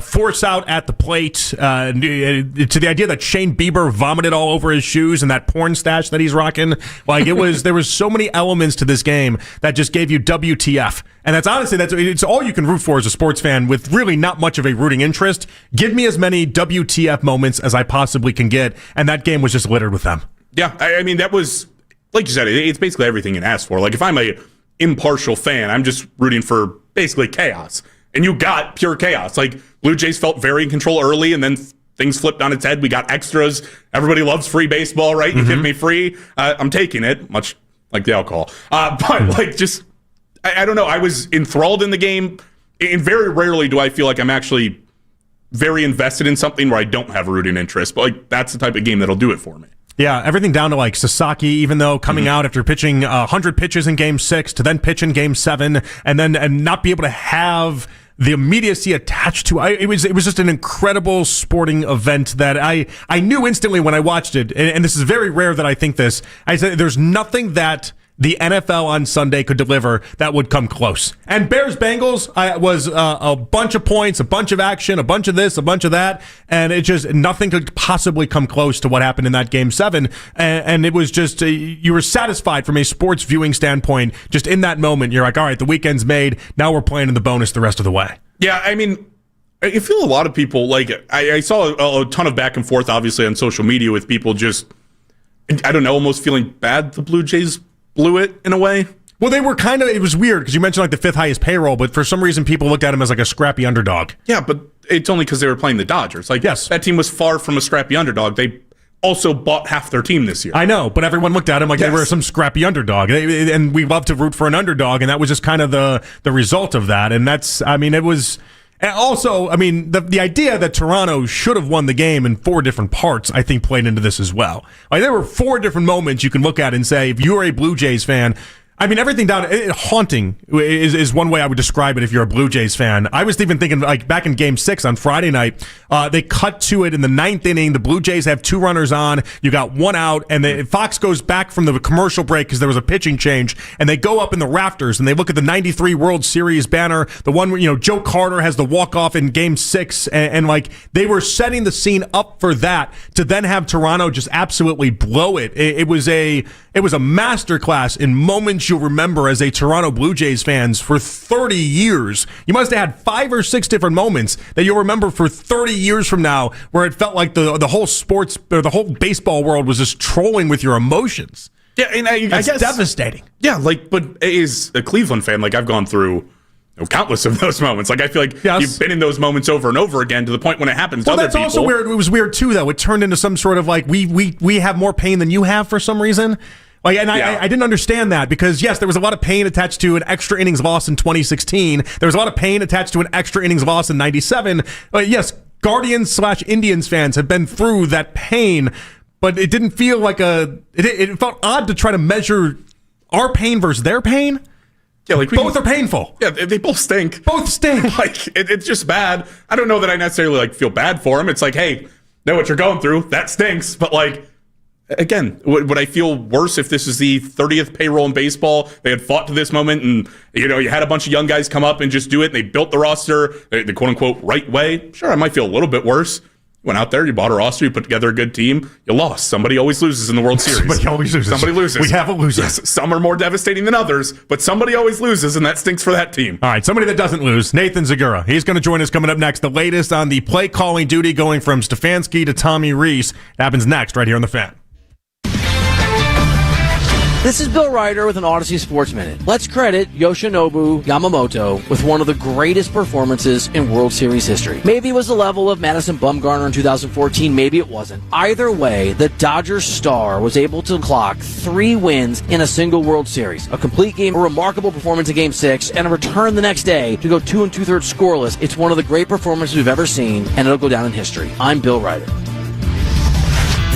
force out at the plate, to the idea that Shane Bieber vomited all over his shoes and that porn stash that he's rocking. Like there was so many elements to this game that just gave you WTF. And it's all you can root for as a sports fan with really not much of a rooting interest. Give me as many WTF moments as I possibly can get, and that game was just littered with them. Yeah, I mean, that was, like you said, it's basically everything it asked for. Like, if I'm a impartial fan, I'm just rooting for basically chaos. And you got pure chaos. Like, Blue Jays felt very in control early, and then things flipped on its head. We got extras. Everybody loves free baseball, right? You give me free, I'm taking it, much like the alcohol. I don't know. I was enthralled in the game, and very rarely do I feel like I'm actually very invested in something where I don't have a rooting interest. But like that's the type of game that'll do it for me. Yeah, everything down to like Sasaki, even though coming out after pitching 100 pitches in Game 6 to then pitch in Game 7 and not be able to have the immediacy attached to it was just an incredible sporting event that I knew instantly when I watched it, and this is very rare that I think this. I said there's nothing that the NFL on Sunday could deliver that would come close. And Bears-Bengals was a bunch of points, a bunch of action, a bunch of this, a bunch of that, and it just, nothing could possibly come close to what happened in that Game 7. And it was just, you were satisfied from a sports viewing standpoint. Just in that moment, you're like, all right, the weekend's made. Now we're playing in the bonus the rest of the way. Yeah, I mean, I feel a lot of people, like, I saw a ton of back and forth, obviously, on social media with people just, I don't know, almost feeling bad the Blue Jays blew it in a way. Well, they were kind of, it was weird because you mentioned like the 5th highest payroll, but for some reason people looked at him as like a scrappy underdog. Yeah, but it's only because they were playing the Dodgers. Like, yes, that team was far from a scrappy underdog. They also bought half their team this year. I know, but everyone looked at him like they were some scrappy underdog. And we love to root for an underdog, and that was just kind of the result of that. And that's, I mean, it was... And also, I mean, the idea that Toronto should have won the game in 4 different parts, I think, played into this as well. Like, there were 4 different moments you can look at and say, if you're a Blue Jays fan, I mean, everything down haunting is one way I would describe it if you're a Blue Jays fan. I was even thinking, like, back in Game 6 on Friday night, they cut to it in the 9th inning. The Blue Jays have 2 runners on. You got 1 out, and Fox goes back from the commercial break because there was a pitching change, and they go up in the rafters, and they look at the 93 World Series banner, the one where, you know, Joe Carter has the walk-off in Game 6, and like, they were setting the scene up for that to then have Toronto just absolutely blow it. It was a masterclass in moments you'll remember as a Toronto Blue Jays fans for 30 years. You must have had 5 or 6 different moments that you'll remember for 30 years from now where it felt like the whole sports or the whole baseball world was just trolling with your emotions. Yeah, and I guess devastating. Yeah, like, but as a Cleveland fan, like, I've gone through countless of those moments. Like, I feel like you've been in those moments over and over again to the point when it happens to other people. Well, that's also weird. It was weird, too, though. It turned into some sort of like, we have more pain than you have for some reason. Like, and I didn't understand that because, yes, there was a lot of pain attached to an extra innings loss in 2016. There was a lot of pain attached to an extra innings loss in 97. Yes, Guardians/Indians fans have been through that pain, but it didn't feel like it felt odd to try to measure our pain versus their pain. Yeah, like both are painful. Yeah, they both stink. Both stink. Like, it's just bad. I don't know that I necessarily like feel bad for them. It's like, hey, know what you're going through. That stinks. But like, again, would I feel worse if this is the 30th payroll in baseball? They had fought to this moment, and you had a bunch of young guys come up and just do it. And they built the roster the quote unquote right way. Sure, I might feel a little bit worse. You went out there, you bought a roster, you put together a good team, you lost. Somebody always loses in the World Series. Somebody always loses. Somebody loses. We have a loser. Yes, some are more devastating than others, but somebody always loses, and that stinks for that team. All right, somebody that doesn't lose, Nathan Zagura. He's going to join us coming up next. The latest on the play calling duty going from Stefanski to Tommy Rees happens next right here on The Fan. This is Bill Ryder with an Odyssey Sports Minute. Let's credit Yoshinobu Yamamoto with one of the greatest performances in World Series history. Maybe it was the level of Madison Bumgarner in 2014, maybe it wasn't. Either way, the Dodgers star was able to clock 3 wins in a single World Series. A complete game, a remarkable performance in Game 6, and a return the next day to go 2 2/3 scoreless. It's one of the great performances we've ever seen, and it'll go down in history. I'm Bill Ryder.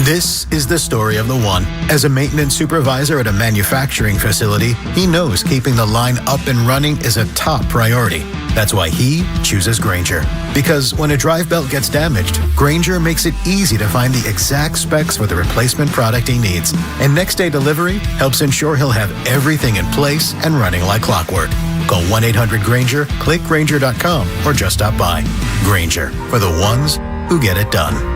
This is the story of the one. As a maintenance supervisor at a manufacturing facility, he knows keeping the line up and running is a top priority. That's why he chooses Grainger. Because when a drive belt gets damaged, Grainger makes it easy to find the exact specs for the replacement product he needs. And next day delivery helps ensure he'll have everything in place and running like clockwork. Call 1-800-GRAINGER, click Grainger.com, or just stop by. Grainger, for the ones who get it done.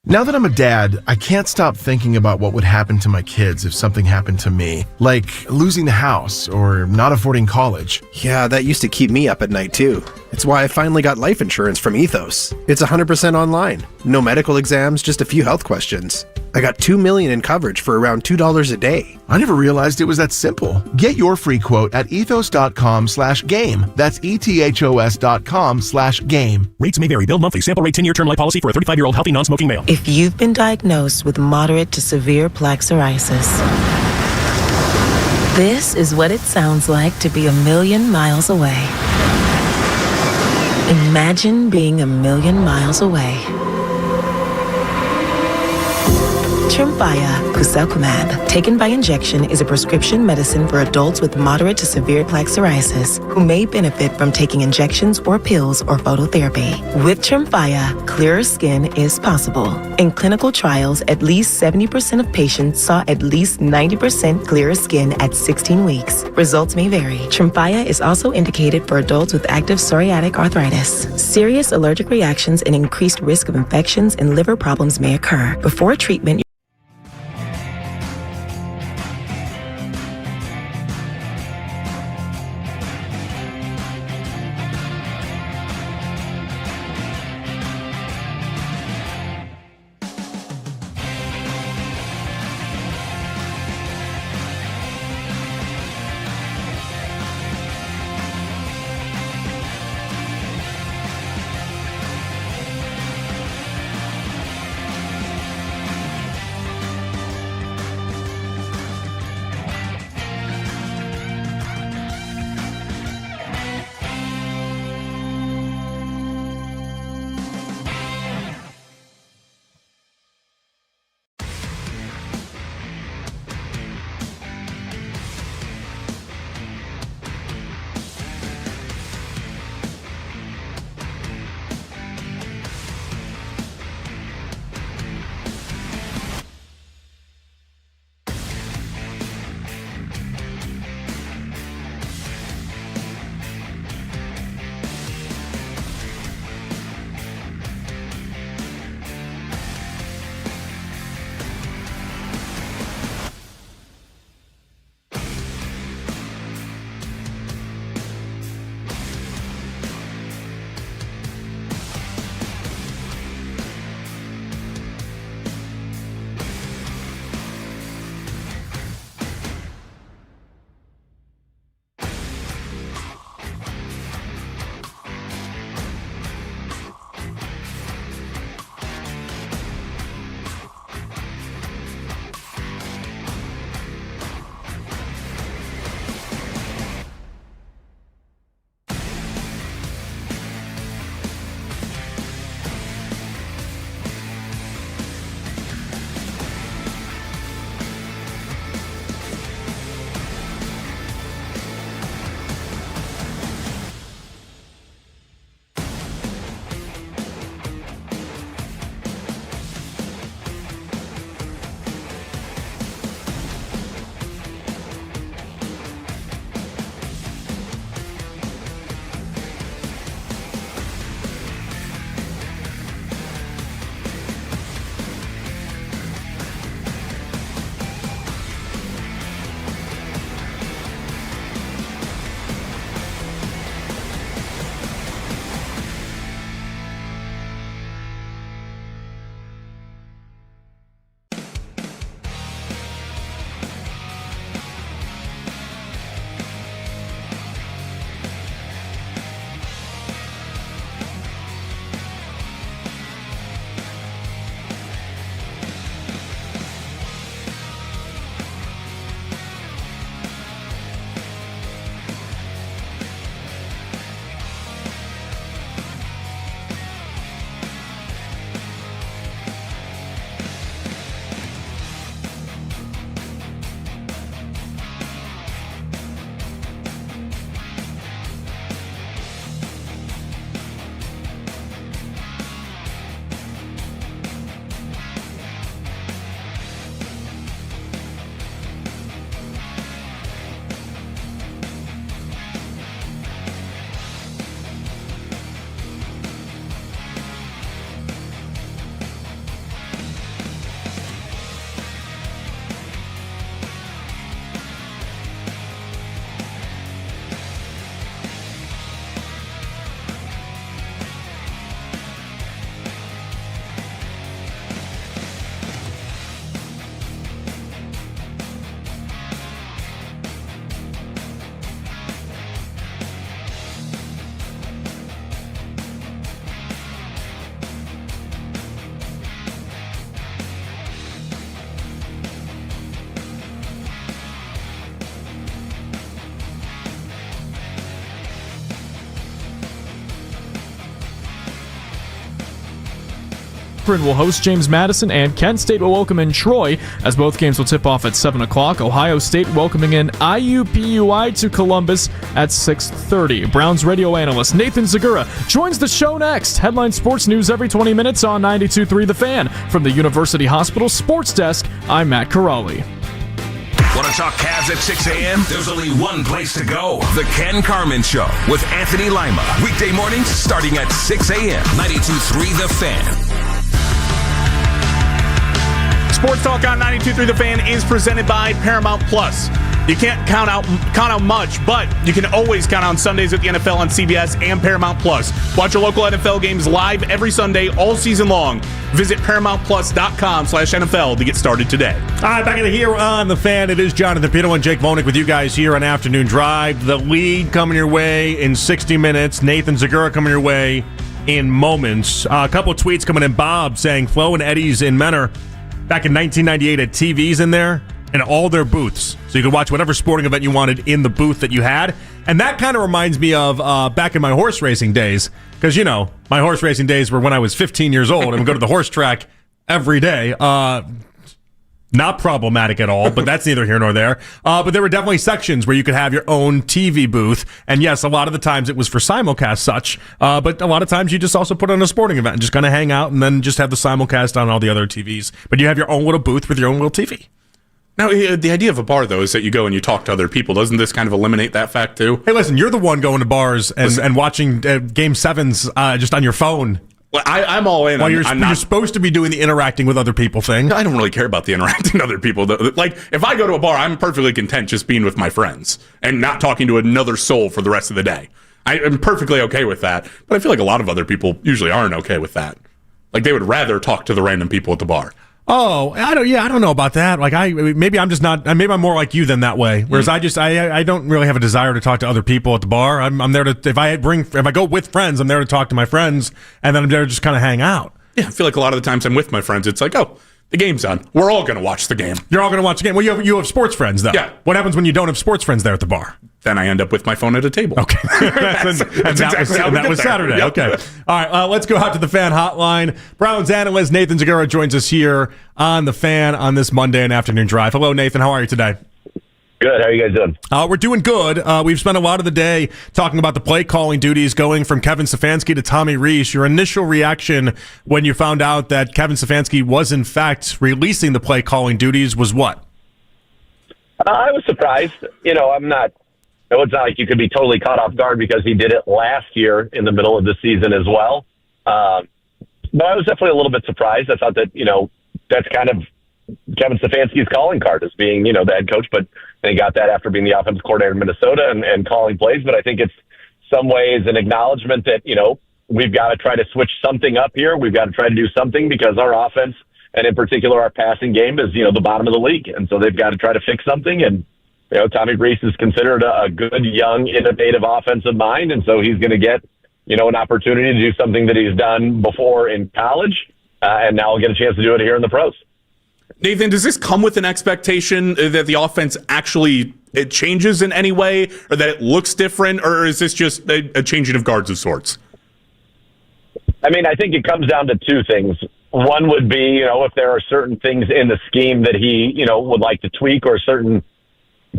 Now that I'm a dad, I can't stop thinking about what would happen to my kids if something happened to me, like losing the house or not affording college. Yeah, that used to keep me up at night too. It's why I finally got life insurance from Ethos. It's 100% online. No medical exams, just a few health questions. I got $2 million in coverage for around $2 a day. I never realized it was that simple. Get your free quote at ethos.com/game. That's ethos.com/game. Rates may vary. Bill monthly. Sample rate 10-year term life policy for a 35-year-old healthy non-smoking male. If you've been diagnosed with moderate to severe plaque psoriasis, this is what it sounds like to be 1,000,000 miles away. Imagine being 1,000,000 miles away. Tremfya Kuselkumab, taken by injection, is a prescription medicine for adults with moderate to severe plaque psoriasis who may benefit from taking injections or pills or phototherapy. With Tremfya, clearer skin is possible. In clinical trials, at least 70% of patients saw at least 90% clearer skin at 16 weeks. Results may vary. Tremfya is also indicated for adults with active psoriatic arthritis. Serious allergic reactions and increased risk of infections and liver problems may occur. Before treatment, Akron will host James Madison, and Kent State will welcome in Troy, as both games will tip off at 7 o'clock. Ohio State welcoming in IUPUI to Columbus at 6:30. Browns radio analyst Nathan Zagura joins the show next. Headline sports news every 20 minutes on 92.3 The Fan. From the University Hospital Sports Desk, I'm Matt Corrali. Want to talk Cavs at 6 a.m.? There's only one place to go. The Ken Carman Show with Anthony Lima. Weekday mornings starting at 6 a.m. 92.3 The Fan. Sports Talk on 92.3 The Fan is presented by Paramount Plus. You can't count out much, but you can always count on Sundays at the NFL on CBS and Paramount Plus. Watch your local NFL games live every Sunday all season long. Visit ParamountPlus.com/NFL to get started today. All right, back in here on The Fan. It is Jonathan Peterlin and Jake Volnick with you guys here on Afternoon Drive. The lead coming your way in 60 minutes. Nathan Zagura coming your way in moments. A couple of tweets coming in. Bob saying Flo and Eddie's in Menor back in 1998 had TVs in there and all their booths. So you could watch whatever sporting event you wanted in the booth that you had. And that kind of reminds me of back in my horse racing days. Because, you know, my horse racing days were when I was 15 years old and would go to the horse track every day. Not problematic at all, but that's neither here nor there. But there were definitely sections where you could have your own TV booth. And yes, a lot of the times it was for simulcast such. But a lot of times you just also put on a sporting event and just kind of hang out and then just have the simulcast on all the other TVs. But you have your own little booth with your own little TV. Now, the idea of a bar, though, is that you go and you talk to other people. Doesn't this kind of eliminate that fact, too? Hey, listen, you're the one going to bars and watching Game 7s just on your phone. Well, I'm all in. Well, you're supposed to be doing the interacting with other people thing. I don't really care about the interacting with other people. Like, if I go to a bar, I'm perfectly content just being with my friends and not talking to another soul for the rest of the day. I am perfectly okay with that. But I feel like a lot of other people usually aren't okay with that. Like, they would rather talk to the random people at the bar. Oh, I don't know about that. Like maybe I'm more like you than that way. Whereas I don't really have a desire to talk to other people at the bar. I'm there to, if I go with friends, I'm there to talk to my friends, and then I'm there to just kind of hang out. Yeah, I feel like a lot of the times I'm with my friends, it's like, oh, the game's on. We're all going to watch the game. You're all going to watch the game. Well, you have sports friends, though. Yeah. What happens when you don't have sports friends there at the bar? Then I end up with my phone at a table. Okay. That was Saturday. Yep. Okay. All right. Let's go out to the Fan Hotline. Browns analyst Nathan Zagura joins us here on the Fan on this Monday and Afternoon Drive. Hello, Nathan. How are you today? Good. How are you guys doing? We're doing good. We've spent a lot of the day talking about the play calling duties going from Kevin Stefanski to Tommy Rees. Your initial reaction when you found out that Kevin Stefanski was, in fact, releasing the play calling duties was what? I was surprised. You know, it's not like you could be totally caught off guard because he did it last year in the middle of the season as well. But I was definitely a little bit surprised. I thought that, that's kind of Kevin Stefanski's calling card as being, the head coach, but they got that after being the offensive coordinator in Minnesota and calling plays. But I think it's some ways an acknowledgement that, we've got to try to switch something up here. We've got to try to do something because our offense, and in particular our passing game, is, the bottom of the league. And so they've got to try to fix something. And, Tommy Rees is considered a good, young, innovative offensive mind. And so he's going to get, an opportunity to do something that he's done before in college. And now he'll get a chance to do it here in the pros. Nathan, does this come with an expectation that the offense actually it changes in any way, or that it looks different, or is this just a changing of guards of sorts? I mean, I think it comes down to two things. One would be, if there are certain things in the scheme that he, would like to tweak, or certain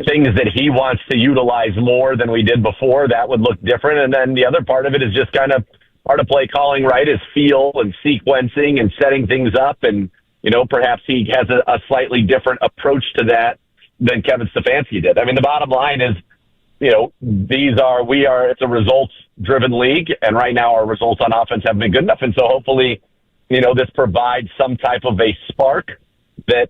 things that he wants to utilize more than we did before, that would look different. And then the other part of it is just kind of part of play calling, right, is feel and sequencing and setting things up. And, perhaps he has a slightly different approach to that than Kevin Stefanski did. I mean, the bottom line is, it's a results-driven league, and right now our results on offense haven't been good enough. And so hopefully, this provides some type of a spark that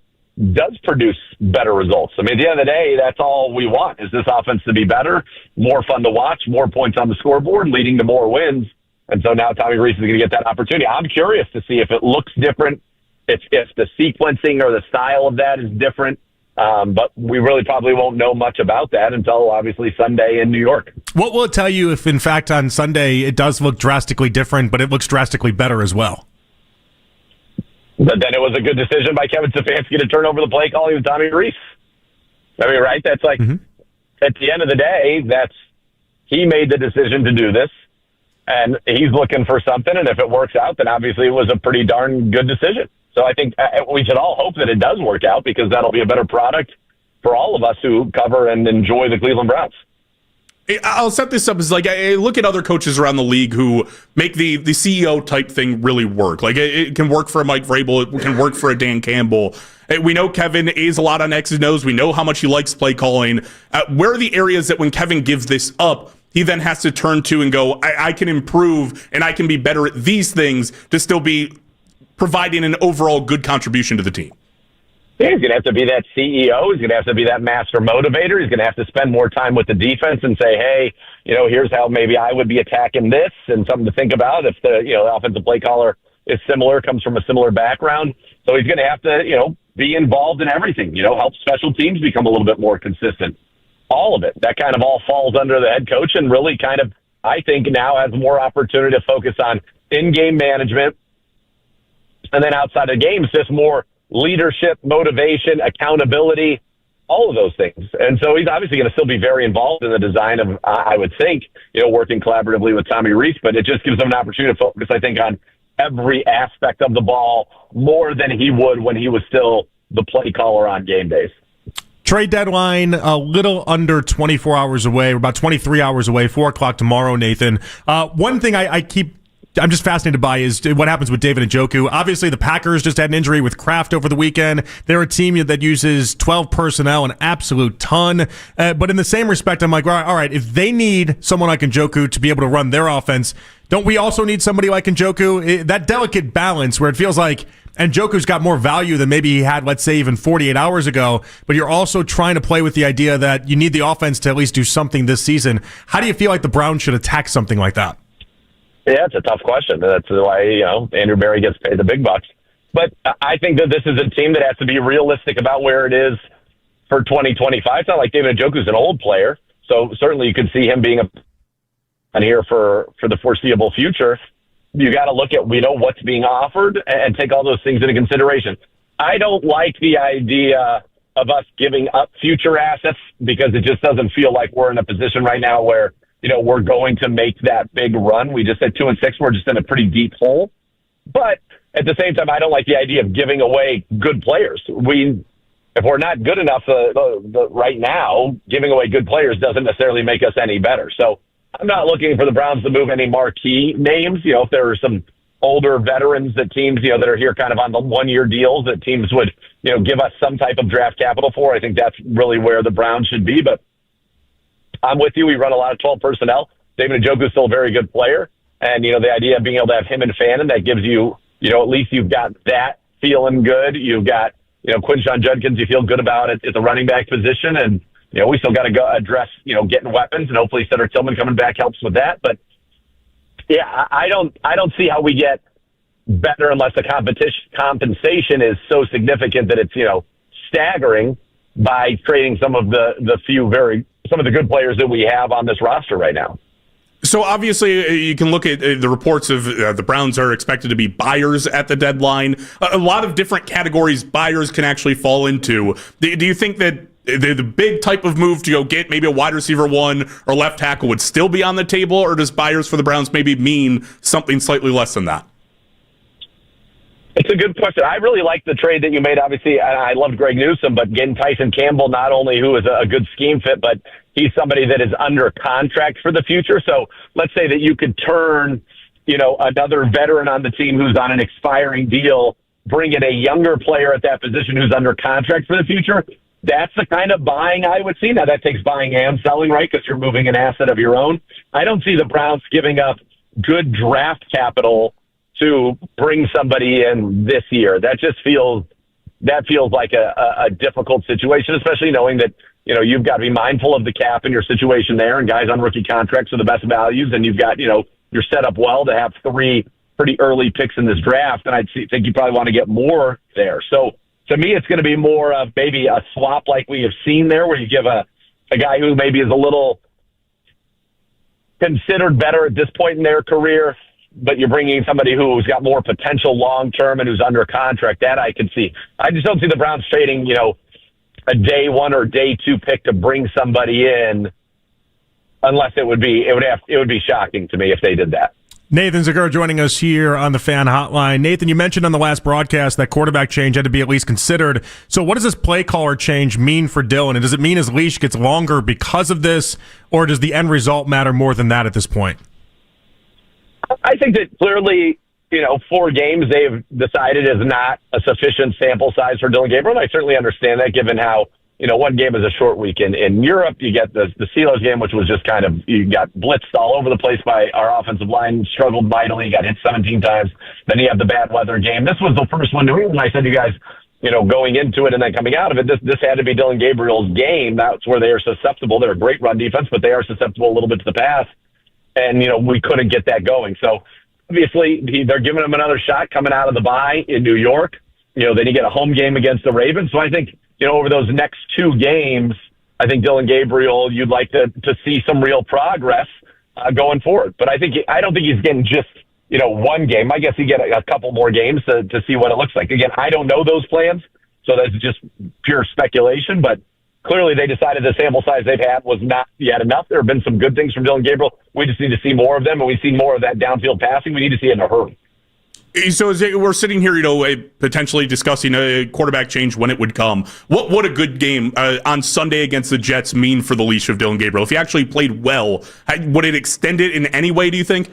does produce better results. I mean, at the end of the day, that's all we want, is this offense to be better, more fun to watch, more points on the scoreboard, leading to more wins. And so now Tommy Rees is going to get that opportunity. I'm curious to see if it looks different, if the sequencing or the style of that is different. But we really probably won't know much about that until, obviously, Sunday in New York. What will it tell you if, in fact, on Sunday it does look drastically different, but it looks drastically better as well? But then it was a good decision by Kevin Stefanski to turn over the play calling to Tommy Rees. I mean, right? That's like, At the end of the day, he made the decision to do this. and he's looking for something. And if it works out, then obviously it was a pretty darn good decision. So I think we should all hope that it does work out, because that'll be a better product for all of us who cover and enjoy the Cleveland Browns. I'll set this up as like, I look at other coaches around the league who make the CEO type thing really work. Like it can work for a Mike Vrabel. It can work for a Dan Campbell. We know Kevin is a lot on X's and O's. We know how much he likes play calling. Where are the areas that when Kevin gives this up, he then has to turn to and go, I can improve and I can be better at these things to still be providing an overall good contribution to the team? Yeah, he's going to have to be that CEO. He's going to have to be that master motivator. He's going to have to spend more time with the defense and say, hey, here's how maybe I would be attacking this, and something to think about if the offensive play caller is similar, comes from a similar background. So he's going to have to, be involved in everything, help special teams become a little bit more consistent. All of it. That kind of all falls under the head coach, and really kind of, I think, now has more opportunity to focus on in-game management. And then outside of games, just more leadership, motivation, accountability, all of those things. And so he's obviously going to still be very involved in the design of, I would think, working collaboratively with Tommy Rees, but it just gives him an opportunity to focus, I think, on every aspect of the ball more than he would when he was still the play caller on game days. Trade deadline a little under 24 hours away. We're about 23 hours away, 4 o'clock tomorrow, Nathan. One thing I'm just fascinated by is what happens with David Njoku. Obviously, the Packers just had an injury with Kraft over the weekend. They're a team that uses 12 personnel, an absolute ton. But in the same respect, I'm like, all right, if they need someone like Njoku to be able to run their offense, don't we also need somebody like Njoku? That delicate balance where it feels like Njoku's got more value than maybe he had, let's say, even 48 hours ago, but you're also trying to play with the idea that you need the offense to at least do something this season. How do you feel like the Browns should attack something like that? Yeah, it's a tough question. That's why, Andrew Berry gets paid the big bucks. But I think that this is a team that has to be realistic about where it is for 2025. It's not like David Njoku's an old player, so certainly you could see him being on here for the foreseeable future. You got to look at, what's being offered and take all those things into consideration. I don't like the idea of us giving up future assets, because it just doesn't feel like we're in a position right now where we're going to make that big run. We just at 2-6, we're just in a pretty deep hole. But at the same time, I don't like the idea of giving away good players. If we're not good enough right now, giving away good players doesn't necessarily make us any better. So I'm not looking for the Browns to move any marquee names. If there are some older veterans that teams, that are here kind of on the one-year deals that teams would, give us some type of draft capital for, I think that's really where the Browns should be. But I'm with you. We run a lot of 12 personnel. David Njoku is still a very good player. And, the idea of being able to have him and Fannin, that gives you, at least you've got that feeling good. You've got, Quinshon Judkins you feel good about at the running back position. And, we still got to go address, getting weapons. And hopefully Cedric Tillman coming back helps with that. But, yeah, I don't see how we get better unless the compensation is so significant that it's, staggering by trading some of some of the good players that we have on this roster right now. So obviously you can look at the reports of the Browns are expected to be buyers at the deadline. A lot of different categories buyers can actually fall into. Do you think that the big type of move to go get maybe a wide receiver 1 or left tackle would still be on the table, or does buyers for the Browns maybe mean something slightly less than that? It's a good question. I really like the trade that you made. Obviously, I loved Greg Newsome, but getting Tyson Campbell, not only who is a good scheme fit, but he's somebody that is under contract for the future. So let's say that you could turn, another veteran on the team who's on an expiring deal, bring in a younger player at that position who's under contract for the future. That's the kind of buying I would see. Now, that takes buying and selling, right, because you're moving an asset of your own. I don't see the Browns giving up good draft capital to bring somebody in this year. That just feels like a difficult situation, especially knowing that, you've got to be mindful of the cap and your situation there, and guys on rookie contracts are the best values, and you've got, you're set up well to have 3 pretty early picks in this draft, and I think you probably want to get more there. So to me, it's going to be more of maybe a swap like we have seen there, where you give a guy who maybe is a little considered better at this point in their career, but you're bringing in somebody who's got more potential long-term and who's under contract. That I can see. I just don't see the Browns trading, a day 1 or day 2 pick to bring somebody in unless it would be shocking to me if they did that. Nathan Zagura joining us here on the Fan Hotline. Nathan, you mentioned on the last broadcast that quarterback change had to be at least considered. So what does this play caller change mean for Dylan? And does it mean his leash gets longer because of this, or does the end result matter more than that at this point? I think that clearly, 4 games they've decided is not a sufficient sample size for Dylan Gabriel. And I certainly understand that given how, one game is a short week in Europe. You get the Steelers game, which was just kind of, you got blitzed all over the place by our offensive line, struggled mightily, got hit 17 times. Then you have the bad weather game. This was the first one New England. I said to you guys, going into it and then coming out of it, this had to be Dylan Gabriel's game. That's where they are susceptible. They're a great run defense, but they are susceptible a little bit to the pass. And, we couldn't get that going. So obviously they're giving him another shot coming out of the bye in New York. Then you get a home game against the Ravens. So I think, over those next 2 games, I think Dylan Gabriel, you'd like to see some real progress going forward. But I don't think he's getting just, one game. I guess he get a couple more games to see what it looks like. Again, I don't know those plans, so that's just pure speculation. But clearly they decided the sample size they've had was not yet enough. There have been some good things from Dylan Gabriel. We just need to see more of them, and we see more of that downfield passing. We need to see it in a hurry. So as we're sitting here, potentially discussing a quarterback change when it would come. What would a good game on Sunday against the Jets mean for the leash of Dylan Gabriel? If he actually played well, would it extend it in any way, do you think?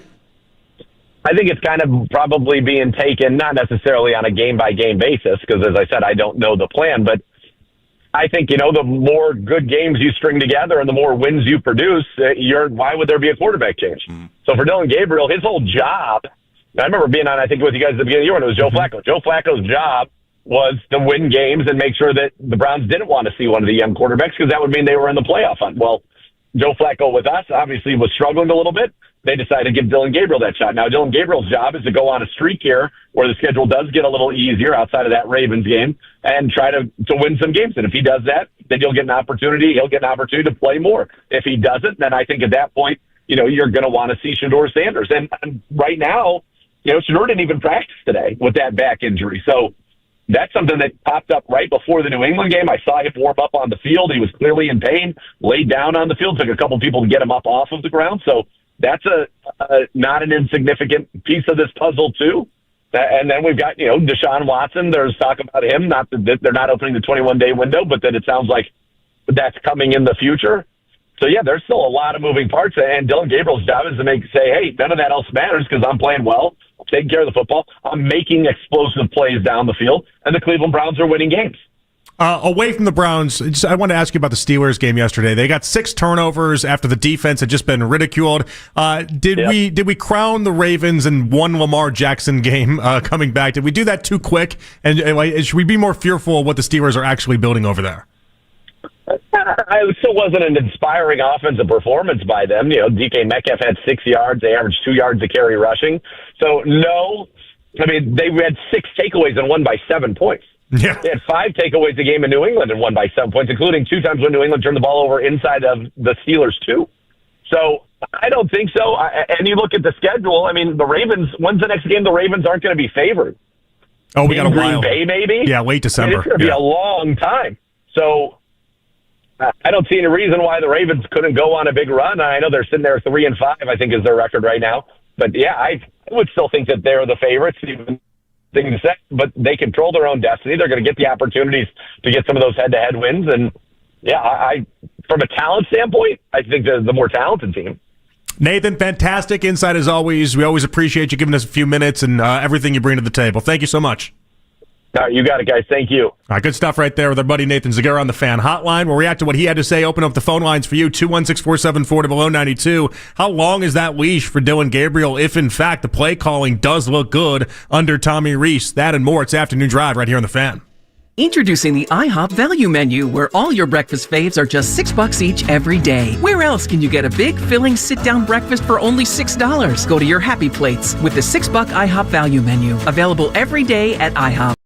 I think it's kind of probably being taken, not necessarily on a game-by-game basis, because as I said, I don't know the plan, but I think, the more good games you string together and the more wins you produce, why would there be a quarterback change? So for Dylan Gabriel, his whole job, I remember being on, I think, with you guys at the beginning of the year when it was Joe Flacco. Joe Flacco's job was to win games and make sure that the Browns didn't want to see one of the young quarterbacks because that would mean they were in the playoff hunt. Well, Joe Flacco with us obviously was struggling a little bit. They decided to give Dylan Gabriel that shot. Now, Dylan Gabriel's job is to go on a streak here where the schedule does get a little easier outside of that Ravens game and try to win some games. And if he does that, then he'll get an opportunity. He'll get an opportunity to play more. If he doesn't, then I think at that point, you're going to want to see Shador Sanders. And right now, Shador didn't even practice today with that back injury. So that's something that popped up right before the New England game. I saw him warm up on the field. He was clearly in pain, laid down on the field, took a couple people to get him up off of the ground. So that's not an insignificant piece of this puzzle, too. And then we've got, Deshaun Watson. There's talk about him. Not that they're not opening the 21-day window, but that it sounds like that's coming in the future. So, yeah, there's still a lot of moving parts. And Dylan Gabriel's job is to say, hey, none of that else matters because I'm playing well. I'm taking care of the football. I'm making explosive plays down the field. And the Cleveland Browns are winning games. Away from the Browns, I want to ask you about the Steelers game yesterday. They got 6 turnovers after the defense had just been ridiculed. Did we crown the Ravens in one Lamar Jackson game coming back? Did we do that too quick? And should we be more fearful of what the Steelers are actually building over there? It still wasn't an inspiring offensive performance by them. DK Metcalf had 6 yards. They averaged 2 yards a carry rushing. So, no. I mean, they had 6 takeaways and won by 7 points. Yeah. They had 5 takeaways a game in New England and won by 7 points, including 2 times when New England turned the ball over inside of the Steelers, too. So, I don't think so. And you look at the schedule, I mean, the Ravens, when's the next game the Ravens aren't going to be favored? Oh, we got a while. Green Bay, maybe? Yeah, late December. It's going to be a long time. So, I don't see any reason why the Ravens couldn't go on a big run. I know they're sitting there 3-5, I think is their record right now. But yeah, I would still think that they're the favorites, even thing to say, but they control their own destiny. They're going to get the opportunities to get some of those head-to-head wins. And yeah, I from a talent standpoint, I think they're the more talented team. Nathan, fantastic insight as always. We always appreciate you giving us a few minutes and everything you bring to the table. Thank you so much. All right, you got it, guys. Thank you. All right, good stuff right there with our buddy Nathan Zagura on the Fan Hotline. We'll react to what he had to say. Open up the phone lines for you, 216-474-0092. How long is that leash for Dylan Gabriel if, in fact, the play calling does look good under Tommy Rees? That and more. It's Afternoon Drive right here on the Fan. Introducing the IHOP Value Menu, where all your breakfast faves are just $6 each every day. Where else can you get a big, filling, sit-down breakfast for only $6? Go to your happy plates with the $6 IHOP Value Menu. Available every day at IHOP.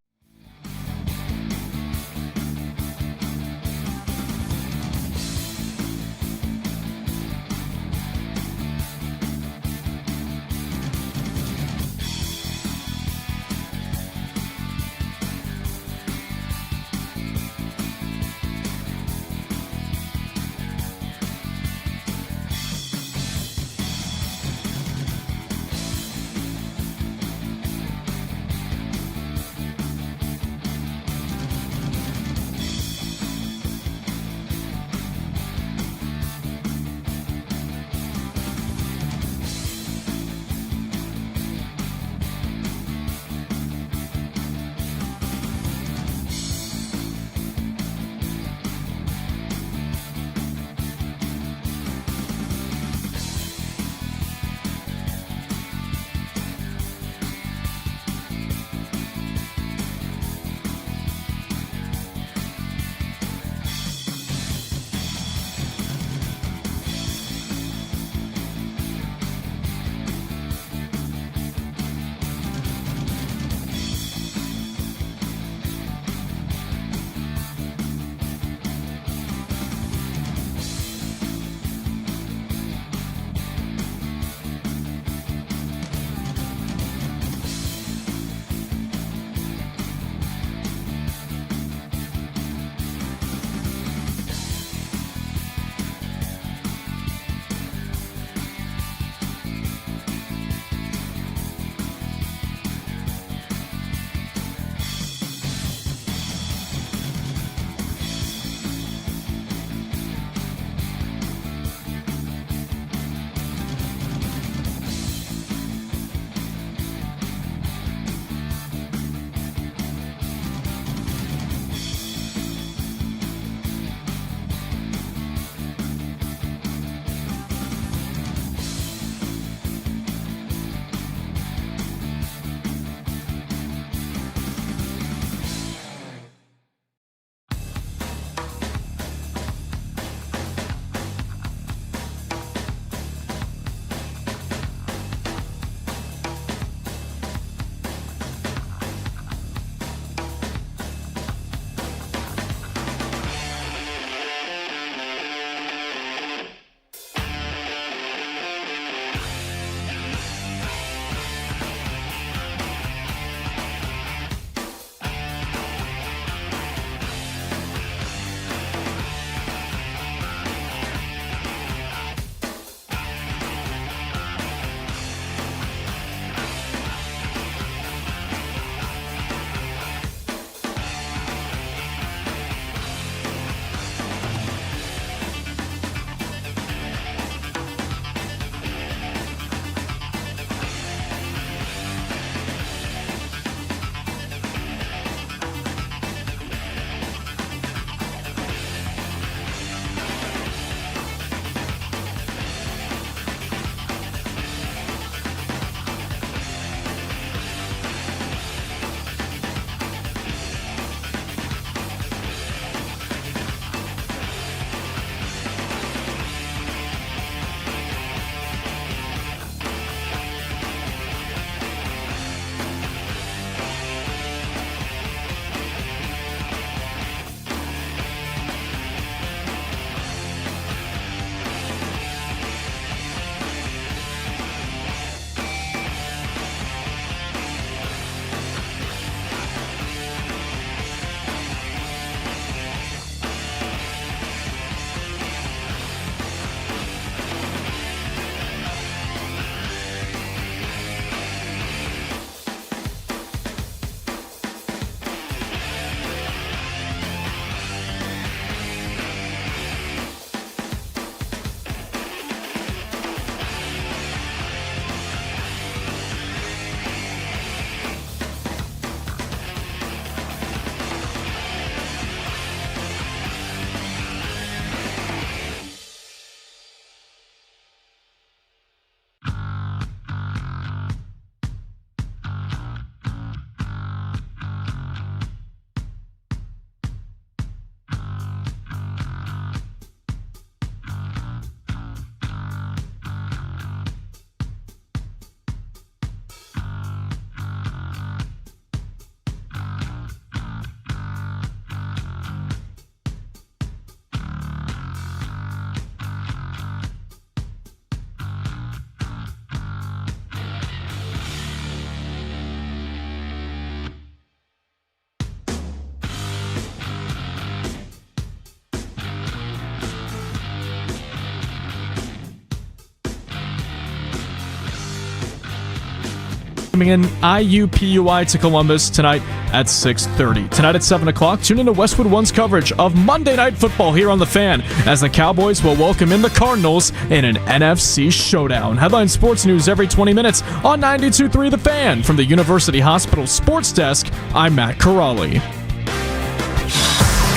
Coming in IUPUI to Columbus tonight at 6:30. Tonight at 7 o'clock, tune into Westwood One's coverage of Monday Night Football here on The Fan as the Cowboys will welcome in the Cardinals in an NFC showdown. Headline sports news every 20 minutes on 92.3 The Fan. From the University Hospital Sports Desk, I'm Matt Corrali.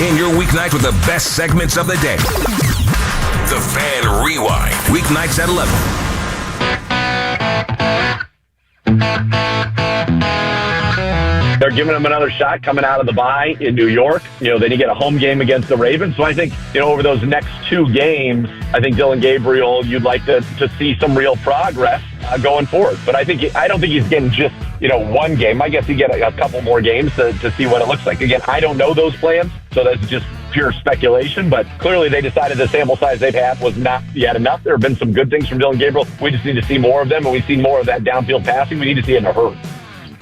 In your weeknight with the best segments of the day. The Fan Rewind. Weeknights at 11. They're giving them another shot coming out of the bye in New York. Then you get a home game against the Ravens. So I think, over those next two games, I think Dillon Gabriel, you'd like to see some real progress going forward. But I don't think he's getting just, one game. I guess he get a couple more games to see what it looks like. Again, I don't know those plans, so that's just pure speculation. But clearly they decided the sample size they've had was not yet enough. There have been some good things from Dillon Gabriel. We just need to see more of them, and we see more of that downfield passing. We need to see it in a hurry.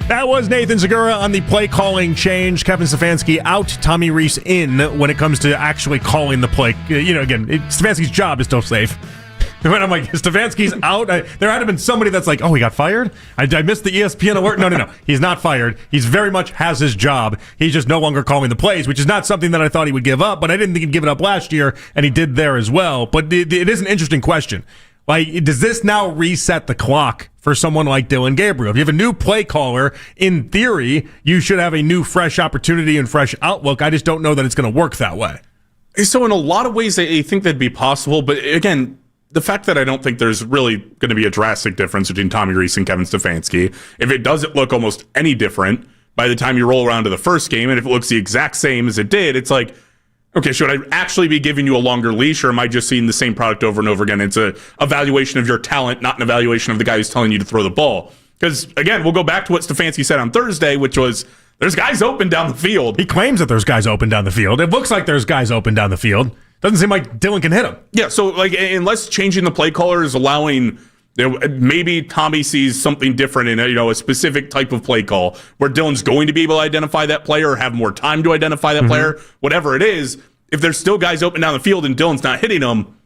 That was Nathan Zagura on the play calling change. Kevin Stefanski out, Tommy Rees in when it comes to actually calling the play. Again, Stefanski's job is still safe. When I'm like, Stefanski's out, there had to have been somebody that's like, oh, he got fired? I missed the ESPN alert. No. He's not fired. He's very much has his job. He's just no longer calling the plays, which is not something that I thought he would give up, but I didn't think he'd give it up last year, and he did there as well. But it is an interesting question. Like, does this now reset the clock for someone like Dillon Gabriel? If you have a new play caller, in theory, you should have a new, fresh opportunity and fresh outlook. I just don't know that it's going to work that way. So in a lot of ways, I think that'd be possible. But again, the fact that I don't think there's really going to be a drastic difference between Tommy Rees and Kevin Stefanski, if it doesn't look almost any different by the time you roll around to the first game, and if it looks the exact same as it did, it's like, okay, should I actually be giving you a longer leash, or am I just seeing the same product over and over again? It's a evaluation of your talent, not an evaluation of the guy who's telling you to throw the ball. Because, again, we'll go back to what Stefanski said on Thursday, which was, there's guys open down the field. He claims that there's guys open down the field. It looks like there's guys open down the field. Doesn't seem like Dillon can hit him. Yeah, so unless changing the play caller is allowing, maybe Tommy sees something different in a specific type of play call where Dillon's going to be able to identify that player or have more time to identify that player, whatever it is. If there's still guys open down the field and Dillon's not hitting them,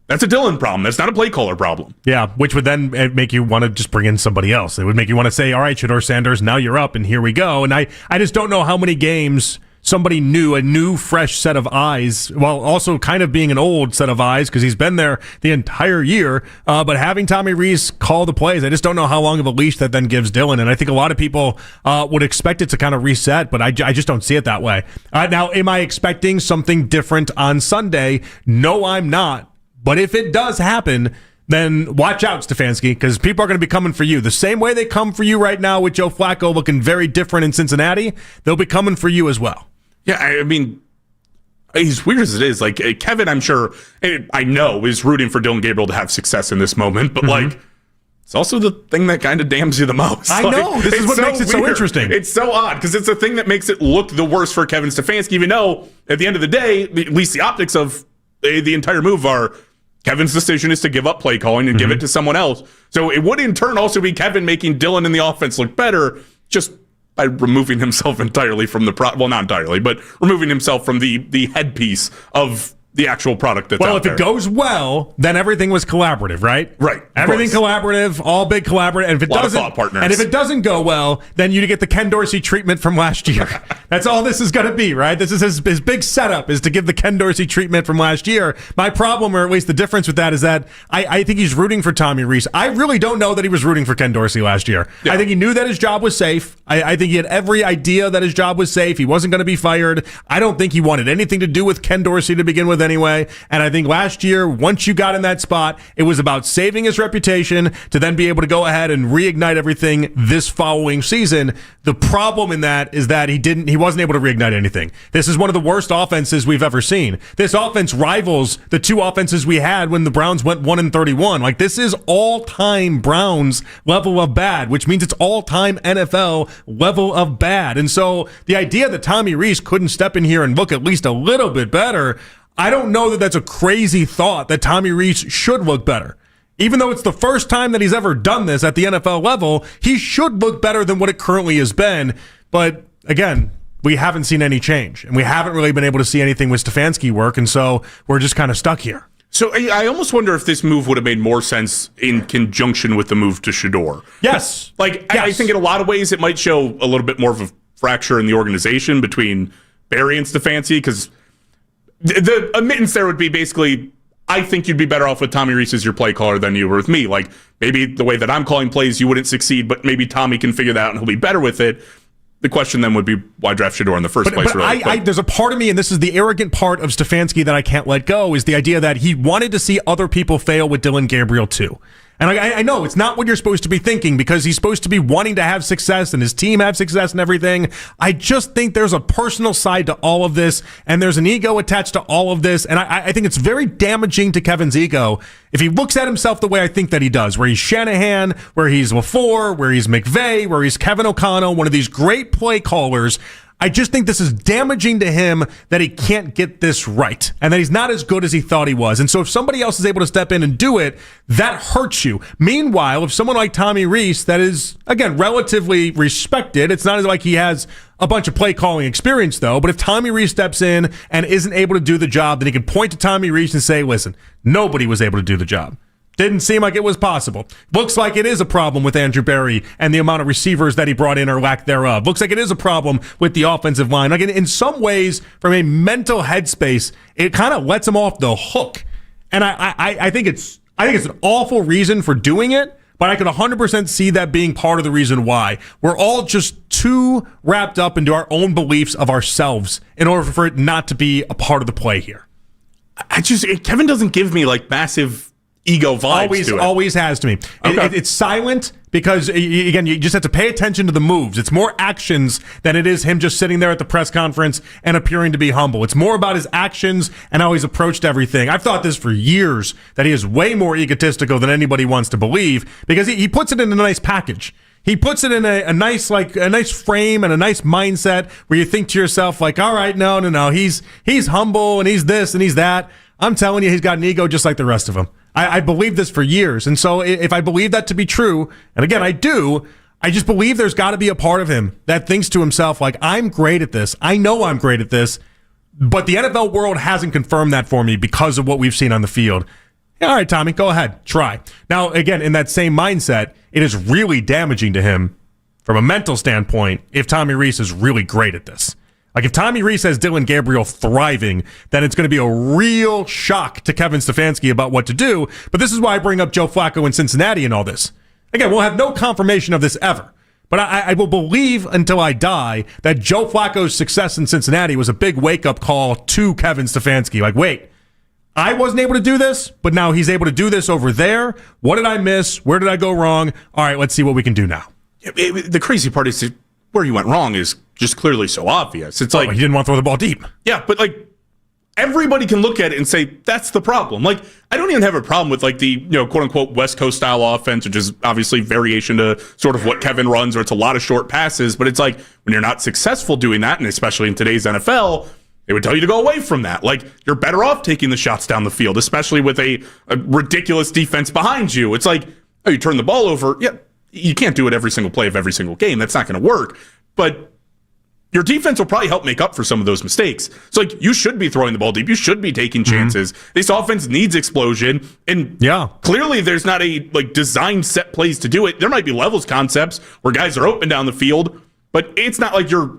that's a Dillon problem. That's not a play caller problem. Yeah, which would then make you want to just bring in somebody else. It would make you want to say, all right, Shador Sanders, now you're up, and here we go. And I just don't know how many games somebody new, a new, fresh set of eyes, while also kind of being an old set of eyes because he's been there the entire year, but having Tommy Rees call the plays, I just don't know how long of a leash that then gives Dillon. And I think a lot of people would expect it to kind of reset, but I just don't see it that way. Now, am I expecting something different on Sunday? No, I'm not. But if it does happen, then watch out, Stefanski, because people are going to be coming for you. The same way they come for you right now with Joe Flacco looking very different in Cincinnati, they'll be coming for you as well. Yeah, I mean, as weird as it is, like Kevin, I'm sure, I know, is rooting for Dillon Gabriel to have success in this moment, but it's also the thing that kind of damns you the most. I know. This is what makes it so interesting. It's so odd because it's the thing that makes it look the worst for Kevin Stefanski, even though at the end of the day, at least the optics of the entire move are Kevin's decision is to give up play calling and give it to someone else. So it would in turn also be Kevin making Dillon in the offense look better just by removing himself entirely from well, not entirely, but removing himself from the headpiece of the actual product that's out there. Well, if it goes well, then everything was collaborative, right? Right. Everything collaborative, all big collaborative. And if it doesn't, thought partners. And if it doesn't go well, then you get the Ken Dorsey treatment from last year. That's all this is going to be, right? This is his big setup is to give the Ken Dorsey treatment from last year. My problem, or at least the difference with that, is that I think he's rooting for Tommy Rees. I really don't know that he was rooting for Ken Dorsey last year. Yeah. I think he knew that his job was safe. I think he had every idea that his job was safe. He wasn't going to be fired. I don't think he wanted anything to do with Ken Dorsey to begin with anyway. And I think last year, once you got in that spot, it was about saving his reputation to then be able to go ahead and reignite everything this following season. The problem in that is that he wasn't able to reignite anything. This is one of the worst offenses we've ever seen. This offense rivals the two offenses we had when the Browns went 1-31. Like, this is all-time Browns level of bad, which means it's all-time NFL level of bad. And so the idea that Tommy Rees couldn't step in here and look at least a little bit better, I don't know that that's a crazy thought that Tommy Rees should look better. Even though it's the first time that he's ever done this at the NFL level, he should look better than what it currently has been. But again, we haven't seen any change, and we haven't really been able to see anything with Stefanski work, and so we're just kind of stuck here. So I almost wonder if this move would have made more sense in conjunction with the move to Shador. Yes. I think in a lot of ways it might show a little bit more of a fracture in the organization between Barry and Stefanski, because the admittance there would be basically, I think you'd be better off with Tommy Rees as your play caller than you were with me. Like, maybe the way that I'm calling plays, you wouldn't succeed, but maybe Tommy can figure that out and he'll be better with it. The question then would be, why draft Shador in the first place? But there's a part of me, and this is the arrogant part of Stefanski that I can't let go, is the idea that he wanted to see other people fail with Dillon Gabriel too. And I know it's not what you're supposed to be thinking, because he's supposed to be wanting to have success and his team have success and everything. I just think there's a personal side to all of this, and there's an ego attached to all of this. And I think it's very damaging to Kevin's ego if he looks at himself the way I think that he does, where he's Shanahan, where he's LaFleur, where he's McVay, where he's Kevin O'Connell, one of these great play callers. I just think this is damaging to him, that he can't get this right and that he's not as good as he thought he was. And so if somebody else is able to step in and do it, that hurts you. Meanwhile, if someone like Tommy Rees, that is, again, relatively respected, it's not like he has a bunch of play calling experience though, but if Tommy Rees steps in and isn't able to do the job, then he can point to Tommy Rees and say, listen, nobody was able to do the job. Didn't seem like it was possible. Looks like it is a problem with Andrew Berry and the amount of receivers that he brought in or lack thereof. Looks like it is a problem with the offensive line. Like in some ways, from a mental headspace, it kind of lets him off the hook. And I think it's an awful reason for doing it, but I could 100% see that being part of the reason why. We're all just too wrapped up into our own beliefs of ourselves in order for it not to be a part of the play here. Kevin doesn't give me like massive ego vibes. Always has to me. Okay. It's silent because, again, you just have to pay attention to the moves. It's more actions than it is him just sitting there at the press conference and appearing to be humble. It's more about his actions and how he's approached everything. I've thought this for years, that he is way more egotistical than anybody wants to believe, because he puts it in a nice package. He puts it in a nice frame and a nice mindset where you think to yourself, like, all right, no, he's humble and he's this and he's that. I'm telling you, he's got an ego just like the rest of them. I believe this for years. And so if I believe that to be true, and again, I do, I just believe there's got to be a part of him that thinks to himself, like, I'm great at this. I know I'm great at this, but the NFL world hasn't confirmed that for me because of what we've seen on the field. All right, Tommy, go ahead. Try. Now, again, in that same mindset, it is really damaging to him from a mental standpoint if Tommy Rees is really great at this. Like, if Tommy Rees has Dillon Gabriel thriving, then it's going to be a real shock to Kevin Stefanski about what to do. But this is why I bring up Joe Flacco in Cincinnati and all this. Again, we'll have no confirmation of this ever. But I will believe until I die that Joe Flacco's success in Cincinnati was a big wake-up call to Kevin Stefanski. Like, wait, I wasn't able to do this, but now he's able to do this over there. What did I miss? Where did I go wrong? All right, let's see what we can do now. The crazy part is where you went wrong is just clearly so obvious. It's like, he didn't want to throw the ball deep. Yeah, but like, everybody can look at it and say that's the problem. Like, I don't even have a problem with like the, quote unquote West Coast style offense, which is obviously variation to sort of what Kevin runs, or it's a lot of short passes. But it's like, when you're not successful doing that, and especially in today's NFL, they would tell you to go away from that. Like, you're better off taking the shots down the field, especially with a ridiculous defense behind you. It's like, oh, you turn the ball over. Yeah, you can't do it every single play of every single game. That's not going to work. But your defense will probably help make up for some of those mistakes. So, like, you should be throwing the ball deep. You should be taking chances. This offense needs explosion. And clearly there's not a designed set plays to do it. There might be levels concepts where guys are open down the field, but it's not like you're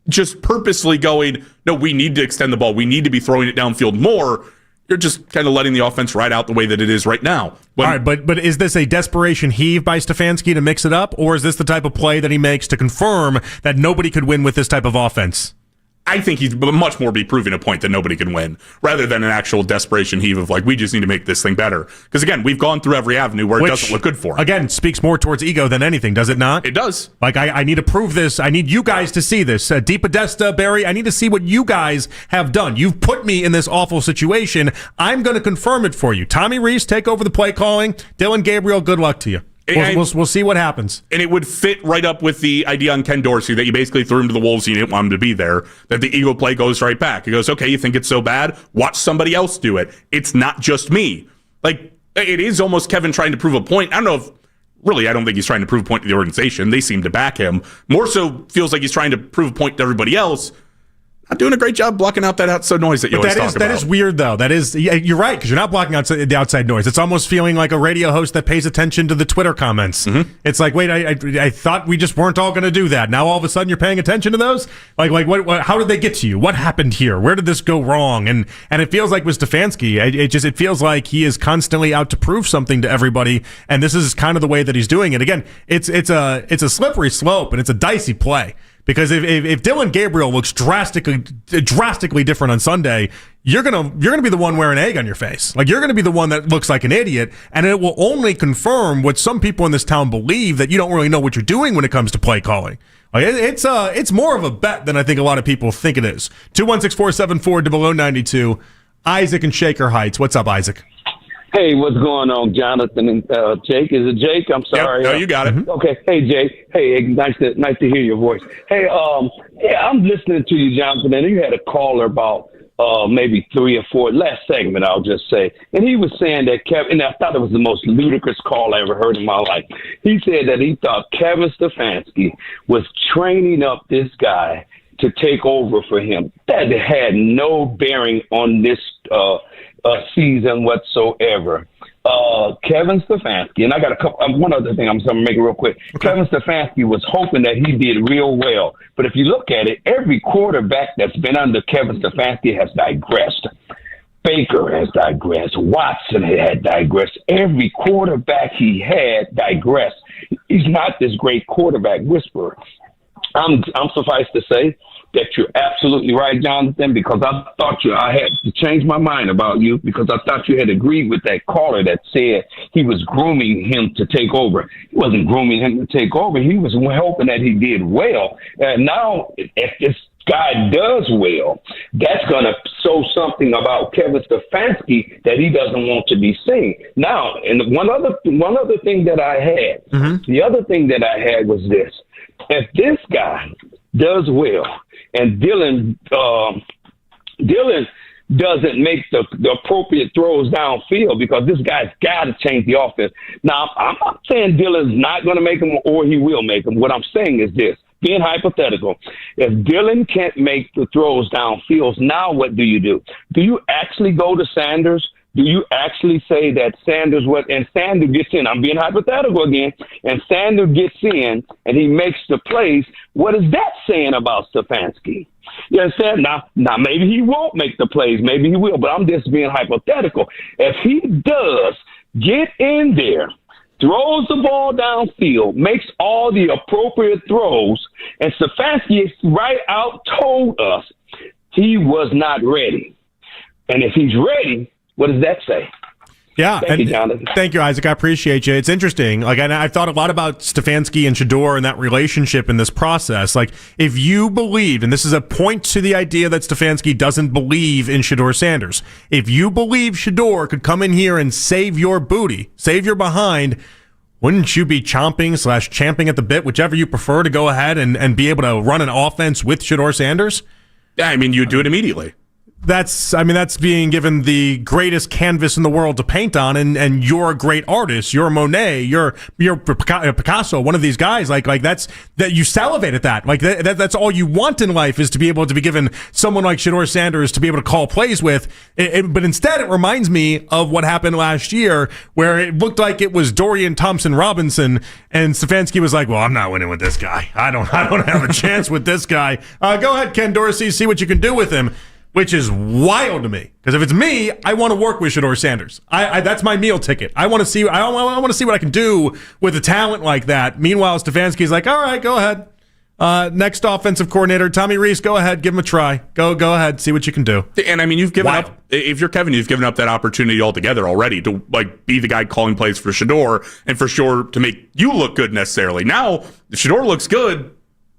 just purposely going, no, we need to extend the ball. We need to be throwing it downfield more. You're just kind of letting the offense ride out the way that it is right now. All right, but is this a desperation heave by Stefanski to mix it up, or is this the type of play that he makes to confirm that nobody could win with this type of offense? I think he's much more be proving a point that nobody can win, rather than an actual desperation heave of we just need to make this thing better. Because again, we've gone through every avenue where it doesn't look good for him. Again, speaks more towards ego than anything, does it not? It does. I need to prove this. I need you guys to see this. Deep Podesta, Barry, I need to see what you guys have done. You've put me in this awful situation. I'm going to confirm it for you. Tommy Rees, take over the play calling. Dillon Gabriel, good luck to you. We'll see what happens. And it would fit right up with the idea on Ken Dorsey that you basically threw him to the wolves and you didn't want him to be there, that the ego play goes right back. It goes, okay, you think it's so bad? Watch somebody else do it. It's not just me. It is almost Kevin trying to prove a point. I don't think he's trying to prove a point to the organization. They seem to back him. More so feels like he's trying to prove a point to everybody else. not doing a great job blocking out that outside noise that you always talk about. That is weird, though. That is, you're right, because you're not blocking out the outside noise. It's almost feeling like a radio host that pays attention to the Twitter comments. Mm-hmm. It's like, wait, I thought we just weren't all going to do that. Now all of a sudden you're paying attention to those? Like what? How did they get to you? What happened here? Where did this go wrong? And it feels like with Stefanski, it feels like he is constantly out to prove something to everybody, and this is kind of the way that he's doing it. Again, it's a slippery slope, and it's a dicey play. Because if Dylan Gabriel looks drastically different on Sunday, you're gonna be the one wearing egg on your face. Like, you're gonna be the one that looks like an idiot, and it will only confirm what some people in this town believe, that you don't really know what you're doing when it comes to play calling. Like, it's more of a bet than I think a lot of people think it is. 216-474-0092. Isaac in Shaker Heights. What's up, Isaac? Hey, what's going on, Jonathan and Jake? Is it Jake? I'm sorry. Yep. No, you got it. Okay. Hey, Jake. Hey, nice to hear your voice. Hey, I'm listening to you, Jonathan, and you had a caller about maybe 3 or 4 last segment, I'll just say, and he was saying that Kevin, and I thought it was the most ludicrous call I ever heard in my life. He said that he thought Kevin Stefanski was training up this guy to take over for him. That had no bearing on this season whatsoever. Kevin Stefanski, and I got one other thing I'm going to make it real quick. Okay. Kevin Stefanski was hoping that he did real well, but if you look at it, every quarterback that's been under Kevin Stefanski has digressed. Baker has digressed. Watson had digressed. Every quarterback he had digressed. He's not this great quarterback whisperer. I'm suffice to say that you're absolutely right, Jonathan, because I had to change my mind about you, because I thought you had agreed with that caller that said he was grooming him to take over. He wasn't grooming him to take over. He was hoping that he did well. And now, if this guy does well, that's going to show something about Kevin Stefanski that he doesn't want to be seen. Now, and one other thing that I had, the other thing that I had was this. If this guy does well and Dylan doesn't make the appropriate throws downfield, because this guy's got to change the offense. Now, I'm not saying Dylan's not going to make them or he will make them. What I'm saying is this, being hypothetical, if Dylan can't make the throws downfield, now what do you do? Do you actually go to Sanders? Do you actually say that Sanders Sanders gets in? I'm being hypothetical again. And Sanders gets in and he makes the plays. What is that saying about Stefanski? You understand? Now maybe he won't make the plays. Maybe he will. But I'm just being hypothetical. If he does get in there, throws the ball downfield, makes all the appropriate throws, and Stefanski right out told us he was not ready. And if he's ready, what does that say? Yeah, Thank you, Jonathan. Thank you, Isaac. I appreciate you. It's interesting. Like, I've thought a lot about Stefanski and Shador and that relationship in this process. Like, if you believe, and this is a point to the idea that Stefanski doesn't believe in Shador Sanders. If you believe Shador could come in here and save your booty, save your behind, wouldn't you be champing at the bit, whichever you prefer, to go ahead and be able to run an offense with Shador Sanders? Yeah, I mean, you do it immediately. That's being given the greatest canvas in the world to paint on, and you're a great artist. You're a Monet. You're Picasso. One of these guys. Like that you salivate at that. Like that's all you want in life, is to be able to be given someone like Shador Sanders to be able to call plays with. But instead, it reminds me of what happened last year, where it looked like it was Dorian Thompson-Robinson, and Stefanski was like, "Well, I'm not winning with this guy. I don't have a chance with this guy. Go ahead, Ken Dorsey. See what you can do with him." Which is wild to me, because if it's me, I want to work with Shador Sanders. That's my meal ticket. I want to see. I want to see what I can do with a talent like that. Meanwhile, Stefanski's like, "All right, go ahead. Next offensive coordinator, Tommy Rees. Go ahead, give him a try. Go ahead, see what you can do." And I mean, you've given up. If you're Kevin, you've given up that opportunity altogether already to be the guy calling plays for Shador, and for sure to make you look good necessarily. Now, if Shador looks good,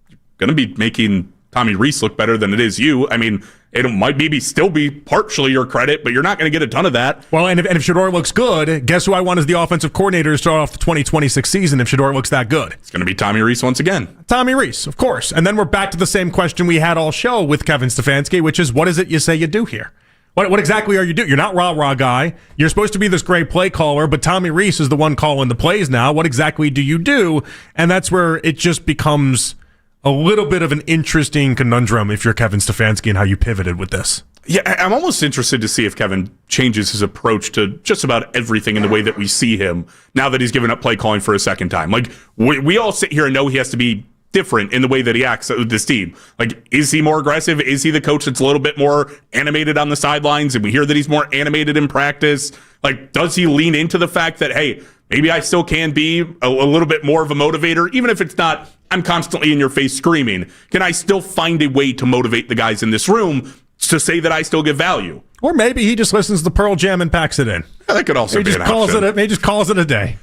you're going to be making Tommy Rees look better than it is you. I mean, it might maybe still be partially your credit, but you're not going to get a ton of that. Well, and if Shador looks good, guess who I want as the offensive coordinator to start off the 2026 season if Shador looks that good? It's going to be Tommy Rees once again. Tommy Rees, of course. And then we're back to the same question we had all show with Kevin Stefanski, which is, what is it you say you do here? What exactly are you doing? You're not rah-rah guy. You're supposed to be this great play caller, but Tommy Rees is the one calling the plays now. What exactly do you do? And that's where it just becomes a little bit of an interesting conundrum if you're Kevin Stefanski and how you pivoted with this. Yeah, I'm almost interested to see if Kevin changes his approach to just about everything in the way that we see him now that he's given up play calling for a second time. Like, we all sit here and know he has to be different in the way that he acts with this team. Like, is he more aggressive? Is he the coach that's a little bit more animated on the sidelines? And we hear that he's more animated in practice. Like, does he lean into the fact that, hey, maybe I still can be a little bit more of a motivator, even if it's not, I'm constantly in your face screaming. Can I still find a way to motivate the guys in this room to say that I still give value? Or maybe he just listens to Pearl Jam and packs it in. That could also be an option. He just calls it a day.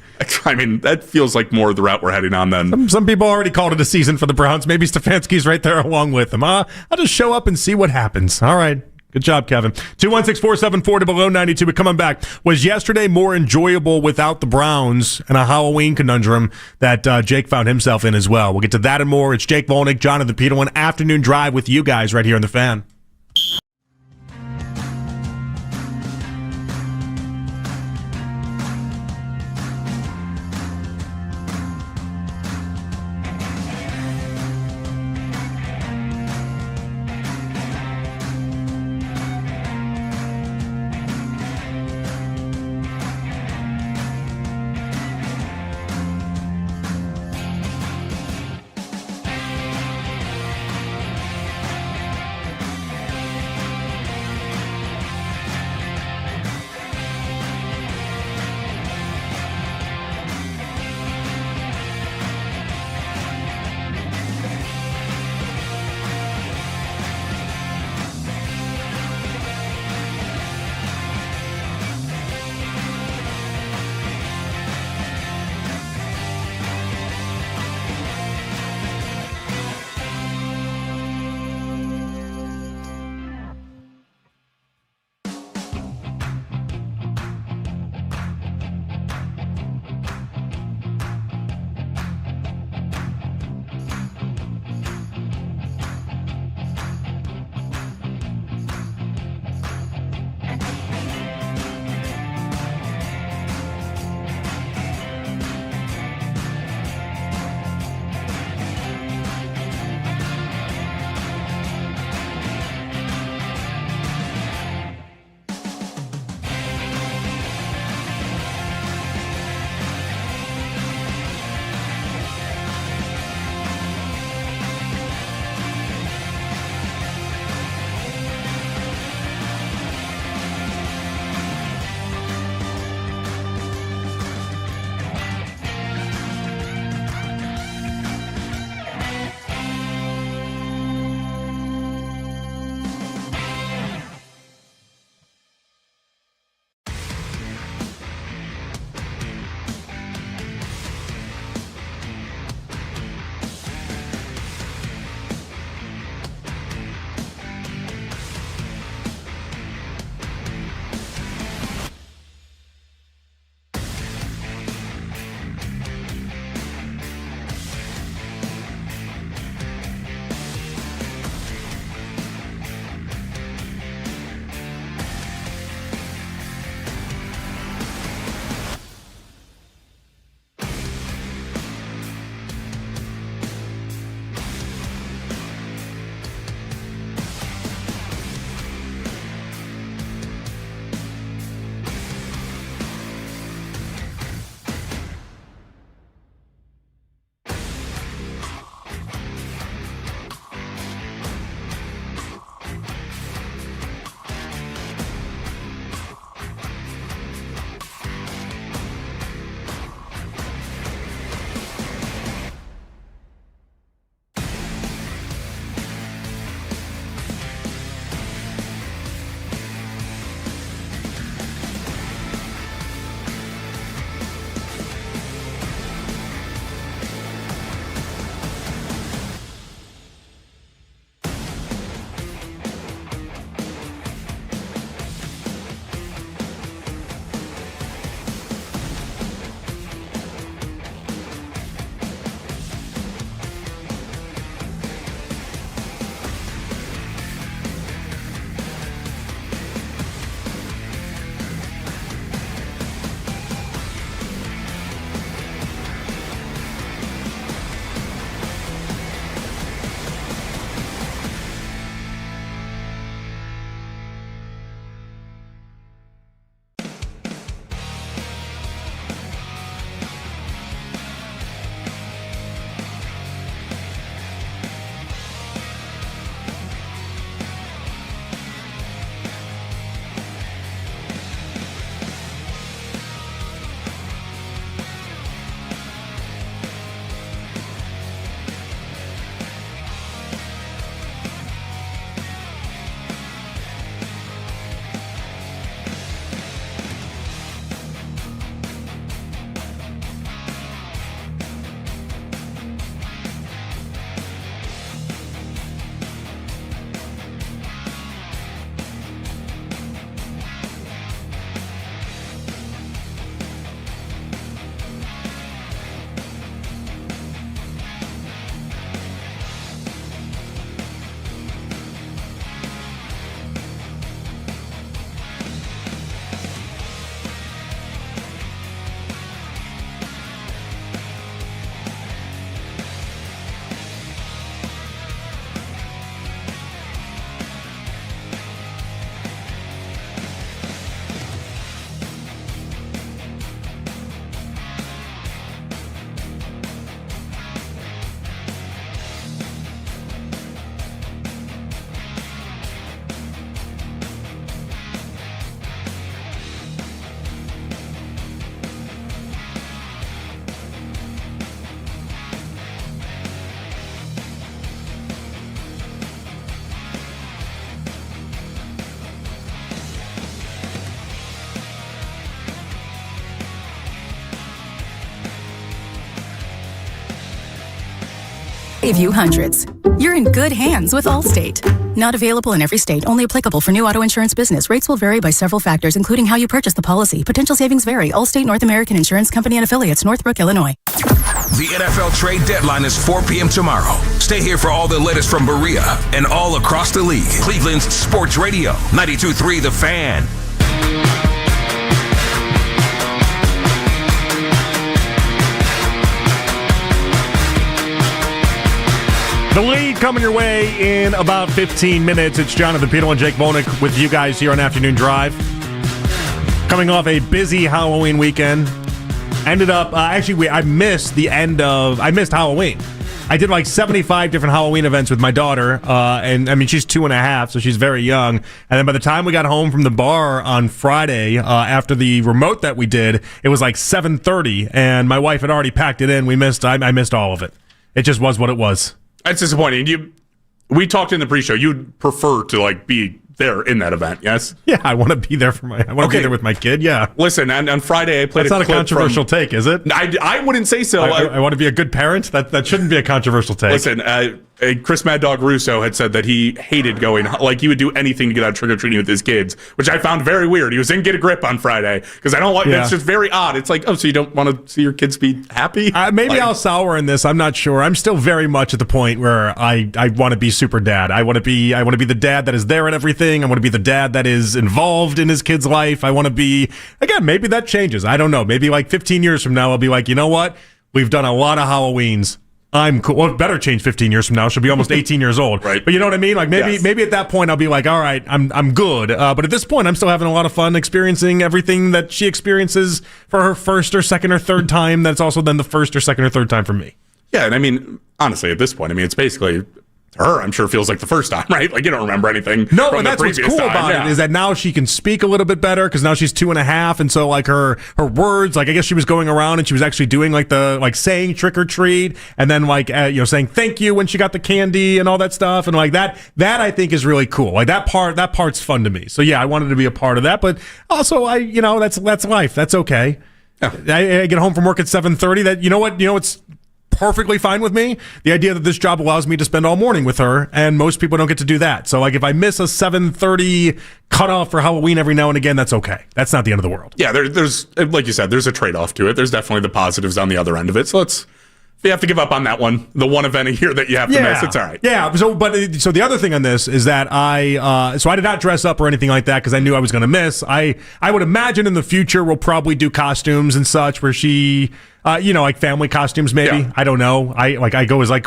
I mean, that feels like more the route we're heading on then. Some people already called it a season for the Browns. Maybe Stefanski's right there along with them. I'll just show up and see what happens. All right. Good job, Kevin. 216-474 to below 92. But coming back, was yesterday more enjoyable without the Browns and a Halloween conundrum that Jake found himself in as well? We'll get to that and more. It's Jake Volnick, Jonathan Peterlin, Afternoon Drive with you guys right here on The Fan. save you hundreds. You're in good hands with Allstate. Not available in every state. Only applicable for new auto insurance business. Rates will vary by several factors, including how you purchase the policy. Potential savings vary. Allstate North American Insurance Company and affiliates. Northbrook, Illinois. The NFL trade deadline is 4 p.m. tomorrow. Stay here for all the latest from Berea and all across the league. Cleveland's Sports Radio, 92.3 The Fan. The lead coming your way in about 15 minutes. It's Jonathan Peterlin, Jake Volnick with you guys here on Afternoon Drive. Coming off a busy Halloween weekend. Ended up, I missed Halloween. I did like 75 different Halloween events with my daughter. And I mean, she's 2.5, so she's very young. And then by the time we got home from the bar on Friday, after the remote that we did, it was like 7:30, and my wife had already packed it in. I missed all of it. It just was what it was. That's disappointing. We talked in the pre-show. You'd prefer to like be there in that event, yes? Yeah, I want to be there be there with my kid. Yeah. Listen, on Friday I played. That's not a controversial take, is it? I wouldn't say so. I want to be a good parent. That shouldn't be a controversial take. Listen, Chris Mad Dog Russo had said that he hated going, like he would do anything to get out trick-or-treating with his kids, which I found very weird. He was in Get a Grip on Friday because I don't like that's just very odd. It's like, oh, so you don't want to see your kids be happy? Maybe I'll sour in this. I'm not sure. I'm still very much at the point where I want to be super dad. I want to be the dad that is there and everything. I want to be the dad that is involved in his kid's life. I want to be, again, maybe that changes. I don't know. Maybe like 15 years from now, I'll be like, you know what? We've done a lot of Halloweens. I'm cool. Well, it better change 15 years from now. She'll be almost 18 years old. Right. But you know what I mean? Like maybe at that point I'll be like, all right, I'm good. But at this point, I'm still having a lot of fun experiencing everything that she experiences for her first or second or third time. That's also then the first or second or third time for me. Yeah, and I mean, honestly, at this point, I mean, it's basically to her, I'm sure, feels like the first time, right? Like you don't remember anything. No, from but that's what's cool about it is that now she can speak a little bit better because now she's 2.5, and so like her words, like I guess she was going around and she was actually doing like saying trick or treat, and then like saying thank you when she got the candy and all that stuff, and like that I think is really cool. Like that part's fun to me. So yeah, I wanted to be a part of that, but also that's life. That's okay. Yeah. I get home from work at 7:30. That you know what it's perfectly fine with me. The idea that this job allows me to spend all morning with her, and most people don't get to do that. So like if I miss a 7:30 cutoff for Halloween every now and again, that's okay. That's not the end of the world. Yeah, there's like you said, there's a trade-off to it. There's definitely the positives on the other end of it. So if you have to give up on that one, the one event a year that you have to miss, it's all right. Yeah. So the other thing on this is that I did not dress up or anything like that because I knew I was going to miss. I would imagine in the future we'll probably do costumes and such where she, like family costumes maybe. Yeah. I don't know. I go as like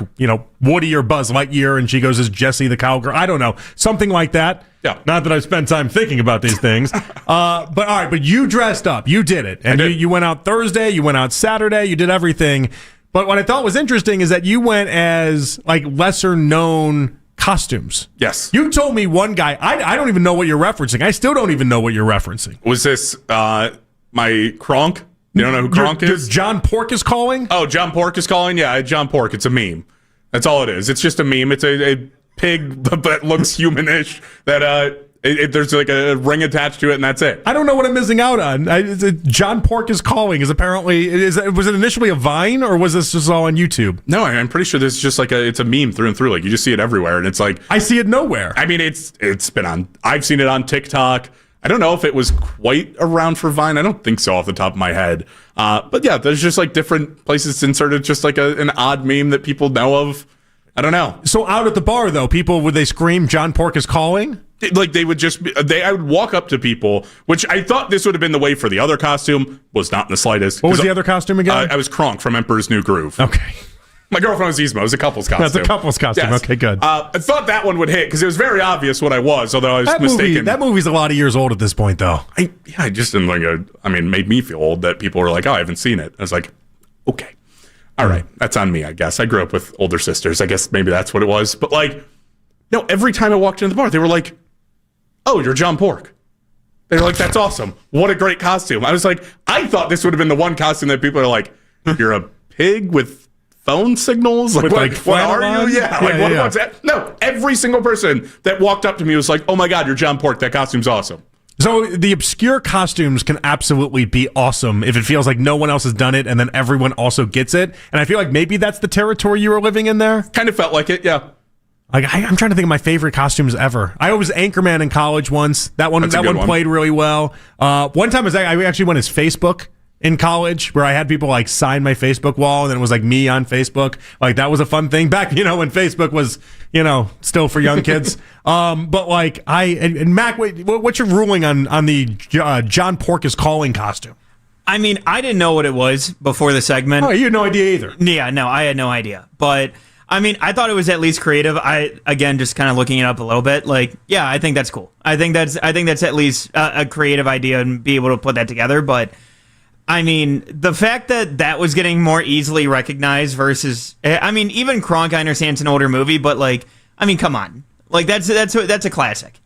Woody or Buzz Lightyear, and she goes as Jessie the cowgirl. I don't know, something like that. Yeah. Not that I've spent time thinking about these things. But all right. But you dressed up. You did it, and you went out Thursday. You went out Saturday. You did everything. But what I thought was interesting is that you went as like lesser known costumes. Yes. You told me one guy. I don't even know what you're referencing. I still don't even know what you're referencing. Was this my Kronk? You don't know who Kronk is? John Pork is calling? Oh, John Pork is calling? Yeah, John Pork. It's a meme. That's all it is. It's just a meme. It's a pig that looks humanish that there's like a ring attached to it, and that's it. I don't know what I'm missing out on. John Pork is calling is apparently was it initially a Vine, or was this just all on YouTube? No, I'm pretty sure this is just like it's a meme through and through. Like you just see it everywhere, and it's like I see it nowhere. I mean, it's been on. I've seen it on TikTok. I don't know if it was quite around for Vine. I don't think so off the top of my head. But yeah, there's just like different places inserted, just like an odd meme that people know of. I don't know. So out at the bar though, would they scream John Pork is calling? Like they would just I would walk up to people, which I thought this would have been the way for the other costume. Was not in the slightest. What was the other costume again? I was Kronk from Emperor's New Groove. Okay. My girlfriend was Yzma. It was a couple's costume. That's a couple's costume. Yes. Okay, good. I thought that one would hit because it was very obvious what I was, although I was mistaken. That movie's a lot of years old at this point, though. I just didn't like it. I mean, it made me feel old that people were like, oh, I haven't seen it. I was like, okay. All right. That's on me, I guess. I grew up with older sisters. I guess maybe that's what it was. But like, no, every time I walked into the bar, they were like, oh, you're John Pork. They were like, that's awesome. What a great costume. I was like, I thought this would have been the one costume that people are like, you're a pig with phone signals? Like, what are you? Yeah. What's that? No, every single person that walked up to me was like, oh my God, you're John Pork. That costume's awesome. So the obscure costumes can absolutely be awesome if it feels like no one else has done it and then everyone also gets it. And I feel like maybe that's the territory you were living in there. Kind of felt like it, yeah. Like I'm trying to think of my favorite costumes ever. I was Anchorman in college once. That one played really well. One time I actually went as Facebook in college, where I had people like sign my Facebook wall, and then it was like me on Facebook. Like that was a fun thing back, when Facebook was, still for young kids. But like and Mac, what's your ruling on the John Pork is calling costume? I mean, I didn't know what it was before the segment. Oh, you had no idea either. Yeah, no, I had no idea. But I mean, I thought it was at least creative. Again, just kind of looking it up a little bit. Like, yeah, I think that's cool. I think that's at least a creative idea and be able to put that together. But I mean, the fact that was getting more easily recognized versus, I mean, even Kronk, I understand it's an older movie, but like, I mean, come on, like that's a classic.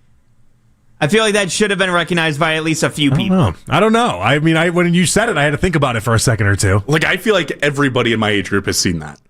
I feel like that should have been recognized by at least a few people. I don't know. I mean, when you said it, I had to think about it for a second or two. Like, I feel like everybody in my age group has seen that.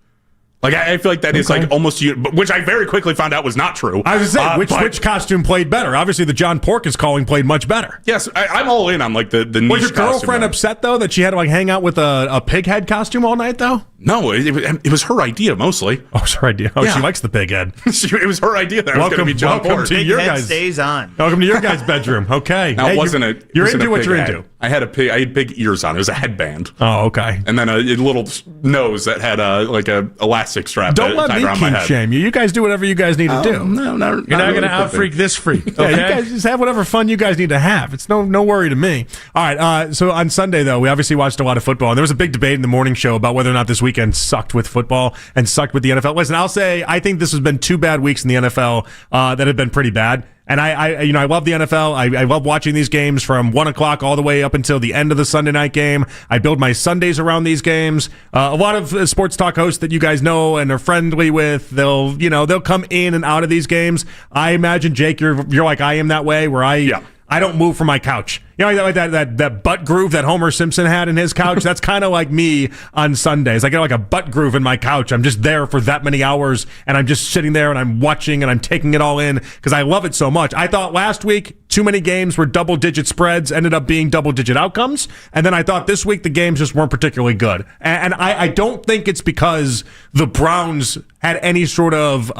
Like, I feel like that is like almost, which I very quickly found out was not true. I was going to say, which costume played better? Obviously, the John Pork is calling played much better. Yes, I'm all in on like the niche. Was your girlfriend upset though that she had to like hang out with a pig head costume all night though? No, it was her idea mostly. Oh, it was her idea. Oh, yeah. She likes the pig head. It was her idea that I was going to be John Pork. To your guys' stays on. Welcome to your guys' bedroom. Okay, now, you're into what you're into. I had big ears on. It was a headband. Oh, okay. And then a little nose that had a elastic strap. Don't let me kink shame you. You guys do whatever you guys need to do. No, you're not going to out-freak this freak. Okay? Yeah, you guys just have whatever fun you guys need to have. It's no worry to me. All right. So on Sunday though, we obviously watched a lot of football, and there was a big debate in the morning show about whether or not this weekend sucked with football and sucked with the NFL. Listen, I'll say I think this has been 2 bad weeks in the NFL that have been pretty bad. And I love the NFL. I love watching these games from 1:00 all the way up until the end of the Sunday night game. I build my Sundays around these games. A lot of sports talk hosts that you guys know and are friendly with, they'll come in and out of these games. I imagine, Jake, you're like I am that way, where I don't move from my couch. Like that butt groove that Homer Simpson had in his couch. That's kind of like me on Sundays. I get like a butt groove in my couch. I'm just there for that many hours, and I'm just sitting there and I'm watching and I'm taking it all in because I love it so much. I thought last week too many games were double-digit spreads, ended up being double-digit outcomes, and then I thought this week the games just weren't particularly good. And I don't think it's because the Browns had any sort of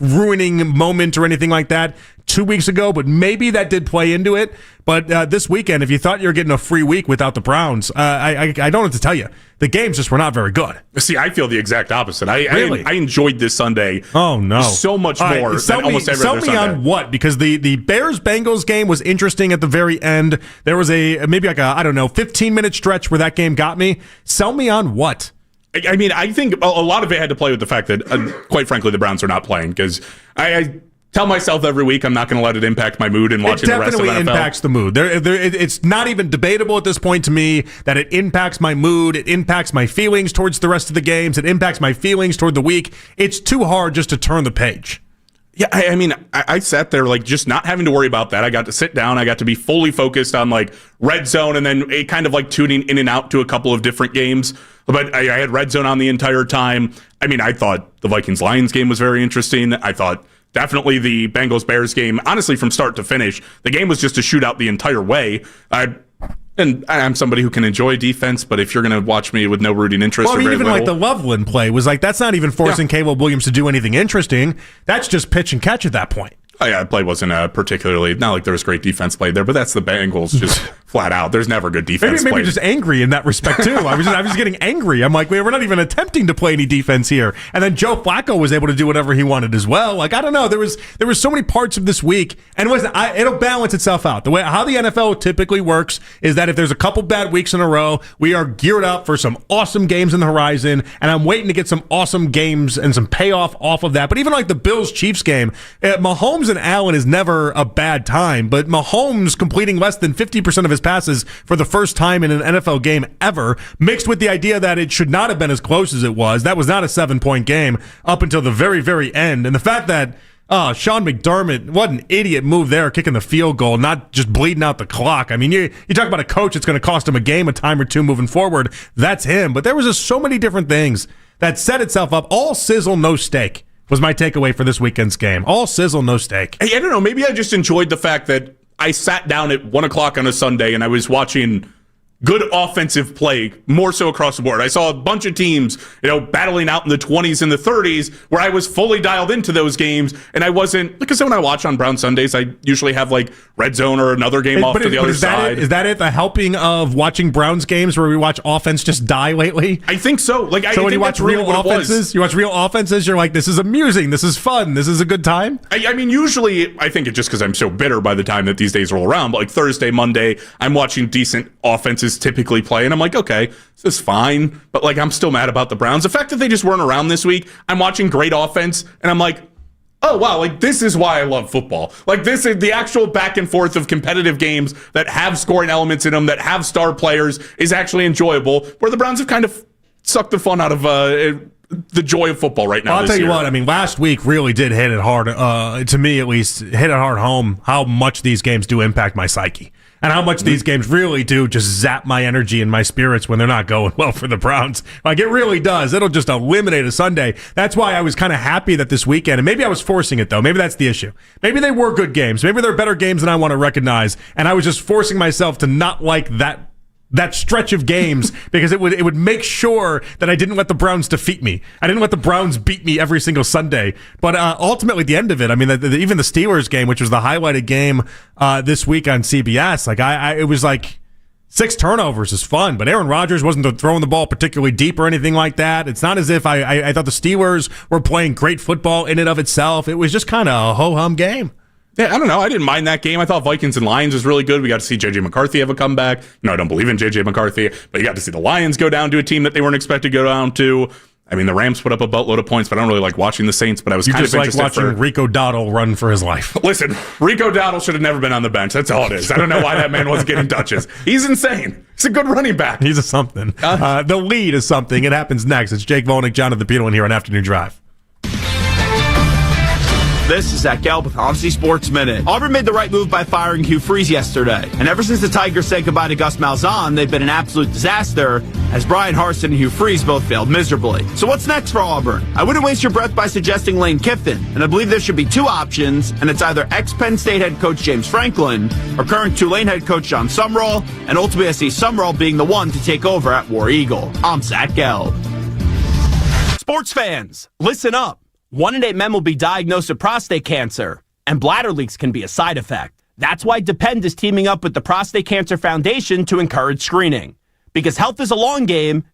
ruining moment or anything like that 2 weeks ago, but maybe that did play into it. But this weekend, if you thought you were getting a free week without the Browns, I don't know what to tell you. The games just were not very good. See, I feel the exact opposite. Really? I enjoyed this Sunday. Oh, no. So much more than almost every other Sunday. Sell me on what? Because the Bears-Bengals game was interesting at the very end. There was maybe like a 15-minute stretch where that game got me. Sell me on what? I mean, I think a lot of it had to play with the fact that, quite frankly, the Browns are not playing, because I tell myself every week I'm not going to let it impact my mood in watching the rest of the NFL. It definitely impacts the mood. It's not even debatable at this point to me that it impacts my mood. It impacts my feelings towards the rest of the games. It impacts my feelings toward the week. It's too hard just to turn the page. Yeah, I mean, I sat there like just not having to worry about that. I got to sit down. I got to be fully focused on like Red Zone, and then kind of like tuning in and out to a couple of different games. But I had Red Zone on the entire time. I mean, I thought the Vikings-Lions game was very interesting. I thought definitely the Bengals-Bears game, honestly, from start to finish, the game was just a shootout the entire way. And I'm somebody who can enjoy defense, but if you're going to watch me with no rooting interest, well, I mean, even like the Loveland play was like, that's not even forcing Caleb Williams to do anything interesting. That's just pitch and catch at that point. Oh, yeah, the play wasn't particularly, not like there was great defense played there, but that's the Bengals just flat out. There's never good defense maybe just angry in that respect, too. I was getting angry. I'm like, we're not even attempting to play any defense here. And then Joe Flacco was able to do whatever he wanted as well. Like, I don't know. There was so many parts of this week, and it'll balance itself out. How the NFL typically works is that if there's a couple bad weeks in a row, we are geared up for some awesome games in the horizon, and I'm waiting to get some awesome games and some payoff off of that. But even like the Bills-Chiefs game, Mahomes and Allen is never a bad time, but Mahomes completing less than 50% of his passes for the first time in an NFL game ever, mixed with the idea that it should not have been as close as it was. That was not a 7-point game up until the very, very end. And the fact that Sean McDermott, what an idiot move there, kicking the field goal, not just bleeding out the clock. I mean, you talk about a coach that's going to cost him a game, a time or two moving forward. That's him. But there was just so many different things that set itself up. All sizzle, no steak was my takeaway for this weekend's game. All sizzle, no steak. Hey, I don't know. Maybe I just enjoyed the fact that I sat down at 1 o'clock on a Sunday and I was watching good offensive play, more so across the board. I saw a bunch of teams, battling out in the 20s and the 30s where I was fully dialed into those games, and I wasn't, because when I watch on Brown Sundays, I usually have like Red Zone or another game off to the other side. Is that it? The helping of watching Browns games where we watch offense just die lately? I think so. So when you watch real offenses, you're like, this is amusing, this is fun, this is a good time? I mean, usually, I think it's just because I'm so bitter by the time that these days roll around, but like Thursday, Monday, I'm watching decent offenses typically play, and I'm like, okay, this is fine, but like I'm still mad about the Browns. The fact that they just weren't around this week, I'm watching great offense, and I'm like, oh wow, like this is why I love football. Like this is the actual back and forth of competitive games that have scoring elements in them, that have star players, is actually enjoyable, where the Browns have kind of sucked the fun out of the joy of football right now. I'll tell you what, I mean, last week really did hit it hard, to me at least, hit it hard home, how much these games do impact my psyche. And how much these games really do just zap my energy and my spirits when they're not going well for the Browns. Like, it really does. It'll just eliminate a Sunday. That's why I was kind of happy that this weekend, and maybe I was forcing it, though. Maybe that's the issue. Maybe they were good games. Maybe they're better games than I want to recognize, and I was just forcing myself to not like that stretch of games because it would make sure that I didn't let the Browns defeat me. I didn't let the Browns beat me every single Sunday. But ultimately, at the end of it, I mean, even the Steelers game, which was the highlighted game this week on CBS, like it was like 6 turnovers is fun, but Aaron Rodgers wasn't throwing the ball particularly deep or anything like that. It's not as if I thought the Steelers were playing great football in and of itself. It was just kind of a ho-hum game. Yeah, I don't know. I didn't mind that game. I thought Vikings and Lions was really good. We got to see J.J. McCarthy have a comeback. I don't believe in J.J. McCarthy, but you got to see the Lions go down to a team that they weren't expected to go down to. I mean, the Rams put up a boatload of points, but I don't really like watching the Saints, but I was kind of interested. You just like watching Rico Dowdle run for his life. Listen, Rico Dowdle should have never been on the bench. That's all it is. I don't know why that man wasn't getting touches. He's insane. He's a good running back. He's a something. The lead is something. It happens next. It's Jake Volnick, Jonathan Peterlin here on Afternoon Drive. This is Zach Gelb with Odyssey Sports Minute. Auburn made the right move by firing Hugh Freeze yesterday. And ever since the Tigers said goodbye to Gus Malzahn, they've been an absolute disaster, as Brian Harsin and Hugh Freeze both failed miserably. So what's next for Auburn? I wouldn't waste your breath by suggesting Lane Kiffin, and I believe there should be 2 options, and it's either ex-Penn State head coach James Franklin or current Tulane head coach John Sumrall, and ultimately I see Sumrall being the one to take over at War Eagle. I'm Zach Gelb. Sports fans, listen up. 1 in 8 men will be diagnosed with prostate cancer, and bladder leaks can be a side effect. That's why Depend is teaming up with the Prostate Cancer Foundation to encourage screening. Because health is a long game.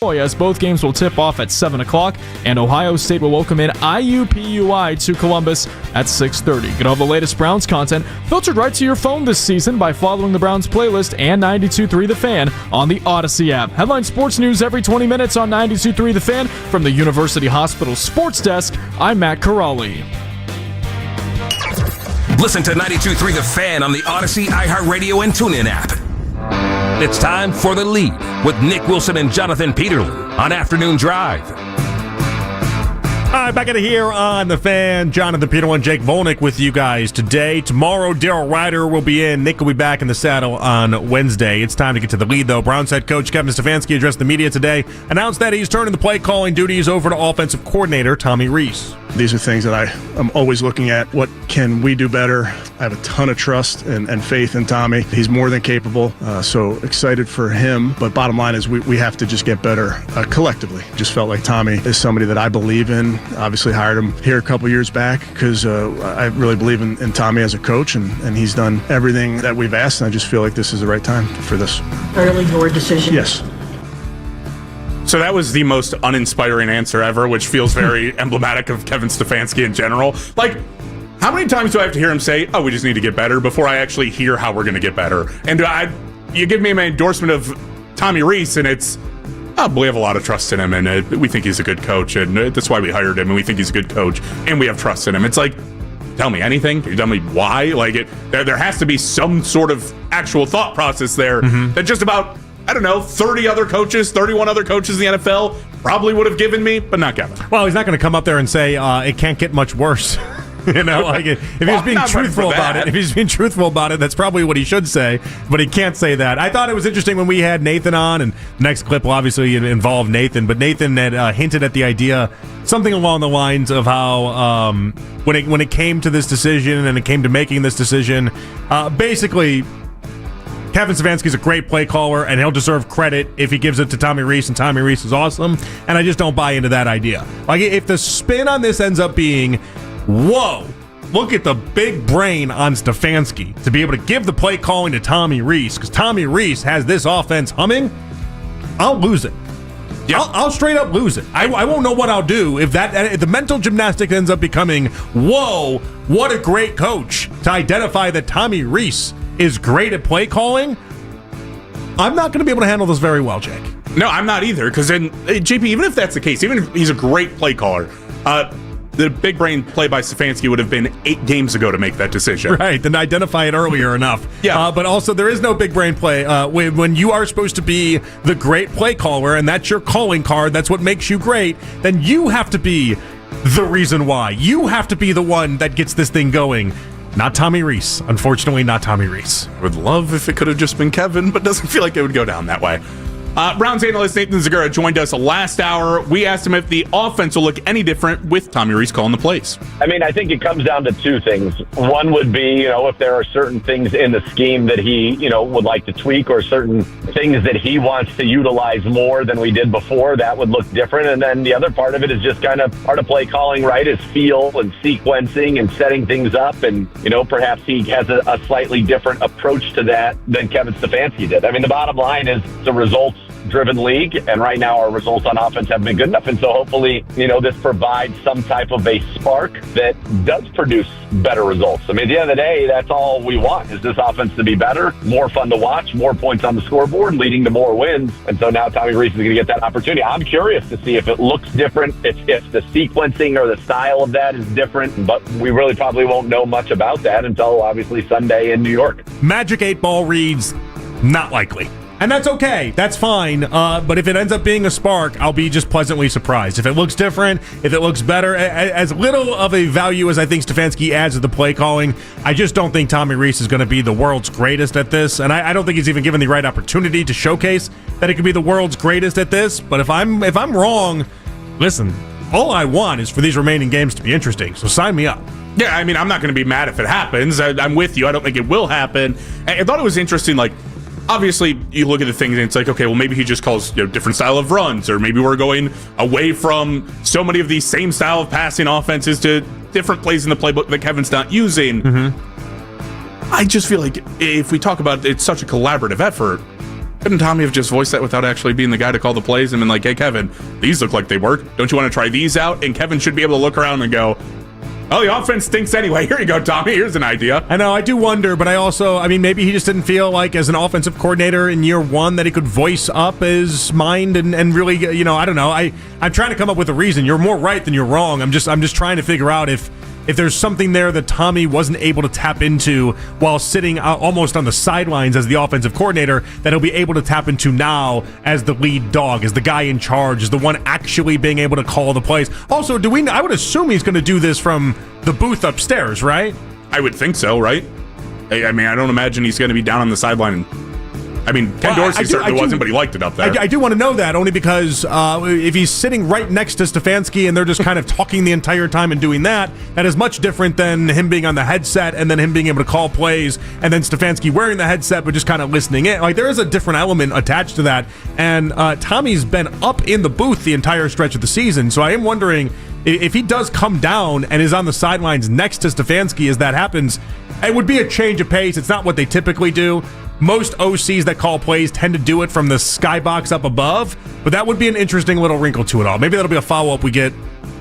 as both games will tip off at 7 o'clock, and Ohio State will welcome in IUPUI to Columbus at 6:30. Get all the latest Browns content filtered right to your phone this season by following the Browns playlist and 92.3 The Fan on the Odyssey app. Headline sports news every 20 minutes on 92.3 The Fan. From the University Hospital Sports Desk, I'm Matt Corrali. Listen to 92.3 The Fan on the Odyssey, iHeartRadio, and TuneIn app. It's time for The Lead with Nick Wilson and Jonathan Peterlin on Afternoon Drive. All right, back at it here on The Fan. Jonathan Peterlin, Jake Volnick with you guys today. Tomorrow, Daryl Ryder will be in. Nick will be back in the saddle on Wednesday. It's time to get to The Lead, though. Browns head coach Kevin Stefanski addressed the media today, announced that he's turning the play-calling duties over to offensive coordinator Tommy Rees. These are things that I'm always looking at. What can we do better? I have a ton of trust and faith in Tommy. He's more than capable, so excited for him. But bottom line is we have to just get better collectively. Just felt like Tommy is somebody that I believe in. Obviously hired him here a couple years back because I really believe in Tommy as a coach, and he's done everything that we've asked, and I just feel like this is the right time for this. Early your decision? Yes. So that was the most uninspiring answer ever, which feels very emblematic of Kevin Stefanski in general. Like, how many times do I have to hear him say, "Oh, we just need to get better," before I actually hear how we're going to get better? And you give me my endorsement of Tommy Rees, and it's, oh, we have a lot of trust in him, and we think he's a good coach, and that's why we hired him, and we think he's a good coach, and we have trust in him. It's like, tell me anything. You tell me why. Like, there has to be some sort of actual thought process there that just about, I don't know, 31 other coaches in the NFL probably would have given me, but not Kevin. Well, he's not going to come up there and say it can't get much worse. You know, like if he was being truthful about it, that's probably what he should say, but he can't say that. I thought it was interesting when we had Nathan on, and the next clip will obviously involve Nathan, but Nathan had hinted at the idea, something along the lines of how when it came to this decision and it came to making this decision, basically Kevin Stefanski's a great play caller, and he'll deserve credit if he gives it to Tommy Rees, and Tommy Rees is awesome, and I just don't buy into that idea. Like, if the spin on this ends up being, whoa, look at the big brain on Stefanski to be able to give the play calling to Tommy Rees, because Tommy Rees has this offense humming, I'll lose it. Yeah. I'll straight up lose it. I won't know what I'll do if the mental gymnastic ends up becoming, whoa, what a great coach, to identify that Tommy Rees is great at play calling. I'm not going to be able to handle this very well, Jake. No, I'm not either, because then, JP, even if that's the case, even if he's a great play caller, the big brain play by Stefanski would have been 8 games ago to make that decision. Right, then identify it earlier enough. Yeah. But also, there is no big brain play. When you are supposed to be the great play caller, and that's your calling card, that's what makes you great, then you have to be the reason why. You have to be the one that gets this thing going. Not Tommy Rees. Unfortunately, not Tommy Rees. Would love if it could have just been Kevin, but doesn't feel like it would go down that way. Browns analyst Nathan Zagura joined us last hour. We asked him if the offense will look any different with Tommy Rees calling the plays. I mean, I think it comes down to 2 things. One would be, if there are certain things in the scheme that he, would like to tweak, or certain things that he wants to utilize more than we did before, that would look different. And then the other part of it is just kind of part of play calling, right, is feel and sequencing and setting things up. And, perhaps he has a slightly different approach to that than Kevin Stefanski did. I mean, the bottom line is the results-driven league, and right now our results on offense have been good enough, and so hopefully this provides some type of a spark that does produce better results. I mean, at the end of the day, that's all we want, is this offense to be better, more fun to watch, more points on the scoreboard, leading to more wins. And so now Tommy Rees is going to get that opportunity. I'm curious to see if it looks different, if the sequencing or the style of that is different, but we really probably won't know much about that until obviously Sunday in New York. Magic 8 Ball reads not likely. And that's okay. That's fine. But if it ends up being a spark, I'll be just pleasantly surprised. If it looks different, if it looks better, as little of a value as I think Stefanski adds to the play calling, I just don't think Tommy Rees is going to be the world's greatest at this. And I don't think he's even given the right opportunity to showcase that he could be the world's greatest at this. But if I'm wrong, listen, all I want is for these remaining games to be interesting. So sign me up. Yeah, I mean, I'm not going to be mad if it happens. I'm with you. I don't think it will happen. I thought it was interesting, like, obviously, you look at the things and it's like, okay, well, maybe he just calls different style of runs, or maybe we're going away from so many of these same style of passing offenses to different plays in the playbook that Kevin's not using. I just feel like if we talk about it's such a collaborative effort, Couldn't Tommy have just voiced that without actually being the guy to call the plays and been like, hey, Kevin, these look like they work. Don't you want to try these out? And Kevin should be able to look around and go, oh, the offense stinks anyway. Here you go, Tommy. Here's an idea. I know. I do wonder, but I mean, maybe he just didn't feel like as an offensive coordinator in year one that he could voice up his mind and really, I don't know. I'm trying to come up with a reason. You're more right than you're wrong. I'm just trying to figure out if there's something there that Tommy wasn't able to tap into while sitting almost on the sidelines as the offensive coordinator that he'll be able to tap into now as the lead dog, as the guy in charge, as the one actually being able to call the plays. Also, I would assume he's going to do this from the booth upstairs, right? I would think so, right? I mean, I don't imagine he's going to be down on the sideline. Ken Dorsey certainly wasn't, but he liked it up there. I do want to know that only because if he's sitting right next to Stefanski and they're just kind of talking the entire time and doing that is much different than him being on the headset and then him being able to call plays and then Stefanski wearing the headset but just kind of listening in. Like, there is a different element attached to that. And Tommy's been up in the booth the entire stretch of the season, so I am wondering if he does come down and is on the sidelines next to Stefanski as that happens. It would be a change of pace. It's not what they typically do. Most OCs that call plays tend to do it from the skybox up above, but that would be an interesting little wrinkle to it all. Maybe that'll be a follow-up we get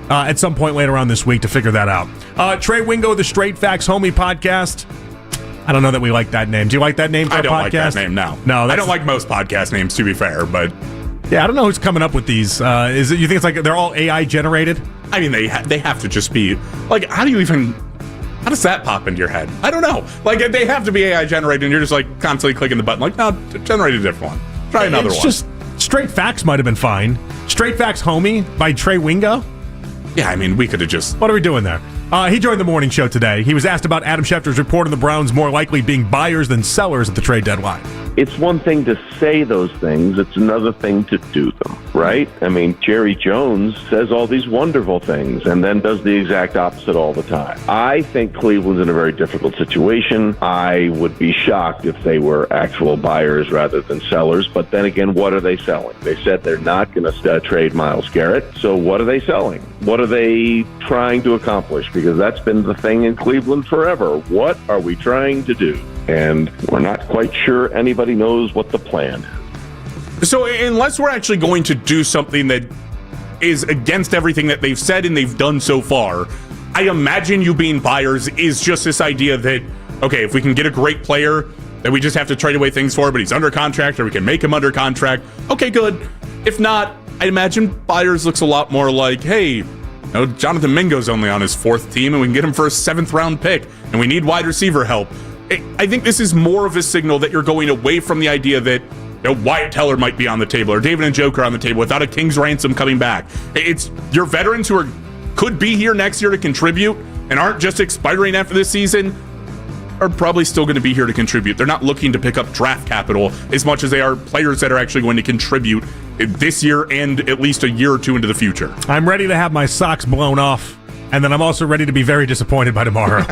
at some point later on this week to figure that out. Trey Wingo, the Straight Facts Homie podcast. I don't know that we like that name. Do you like that name for a podcast? I don't like that name, no. I don't like most podcast names, to be fair, but... Yeah, I don't know who's coming up with these. You think it's like they're all AI generated? I mean, they have to just be... Like, how does that pop into your head? I don't know. Like, they have to be AI generated, and you're just, like, constantly clicking the button. Like, no, generate a different one. Try another one. Just Straight Facts might have been fine. Straight Facts Homie by Trey Wingo? Yeah, I mean, we could have just... What are we doing there? He joined the morning show today. He was asked about Adam Schefter's report on the Browns more likely being buyers than sellers at the trade deadline. It's one thing to say those things. It's another thing to do them, right? I mean, Jerry Jones says all these wonderful things and then does the exact opposite all the time. I think Cleveland's in a very difficult situation. I would be shocked if they were actual buyers rather than sellers. But then again, what are they selling? They said they're not going to trade Myles Garrett. So what are they selling? What are they trying to accomplish? Because that's been the thing in Cleveland forever. What are we trying to do? And we're not quite sure anybody knows what the plan is. So unless we're actually going to do something that is against everything that they've said and they've done so far, I imagine you being buyers is just this idea that, okay, if we can get a great player that we just have to trade away things for, but he's under contract or we can make him under contract, okay, good. If not, I imagine buyers looks a lot more like, hey, Jonathan Mingo's only on his fourth team and we can get him for a 7th round pick and we need wide receiver help. I think this is more of a signal that you're going away from the idea that Wyatt Teller might be on the table or David Njoku on the table without a king's ransom coming back. It's your veterans who could be here next year to contribute and aren't just expiring after this season are probably still going to be here to contribute. They're not looking to pick up draft capital as much as they are players that are actually going to contribute this year and at least a year or two into the future. I'm ready to have my socks blown off, and then I'm also ready to be very disappointed by tomorrow.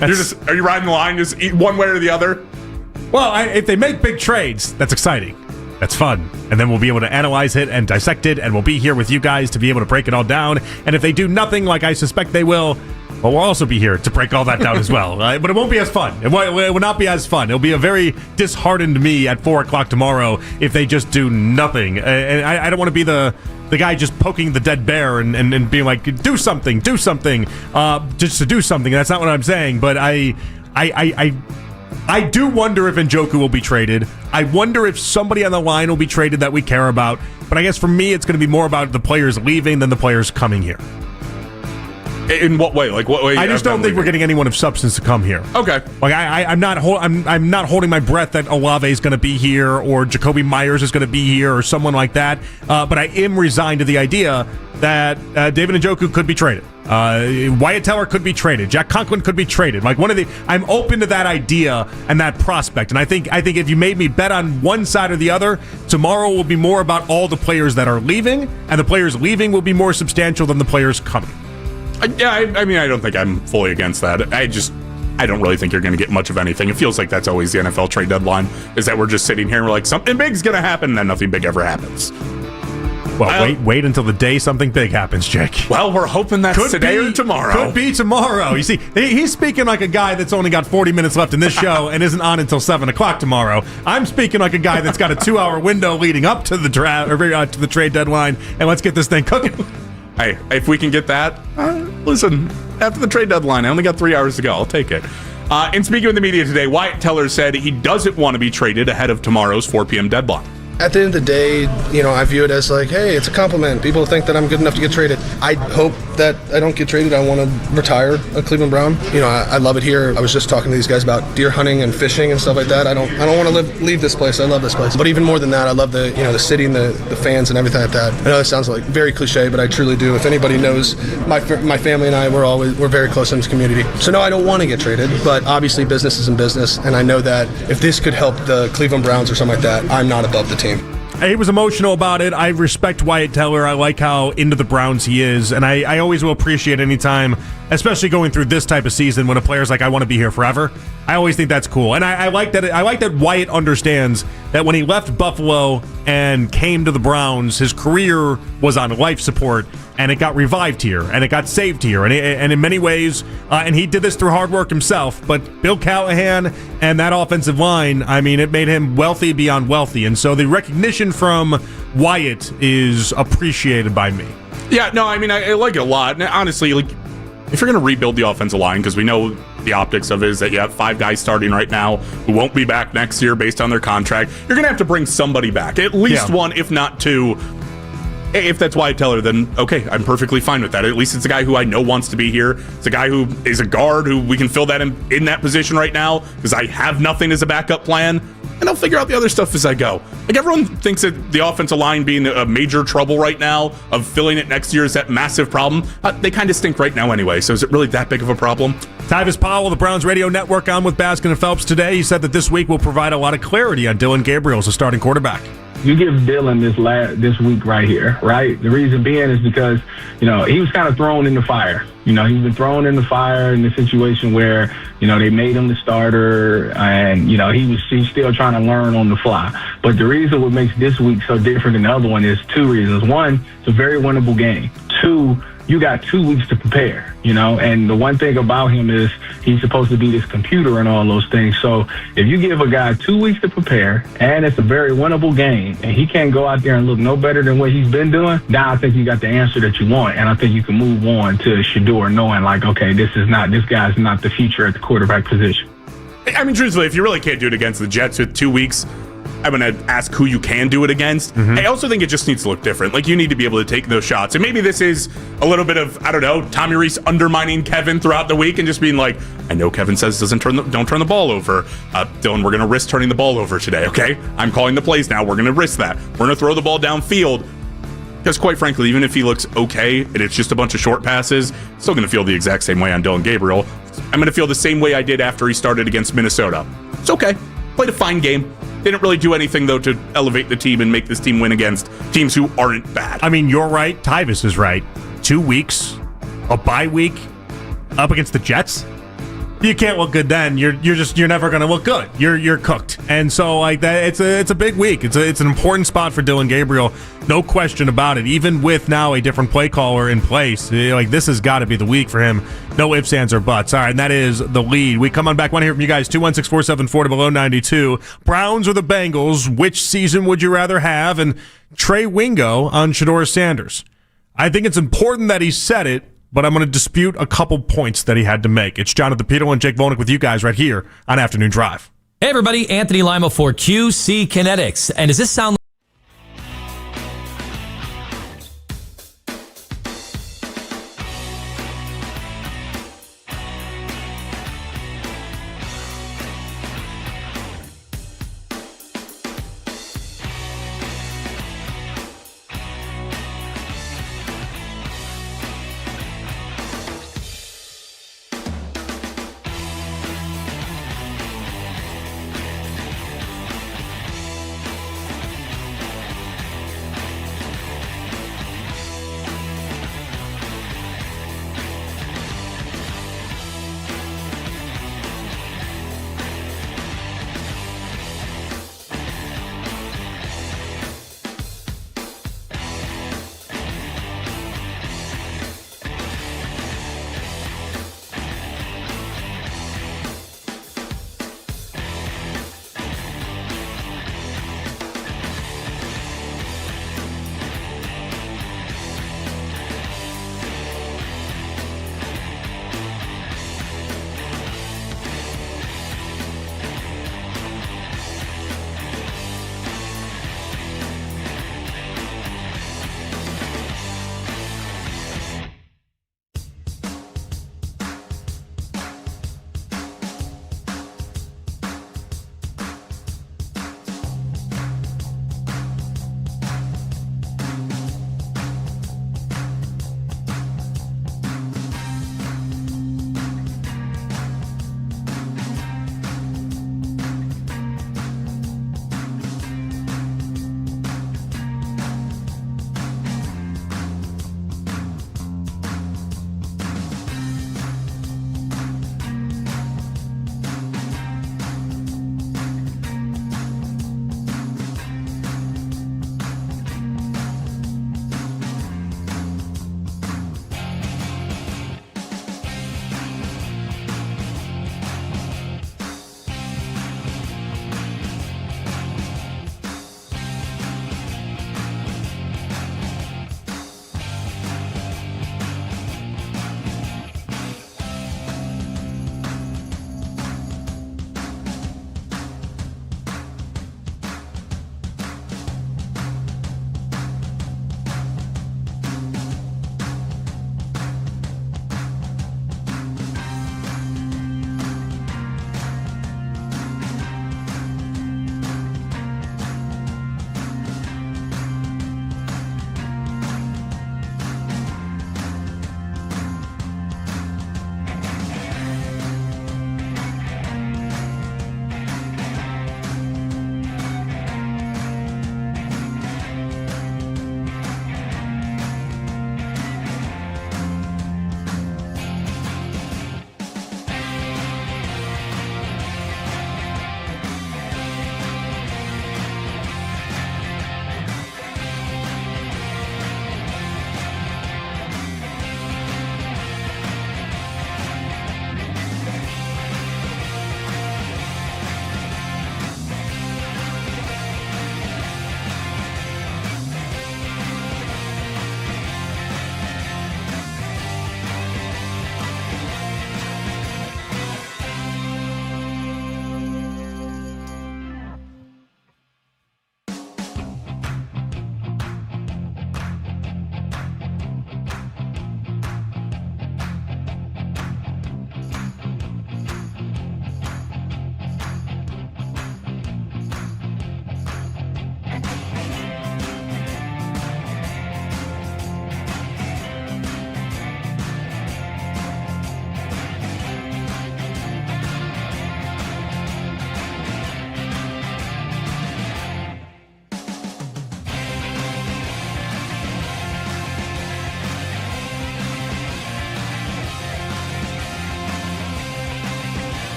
Are you riding the line just one way or the other? Well, if they make big trades, that's exciting. That's fun. And then we'll be able to analyze it and dissect it, and we'll be here with you guys to be able to break it all down. And if they do nothing like I suspect they will, well, we'll also be here to break all that down as well. But it won't be as fun. It will not be as fun. It'll be a very disheartened me at 4 o'clock tomorrow if they just do nothing. And I don't want to be the guy just poking the dead bear and being like, do something, just to do something. That's not what I'm saying. But I do wonder if Njoku will be traded. I wonder if somebody on the line will be traded that we care about. But I guess for me, it's going to be more about the players leaving than the players coming here. In what way? Like what way? I just don't think we're getting anyone of substance to come here. Okay. Like I'm not holding my breath that Olave is going to be here or Jacoby Myers is going to be here or someone like that. But I am resigned to the idea that David Njoku could be traded. Wyatt Teller could be traded. Jack Conklin could be traded. Like I'm open to that idea and that prospect. And I think if you made me bet on one side or the other, tomorrow will be more about all the players that are leaving, and the players leaving will be more substantial than the players coming. I mean, I don't think I'm fully against that. I don't really think you're going to get much of anything. It feels like that's always the NFL trade deadline, is that we're just sitting here and we're like, something big's going to happen, and then nothing big ever happens. Well, wait until the day something big happens, Jake. Well, we're hoping that's today or tomorrow. Could be tomorrow. You see, he's speaking like a guy that's only got 40 minutes left in this show and isn't on until 7 o'clock tomorrow. I'm speaking like a guy that's got a 2-hour window leading up to the draft or to the trade deadline, and let's get this thing cooking. Hey, if we can get that, listen, after the trade deadline, I only got 3 hours to go. I'll take it. And speaking with the media today, Wyatt Teller said he doesn't want to be traded ahead of tomorrow's 4 p.m. deadline. At the end of the day, I view it as like, hey, it's a compliment. People think that I'm good enough to get traded. I hope that I don't get traded. I want to retire a Cleveland Brown. I love it here. I was just talking to these guys about deer hunting and fishing and stuff like that. I don't want to leave this place. I love this place. But even more than that, I love the city and the fans and everything like that. I know it sounds like very cliche, but I truly do. If anybody knows, my family and I, we're very close in this community. So no, I don't want to get traded, but obviously business is in business, and I know that if this could help the Cleveland Browns or something like that, I'm not above the team. He was emotional about it. I respect Wyatt Teller. I like how into the Browns he is, and I always will appreciate any time, especially going through this type of season when a player's like, I want to be here forever. I always think that's cool, and I like that. I like that Wyatt understands that when he left Buffalo and came to the Browns, his career was on life support, and it got revived here, and it got saved here, and in many ways, and he did this through hard work himself. But Bill Callahan and that offensive line, I mean, it made him wealthy beyond wealthy, and so the recognition from Wyatt is appreciated by me. Yeah, no, I mean, I like it a lot. And honestly, like, if you're going to rebuild the offensive line, because we know the optics of it is that you have 5 guys starting right now who won't be back next year based on their contract, you're going to have to bring somebody back, at least one, if not 2. If that's Wyatt Teller, then okay, I'm perfectly fine with that. At least it's a guy who I know wants to be here. It's a guy who is a guard who we can fill that in that position right now because I have nothing as a backup plan, and I'll figure out the other stuff as I go. Like, everyone thinks that the offensive line being a major trouble right now of filling it next year is that massive problem. They kind of stink right now anyway, so is it really that big of a problem? Tyvis Powell, the Browns radio network, on with Baskin and Phelps today. He said that this week will provide a lot of clarity on Dillon Gabriel as a starting quarterback. You give Dillon this week right here, right? The reason being is because, he was kind of thrown in the fire. He's been thrown in the fire in the situation where, they made him the starter and, he's still trying to learn on the fly. But the reason what makes this week so different than the other one is 2 reasons. One, it's a very winnable game. 2, you got 2 weeks to prepare, and the one thing about him is he's supposed to be this computer and all those things. So if you give a guy 2 weeks to prepare and it's a very winnable game and he can't go out there and look no better than what he's been doing, now I think you got the answer that you want. And I think you can move on to Shador knowing like, okay, this guy's not the future at the quarterback position. I mean, truthfully, if you really can't do it against the Jets with 2 weeks, I'm going to ask who you can do it against. Mm-hmm. I also think it just needs to look different. Like, you need to be able to take those shots. And maybe this is a little bit of, I don't know, Tommy Rees undermining Kevin throughout the week and just being like, I know Kevin says don't turn the ball over. Dillon, we're going to risk turning the ball over today, okay? I'm calling the plays now. We're going to risk that. We're going to throw the ball downfield. Because quite frankly, even if he looks okay and it's just a bunch of short passes, still going to feel the exact same way on Dillon Gabriel. I'm going to feel the same way I did after he started against Minnesota. It's okay. Played a fine game. Didn't really do anything, though, to elevate the team and make this team win against teams who aren't bad. I mean, you're right. Tyvis is right. 2 weeks, a bye week, up against the Jets. You can't look good then. You're never going to look good. You're cooked. And so like that, it's a big week. It's an important spot for Dillon Gabriel. No question about it. Even with now a different play caller in place, like this has got to be the week for him. No ifs, ands, or buts. All right, and that is the lead. We come on back. Want to hear from you guys. 216-474 below 92. Browns or the Bengals? Which season would you rather have? And Trey Wingo on Shador Sanders. I think it's important that he said it, but I'm going to dispute a couple points that he had to make. It's John at the Peterlin and Jake Volnick with you guys right here on Afternoon Drive. Hey, everybody. Anthony Lima for QC Kinetics. And does this sound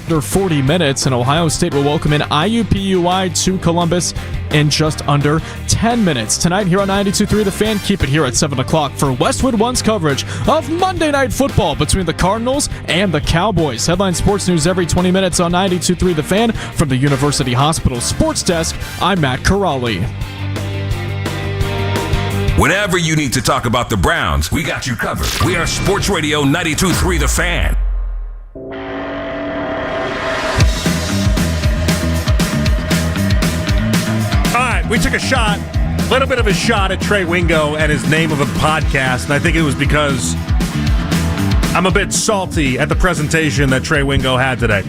under 40 minutes, and Ohio State will welcome in IUPUI to Columbus in just under 10 minutes. Tonight here on 92.3 The Fan, keep it here at 7 o'clock for Westwood One's coverage of Monday Night Football between the Cardinals and the Cowboys. Headline sports news every 20 minutes on 92.3 The Fan. From the University Hospital Sports Desk, I'm Matt Corrali. Whenever you need to talk about the Browns, we got you covered. We are Sports Radio 92.3 The Fan. All right, we took a little bit of a shot at Trey Wingo and his name of a podcast, and I think it was because I'm a bit salty at the presentation that Trey Wingo had today.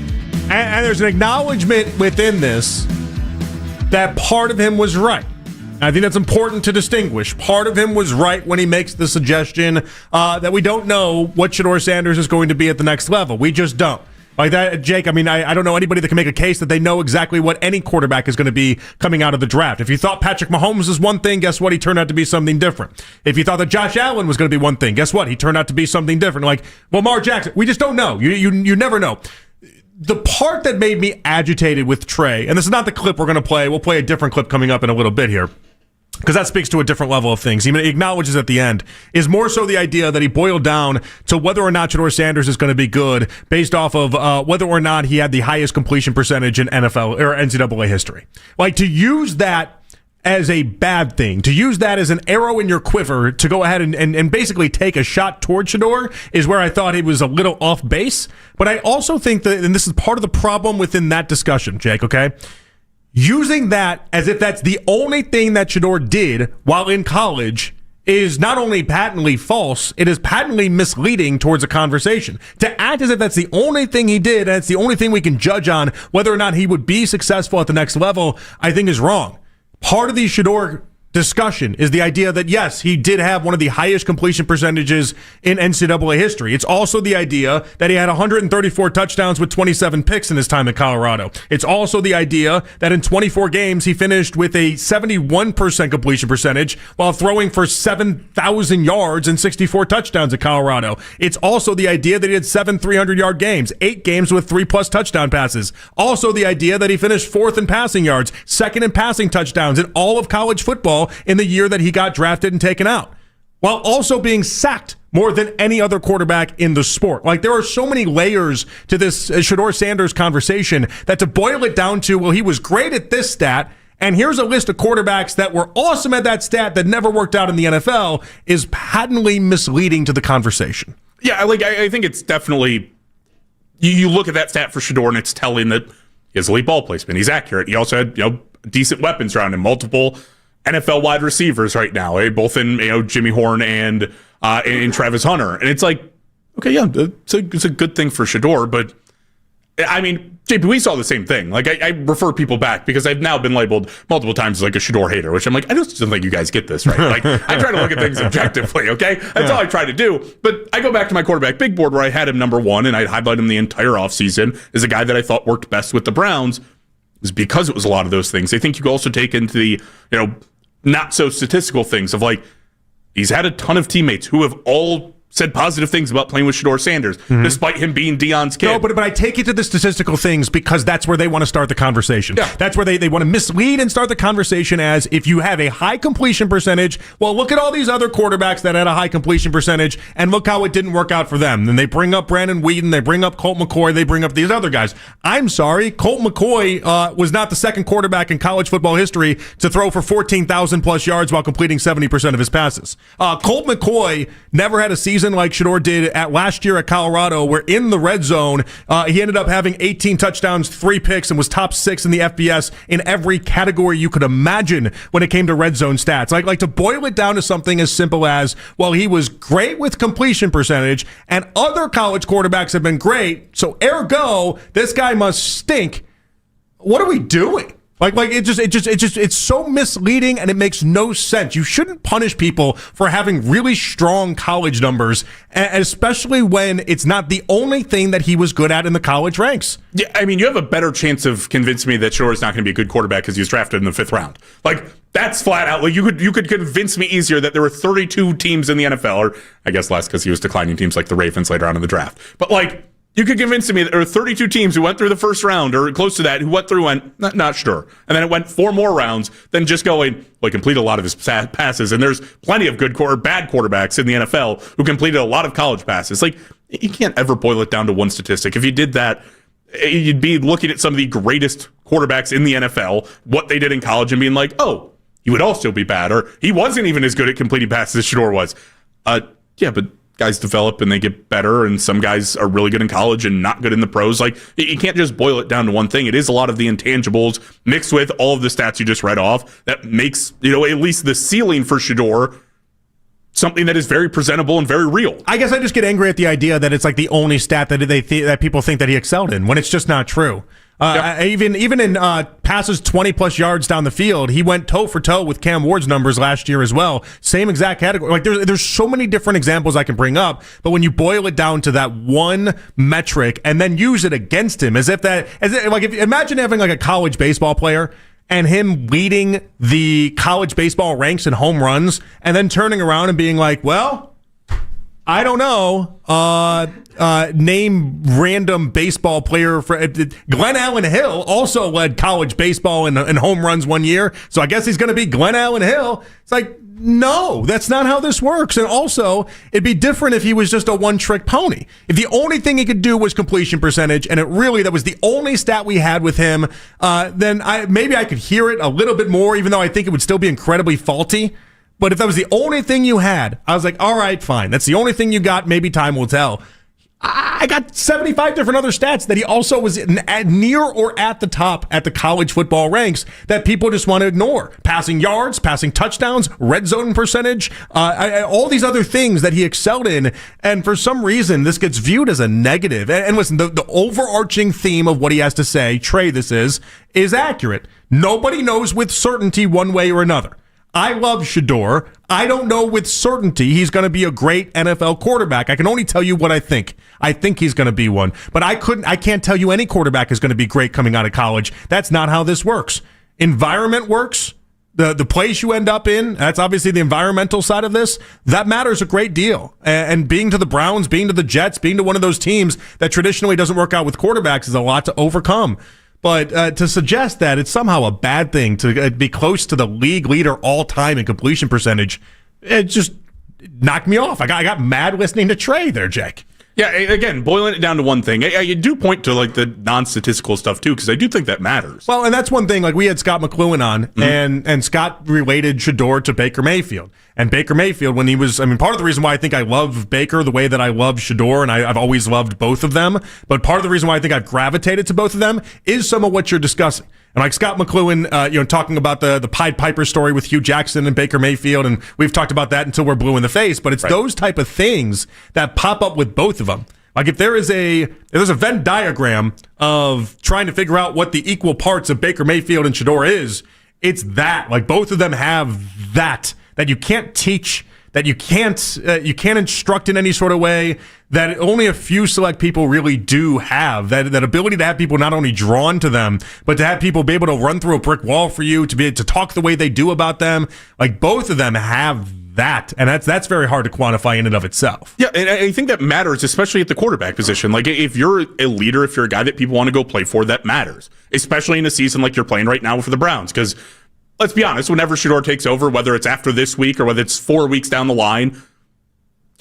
And there's an acknowledgement within this that part of him was right. I think that's important to distinguish. Part of him was right when he makes the suggestion that we don't know what Shador Sanders is going to be at the next level. We just don't. Like that, Jake, I mean, I don't know anybody that can make a case that they know exactly what any quarterback is going to be coming out of the draft. If you thought Patrick Mahomes was one thing, guess what? He turned out to be something different. If you thought that Josh Allen was going to be one thing, guess what? He turned out to be something different. Like Lamar Jackson, we just don't know. You never know. The part that made me agitated with Trey, and this is not the clip we're going to play. We'll play a different clip coming up in a little bit here, because that speaks to a different level of things. He acknowledges at the end, is more so the idea that he boiled down to whether or not Shador Sanders is going to be good based off of whether or not he had the highest completion percentage in NFL or NCAA history. Like, to use that as a bad thing, to use that as an arrow in your quiver to go ahead and basically take a shot toward Shador is where I thought he was a little off base. But I also think that, and this is part of the problem within that discussion, Jake, okay? Using that as if that's the only thing that Shador did while in college is not only patently false, it is patently misleading towards a conversation. To act as if that's the only thing he did, and it's the only thing we can judge on whether or not he would be successful at the next level, I think is wrong. Part of the Shador discussion is the idea that, yes, he did have one of the highest completion percentages in NCAA history. It's also the idea that he had 134 touchdowns with 27 picks in his time in Colorado. It's also the idea that in 24 games, he finished with a 71% completion percentage while throwing for 7,000 yards and 64 touchdowns at Colorado. It's also the idea that he had 7 300-yard games, 8 games with 3+ touchdown passes. Also the idea that he finished 4th in passing yards, 2nd in passing touchdowns in all of college football in the year that he got drafted and taken out, while also being sacked more than any other quarterback in the sport. Like, there are so many layers to this Shador Sanders conversation that to boil it down to, well, he was great at this stat, and here's a list of quarterbacks that were awesome at that stat that never worked out in the NFL, is patently misleading to the conversation. Yeah, I think it's definitely, you look at that stat for Shador and it's telling that he has elite ball placement. He's accurate. He also had, decent weapons around him, multiple NFL wide receivers right now, both in Jimmy Horn and in Travis Hunter. And it's like, okay, yeah, it's a good thing for Shador, but I mean, JP, we saw the same thing. Like, I refer people back because I've now been labeled multiple times as like a Shador hater, which I'm like, I just don't think you guys get this right. Like, I try to look at things objectively, okay? That's all I try to do. But I go back to my quarterback big board where I had him number 1 and I'd highlight him the entire offseason as a guy that I thought worked best with the Browns. Is because it was a lot of those things. I think you also take into the, not so statistical things of like, he's had a ton of teammates who have all said positive things about playing with Shador Sanders, despite him being Deion's kid. No, but I take it to the statistical things because that's where they want to start the conversation. Yeah. That's where they want to mislead and start the conversation as if you have a high completion percentage, well, look at all these other quarterbacks that had a high completion percentage, and look how it didn't work out for them. Then they bring up Brandon Whedon, they bring up Colt McCoy, they bring up these other guys. I'm sorry, Colt McCoy was not the second quarterback in college football history to throw for 14,000 plus yards while completing 70% of his passes. Colt McCoy never had a season like Shador did at last year at Colorado, where in the red zone, he ended up having 18 touchdowns, 3 picks, and was top 6 in the FBS in every category you could imagine when it came to red zone stats. Like to boil it down to something as simple as, well, he was great with completion percentage, and other college quarterbacks have been great, so ergo, this guy must stink. What are we doing? It's so misleading and it makes no sense. You shouldn't punish people for having really strong college numbers, especially when it's not the only thing that he was good at in the college ranks. Yeah, I mean, you have a better chance of convincing me that Shador is not going to be a good quarterback because he was drafted in the 5th round. Like, that's flat out. Like, you could convince me easier that there were 32 teams in the NFL, or I guess less because he was declining teams like the Ravens later on in the draft. But like, You could convince me that there are 32 teams who went through the first round or close to that who went through and not sure. And then it went 4 more rounds than just going, well, he completed a lot of his passes. And there's plenty of good or bad quarterbacks in the NFL who completed a lot of college passes. Like, you can't ever boil it down to one statistic. If you did that, you'd be looking at some of the greatest quarterbacks in the NFL, what they did in college, and being like, oh, he would also be bad. Or he wasn't even as good at completing passes as Shador was. Yeah, but guys develop and they get better, and some guys are really good in college and not good in the pros. Like, you can't just boil it down to one thing. It is a lot of the intangibles mixed with all of the stats you just read off that makes, at least the ceiling for Shador something that is very presentable and very real. I guess I just get angry at the idea that it's like the only stat that that people think that he excelled in, when it's just not true. Even in passes 20 plus yards down the field, he went toe for toe with Cam Ward's numbers last year as well. Same exact category. Like, there's so many different examples I can bring up, but when you boil it down to that one metric and then use it against him, imagine having like a college baseball player and him leading the college baseball ranks in home runs and then turning around and being like, well, I don't know. Name random baseball player. Glenn Allen Hill also led college baseball in home runs one year, so I guess he's going to be Glenn Allen Hill. It's like, no, that's not how this works. And also, it'd be different if he was just a one-trick pony. If the only thing he could do was completion percentage, and that was the only stat we had with him, then maybe I could hear it a little bit more, even though I think it would still be incredibly faulty. But if that was the only thing you had, I was like, all right, fine. That's the only thing you got. Maybe time will tell. I got 75 different other stats that he also was near or at the top at the college football ranks that people just want to ignore. Passing yards, passing touchdowns, red zone percentage, all these other things that he excelled in. And for some reason, this gets viewed as a negative. And listen, the overarching theme of what he has to say, Trey, this is accurate. Nobody knows with certainty one way or another. I love Shador. I don't know with certainty he's going to be a great NFL quarterback. I can only tell you what I think. I think he's going to be one. But I can't tell you any quarterback is going to be great coming out of college. That's not how this works. Environment works. The place you end up in, that's obviously the environmental side of this. That matters a great deal. And being to the Browns, being to the Jets, being to one of those teams that traditionally doesn't work out with quarterbacks is a lot to overcome. But to suggest that it's somehow a bad thing to be close to the league leader all time in completion percentage, it just knocked me off. I got mad listening to Trey there, Jake. Yeah, again, boiling it down to one thing, you do point to like the non-statistical stuff too, because I do think that matters. Well, and that's one thing. Like, we had Scott McLuhan on, and Scott related Shador to Baker Mayfield. And Baker Mayfield, when he was, part of the reason why I think I love Baker the way that I love Shador, and I've always loved both of them, but part of the reason why I think I've gravitated to both of them is some of what you're discussing. And like Scott McLuhan, talking about the Pied Piper story with Hugh Jackson and Baker Mayfield, and we've talked about that until we're blue in the face, but it's those type of things that pop up with both of them. Like, if there's a Venn diagram of trying to figure out what the equal parts of Baker Mayfield and Shador is, it's that. Like, both of them have that you can't teach, that you can't instruct in any sort of way, that only a few select people really do have. That ability to have people not only drawn to them, but to have people be able to run through a brick wall for you, to be able to talk the way they do about them. Like, both of them have that, and that's very hard to quantify in and of itself. Yeah, and I think that matters, especially at the quarterback position. Like, if you're a leader, if you're a guy that people want to go play for, that matters, especially in a season like you're playing right now for the Browns. Because let's be honest, whenever Shador takes over, whether it's after this week or whether it's 4 weeks down the line,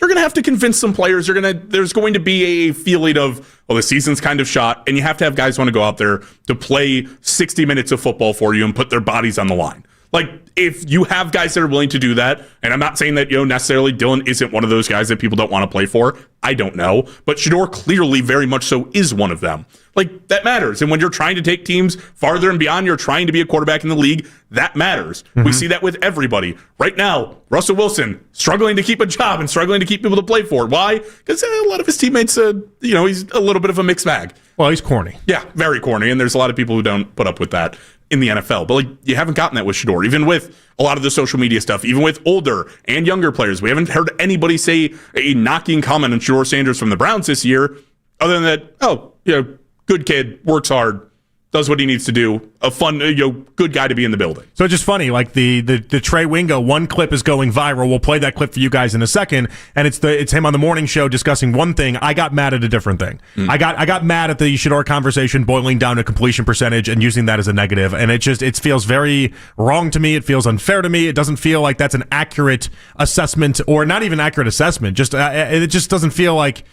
you're going to have to convince some players. There's going to be a feeling of, well, the season's kind of shot, and you have to have guys want to go out there to play 60 minutes of football for you and put their bodies on the line. Like, if you have guys that are willing to do that, and I'm not saying that, necessarily Dylan isn't one of those guys that people don't want to play for. I don't know. But Shador clearly very much so is one of them. Like, that matters. And when you're trying to take teams farther and beyond, you're trying to be a quarterback in the league, that matters. We see that with everybody. Right now, Russell Wilson struggling to keep a job and struggling to keep people to play for. Why? Because a lot of his teammates, he's a little bit of a mixed bag. Well, he's corny. Yeah, very corny. And there's a lot of people who don't put up with that in the NFL. But you haven't gotten that with Shador, even with a lot of the social media stuff, even with older and younger players. We haven't heard anybody say a knocking comment on Shador Sanders from the Browns this year, other than that, good kid, works hard, does what he needs to do. A fun, good guy to be in the building. So it's just funny, like the Trey Wingo, one clip is going viral. We'll play that clip for you guys in a second, and it's him on the morning show discussing one thing. I got mad at a different thing. I got mad at the Shador conversation boiling down to completion percentage and using that as a negative, and it feels very wrong to me. It feels unfair to me. It doesn't feel like that's an accurate assessment, or not even accurate assessment. It just doesn't feel like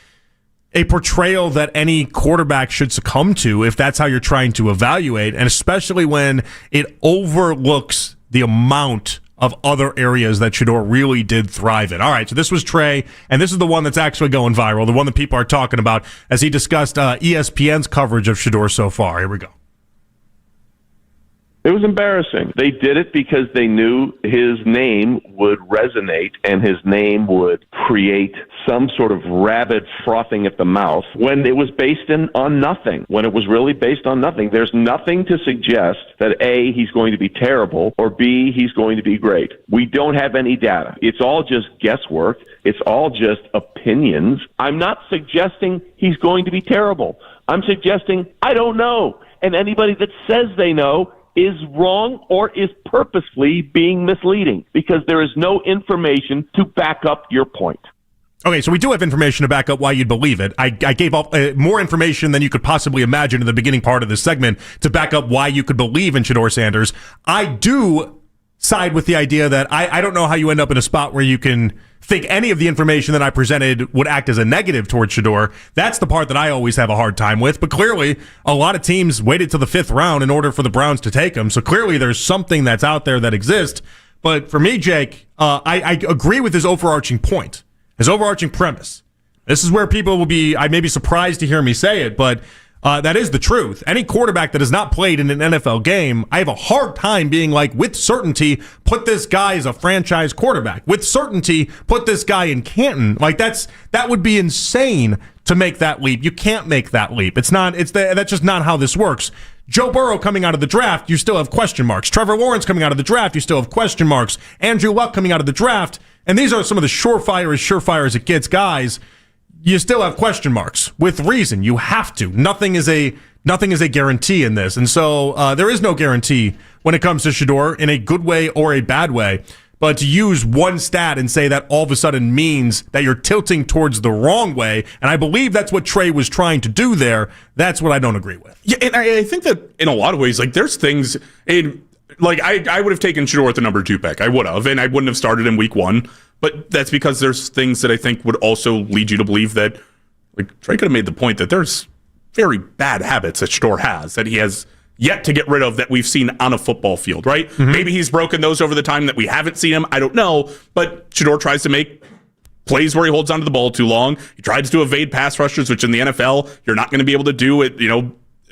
a portrayal that any quarterback should succumb to if that's how you're trying to evaluate, and especially when it overlooks the amount of other areas that Shador really did thrive in. All right, so this was Trey, and this is the one that's actually going viral, the one that people are talking about as he discussed ESPN's coverage of Shador so far. Here we go. It was embarrassing. They did it because they knew his name would resonate and his name would create some sort of rabid frothing at the mouth when it was based on nothing, when it was really based on nothing. There's nothing to suggest that A, he's going to be terrible, or B, he's going to be great. We don't have any data. It's all just guesswork. It's all just opinions. I'm not suggesting he's going to be terrible. I'm suggesting I don't know. And anybody that says they know is wrong or is purposefully being misleading because there is no information to back up your point. Okay, so we do have information to back up why you'd believe it. I gave up more information than you could possibly imagine in the beginning part of this segment to back up why you could believe in Shador Sanders. I do side with the idea that I don't know how you end up in a spot where you can think any of the information that I presented would act as a negative towards Shador. That's the part that I always have a hard time with. But clearly, a lot of teams waited till the 5th round in order for the Browns to take him. So clearly, there's something that's out there that exists. But for me, Jake, I agree with his overarching point, his overarching premise. This is where people will be, I may be surprised to hear me say it, but that is the truth. Any quarterback that has not played in an NFL game, I have a hard time being like, with certainty, put this guy as a franchise quarterback. With certainty, put this guy in Canton. Like that would be insane to make that leap. You can't make that leap. That's just not how this works. Joe Burrow coming out of the draft, you still have question marks. Trevor Lawrence coming out of the draft, you still have question marks. Andrew Luck coming out of the draft, and these are some of the surefire as it gets guys. You still have question marks with reason. You have to. Nothing is a guarantee in this, and so there is no guarantee when it comes to Shador in a good way or a bad way. But to use one stat and say that all of a sudden means that you're tilting towards the wrong way, and I believe that's what Trey was trying to do there. That's what I don't agree with. Yeah, and I think that in a lot of ways, like there's things in like I would have taken Shador at the number 2 pick. I would have, and I wouldn't have started in week 1. But that's because there's things that I think would also lead you to believe that, like, Trey could have made the point that there's very bad habits that Shador has, that he has yet to get rid of, that we've seen on a football field, right? Mm-hmm. Maybe he's broken those over the time that we haven't seen him. I don't know. But Shador tries to make plays where he holds onto the ball too long. He tries to evade pass rushers, which in the NFL, you're not going to be able to do it,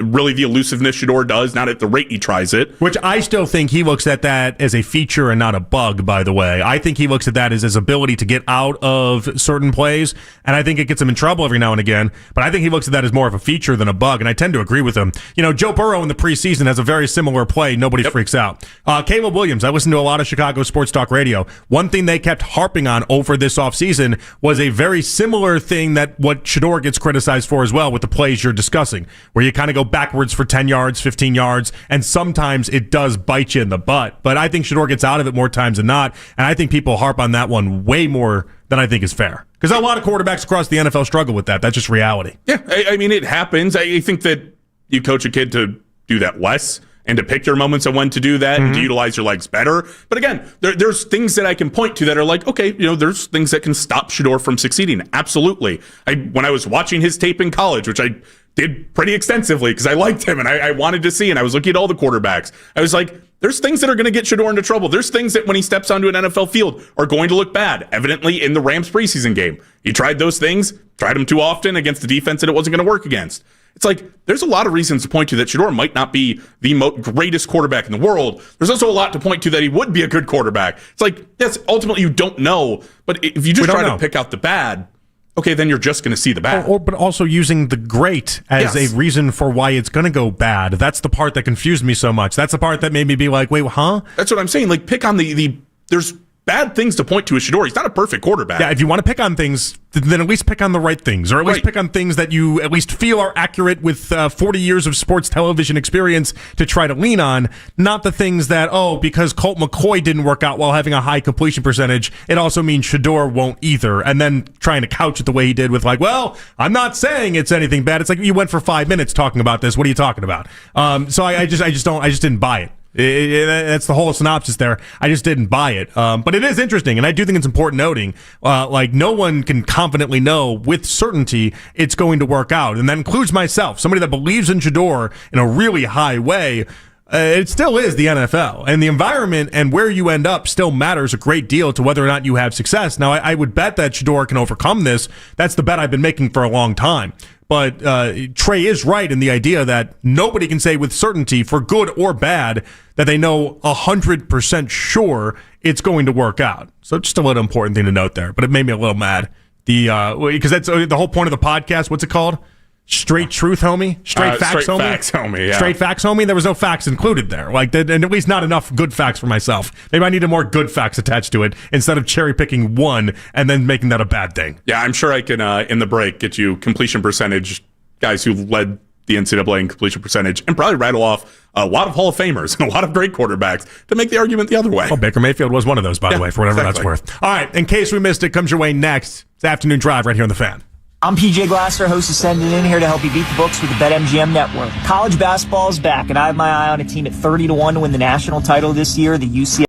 really the elusiveness Shador does, not at the rate he tries it. Which I still think he looks at that as a feature and not a bug, by the way. I think he looks at that as his ability to get out of certain plays, and I think it gets him in trouble every now and again, but I think he looks at that as more of a feature than a bug, and I tend to agree with him. Joe Burrow in the preseason has a very similar play. Nobody freaks out. Caleb Williams, I listened to a lot of Chicago sports talk radio. One thing they kept harping on over this offseason was a very similar thing that what Shador gets criticized for as well with the plays you're discussing, where you kind of go backwards for 10 yards, 15 yards, and sometimes it does bite you in the butt. But I think Shador gets out of it more times than not, and I think people harp on that one way more than I think is fair. Because a lot of quarterbacks across the NFL struggle with that. That's just reality. Yeah, I mean, it happens. I think that you coach a kid to do that less and to pick your moments of when to do that and to utilize your legs better. But again, there's things that I can point to that are like, okay, there's things that can stop Shador from succeeding. Absolutely. When I was watching his tape in college, which I did pretty extensively because I liked him and I wanted to see, and I was looking at all the quarterbacks, I was like, there's things that are going to get Shador into trouble. There's things that when he steps onto an NFL field are going to look bad. Evidently in the Rams preseason game, he tried those things, tried them too often against the defense that it wasn't going to work against. It's like, there's a lot of reasons to point to that Shador might not be the greatest quarterback in the world. There's also a lot to point to that he would be a good quarterback. It's like, yes, ultimately you don't know, but if you just try to pick out the bad, okay, then you're just going to see the bad. But also using the great as a reason for why it's going to go bad. That's the part that confused me so much. That's the part that made me be like, wait, huh? That's what I'm saying. Like, pick on there's bad things to point to with Shador. He's not a perfect quarterback. Yeah, if you want to pick on things, then at least pick on the right things, or at least pick on things that you at least feel are accurate with 40 years of sports television experience to try to lean on, not the things that, because Colt McCoy didn't work out while having a high completion percentage, it also means Shador won't either, and then trying to couch it the way he did with I'm not saying it's anything bad. It's like you went for 5 minutes talking about this. What are you talking about? So I just didn't buy it. That's the whole synopsis there. I just didn't buy it. But it is interesting, and I do think it's important noting, no one can confidently know with certainty it's going to work out. And that includes myself, somebody that believes in Shador in a really high way. It still is the NFL, and the environment and where you end up still matters a great deal to whether or not you have success. Now, I would bet that Shador can overcome this. That's the bet I've been making for a long time. But Trey is right in the idea that nobody can say with certainty, for good or bad, that they know 100% sure it's going to work out. So just a little important thing to note there. But it made me a little mad. Because that's the whole point of the podcast. What's it called? Straight truth, homie? Straight facts, homie? Facts, homie, yeah. Straight facts, homie? There was no facts included there. And at least not enough good facts for myself. Maybe I needed more good facts attached to it instead of cherry-picking one and then making that a bad thing. Yeah, I'm sure I can, in the break, get you completion percentage, guys who led the NCAA in completion percentage, and probably rattle off a lot of Hall of Famers and a lot of great quarterbacks to make the argument the other way. Well, Baker Mayfield was one of those, by the way, for whatever that's worth. All right, in case we missed it, comes your way next. It's Afternoon Drive right here on The Fan. I'm PJ Glasser, host of Sending In, here to help you beat the books with the BetMGM Network. College basketball is back, and I have my eye on a team at 30-1 to win the national title this year, the UCLA.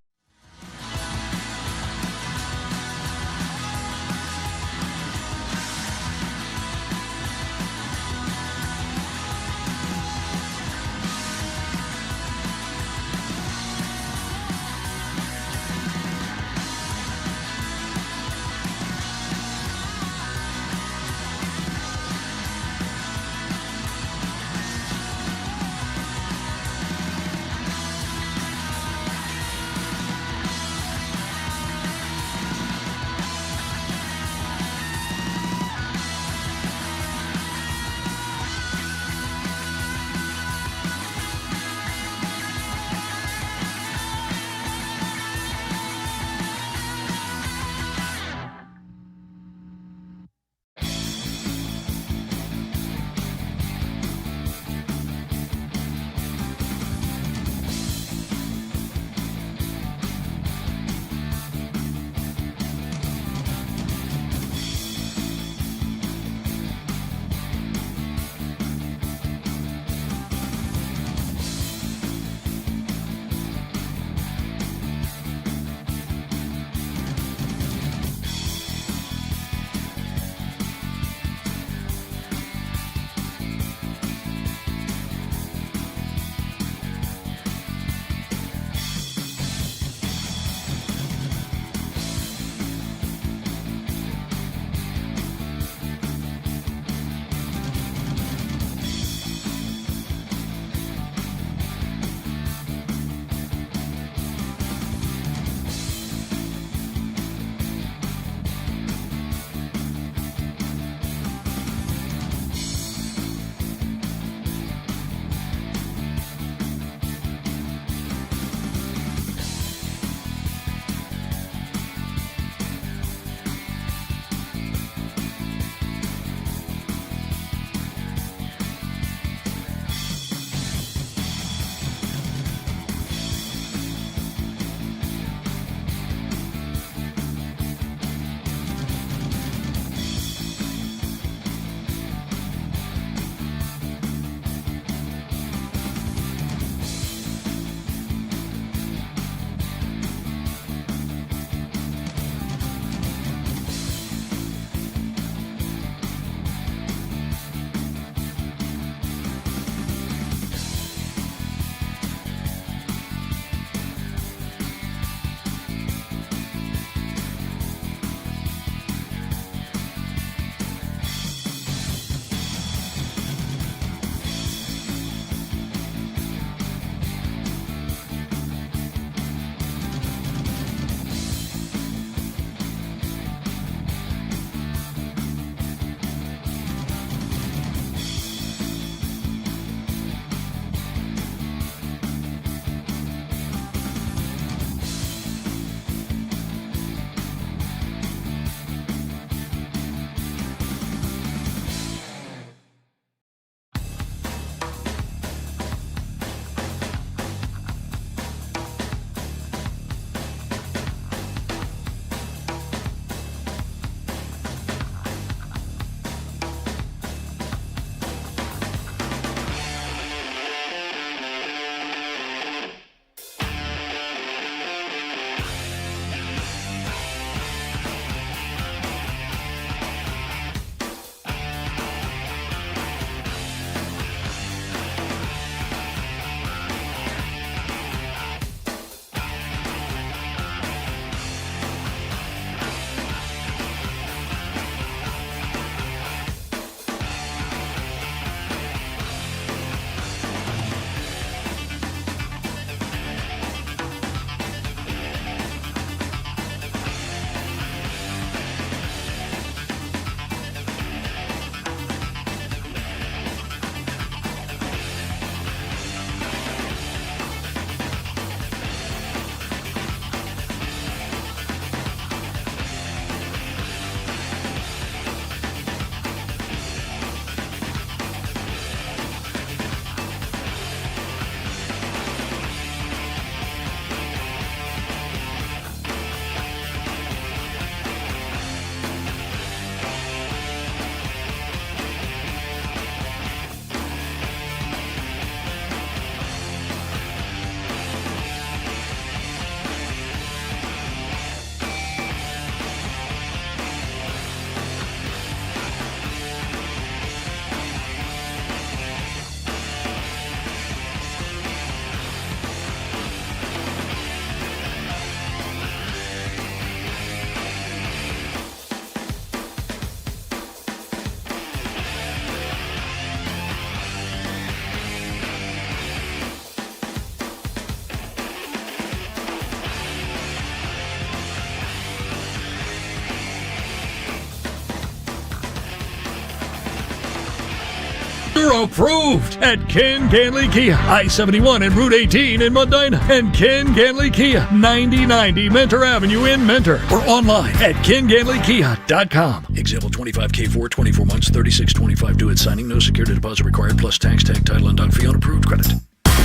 Dealer approved at Ken Ganley Kia, I-71 and Route 18 in Medina, and Ken Ganley Kia, 9090 Mentor Avenue in Mentor, or online at kenganleykia.com. Example 25K4, 24 months, 3625 due at signing. No security deposit required, plus tax, tag, title, and dog fee on approved credit.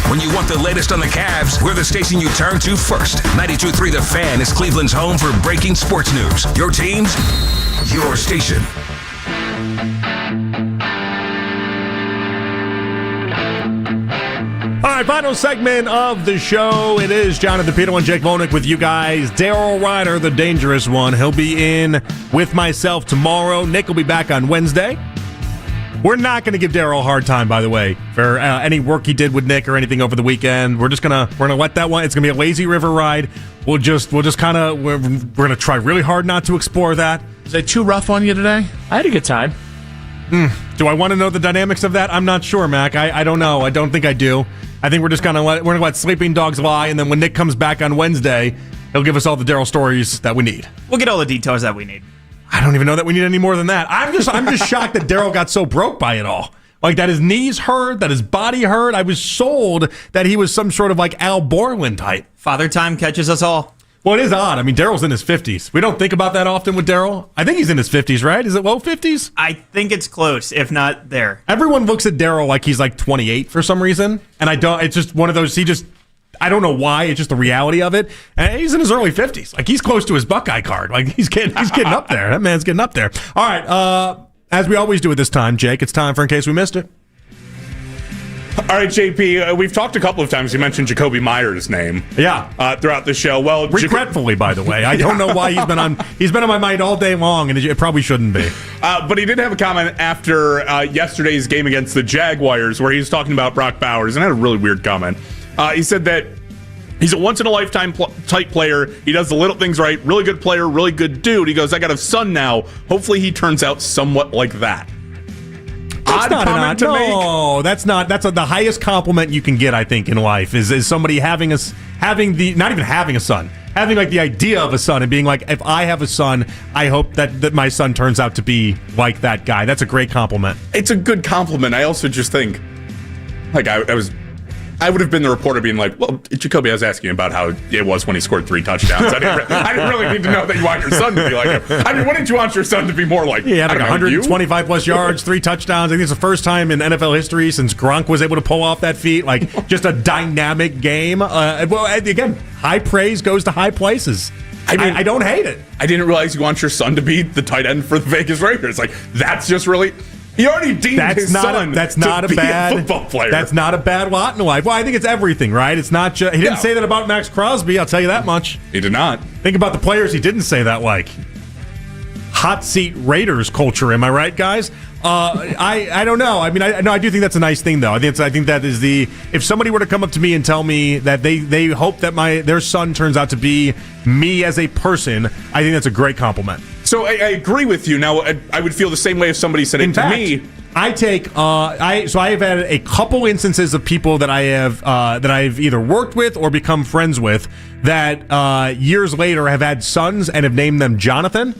When you want the latest on the Cavs, we're the station you turn to first. 92.3 The Fan is Cleveland's home for breaking sports news. Your teams, your station. All right, final segment of the show. It is Jonathan Peterlin, Jake Volnick with you guys. Daryl Ryder, the dangerous one. He'll be in with myself tomorrow. Nick will be back on Wednesday. We're not going to give Daryl a hard time, by the way, for any work he did with Nick or anything over the weekend. We're gonna let that one. It's gonna be a lazy river ride. We're gonna try really hard not to explore that. Is that too rough on you today? I had a good time. Do I want to know the dynamics of that? I'm not sure, Mac. I don't know. I don't think I do. I think we're gonna let sleeping dogs lie, and then when Nick comes back on Wednesday, he'll give us all the Daryl stories that we need. We'll get all the details that we need. I don't even know that we need any more than that. I'm just shocked that Daryl got so broke by it all. Like, that his knees hurt, that his body hurt. I was sold that he was some sort of like Al Borland type. Father time catches us all. Well, it is odd. I mean, Daryl's in his 50s. We don't think about that often with Daryl. I think he's in his 50s, right? Is it low 50s? I think it's close, if not there. Everyone looks at Daryl like he's like 28 for some reason. And I don't, it's just one of those, I don't know why. It's just the reality of it. And he's in his early 50s. Like, he's close to his Buckeye card. Like, he's getting up there. That man's getting up there. All right. As we always do at this time, Jake, it's time for In Case We Missed It. All right, JP, we've talked a couple of times. You mentioned Jacoby Myers' name. Yeah. Throughout the show. Well, regretfully, by the way. I don't know why he's been on my mind all day long, and it probably shouldn't be. But he did have a comment after yesterday's game against the Jaguars where he was talking about Brock Bowers, and had a really weird comment. He said that he's a once-in-a-lifetime type player. He does the little things right. Really good player, really good dude. He goes, I got a son now. Hopefully he turns out somewhat like that. That's not the highest compliment you can get, I think, in life is somebody not even having a son, having like the idea of a son and being like, if I have a son, I hope that my son turns out to be like that guy. That's a great compliment. It's a good compliment. I also just think, like, I would have been the reporter being like, well, Jacoby, I was asking about how it was when he scored 3 touchdowns. I didn't really need to know that you want your son to be like him. I mean, wouldn't you want your son to be more like, he had like 125 plus yards, 3 touchdowns. I think it's the first time in NFL history since Gronk was able to pull off that feat. Like, just a dynamic game. Well, again, high praise goes to high places. I mean, I don't hate it. I didn't realize you want your son to be the tight end for the Vegas Raiders. Like, that's just really... He already deemed his son to be a football player. That's not a bad lot in life. Well, I think it's everything, right? It's not just... He didn't say that about Max Crosby, I'll tell you that much. He did not. Think about the players he didn't say that like. Hot seat Raiders culture, am I right, guys? I don't know. I mean, I do think that's a nice thing, though. I think that is if somebody were to come up to me and tell me that they hope that their son turns out to be me as a person, I think that's a great compliment. So I agree with you. Now, I would feel the same way if somebody said it to me. I have had a couple instances of people that I've either worked with or become friends with that years later have had sons and have named them Jonathan.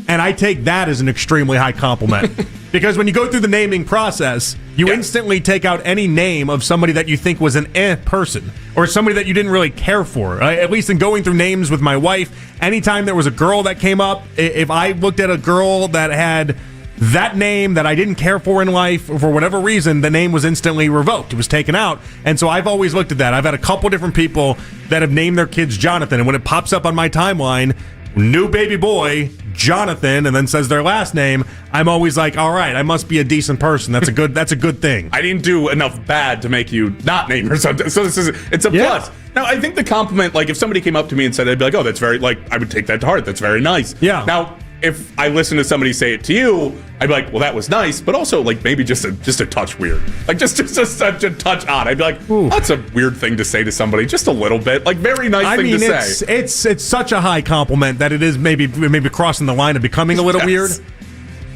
And I take that as an extremely high compliment. Because when you go through the naming process, you instantly take out any name of somebody that you think was an person or somebody that you didn't really care for. At least in going through names with my wife, anytime there was a girl that came up, if I looked at a girl that had that name that I didn't care for in life, for whatever reason, the name was instantly revoked. It was taken out. And so I've always looked at that. I've had a couple different people that have named their kids Jonathan. And when it pops up on my timeline, new baby boy, Jonathan, and then says their last name, I'm always like, all right, I must be a decent person. That's a good thing. I didn't do enough bad to make you not name her something. So it's a plus. Now, I think the compliment, like if somebody came up to me and said, I'd be like, oh, that's very, like, I would take that to heart. That's very nice. Yeah. Now, if I listen to somebody say it to you, I'd be like, well, that was nice, but also like maybe just a touch weird. Like just such a touch odd. I'd be like, that's a weird thing to say to somebody, just a little bit. Like very nice thing to say. It's such a high compliment that it is maybe crossing the line of becoming a little weird.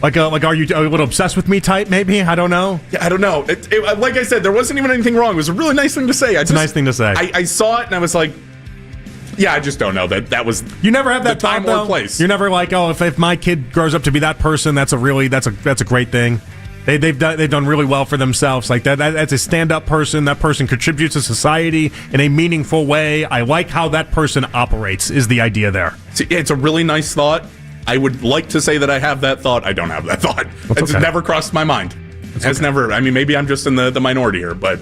Like are you a little obsessed with me type, maybe? I don't know. Yeah, I don't know. Like I said, there wasn't even anything wrong. It was a really nice thing to say. It's a nice thing to say. I saw it and I was like, yeah, I just don't know that was. You never have that time or place. You're never like, oh, if my kid grows up to be that person, that's a great thing. They've done really well for themselves. Like that's a stand-up person. That person contributes to society in a meaningful way. I like how that person operates, is the idea there. It's a really nice thought. I would like to say that I have that thought. I don't have that thought. It's never crossed my mind. Has never. I mean, maybe I'm just in the minority here, but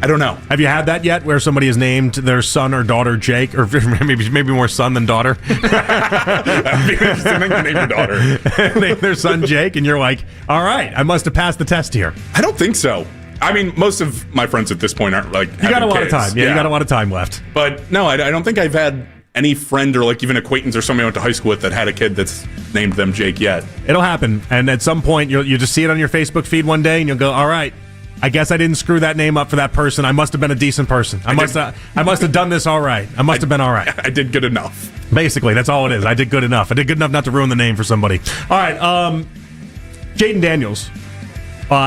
I don't know. Have you had that yet, where somebody has named their son or daughter Jake, or maybe more son than daughter? That'd be interesting to name your daughter. Name their son Jake, and you're like, all right, I must have passed the test here. I don't think so. I mean, most of my friends at this point aren't like. You got a lot of time. Yeah, you got a lot of time left. But no, I don't think I've had any friend or like even acquaintance or somebody I went to high school with that had a kid that's named them Jake yet. It'll happen, and at some point you just see it on your Facebook feed one day, and you'll go, all right, I guess I didn't screw that name up for that person. I must have been a decent person. I must have done this all right. I must have been all right. I did good enough. Basically, that's all it is. I did good enough. I did good enough not to ruin the name for somebody. All right, Jaden Daniels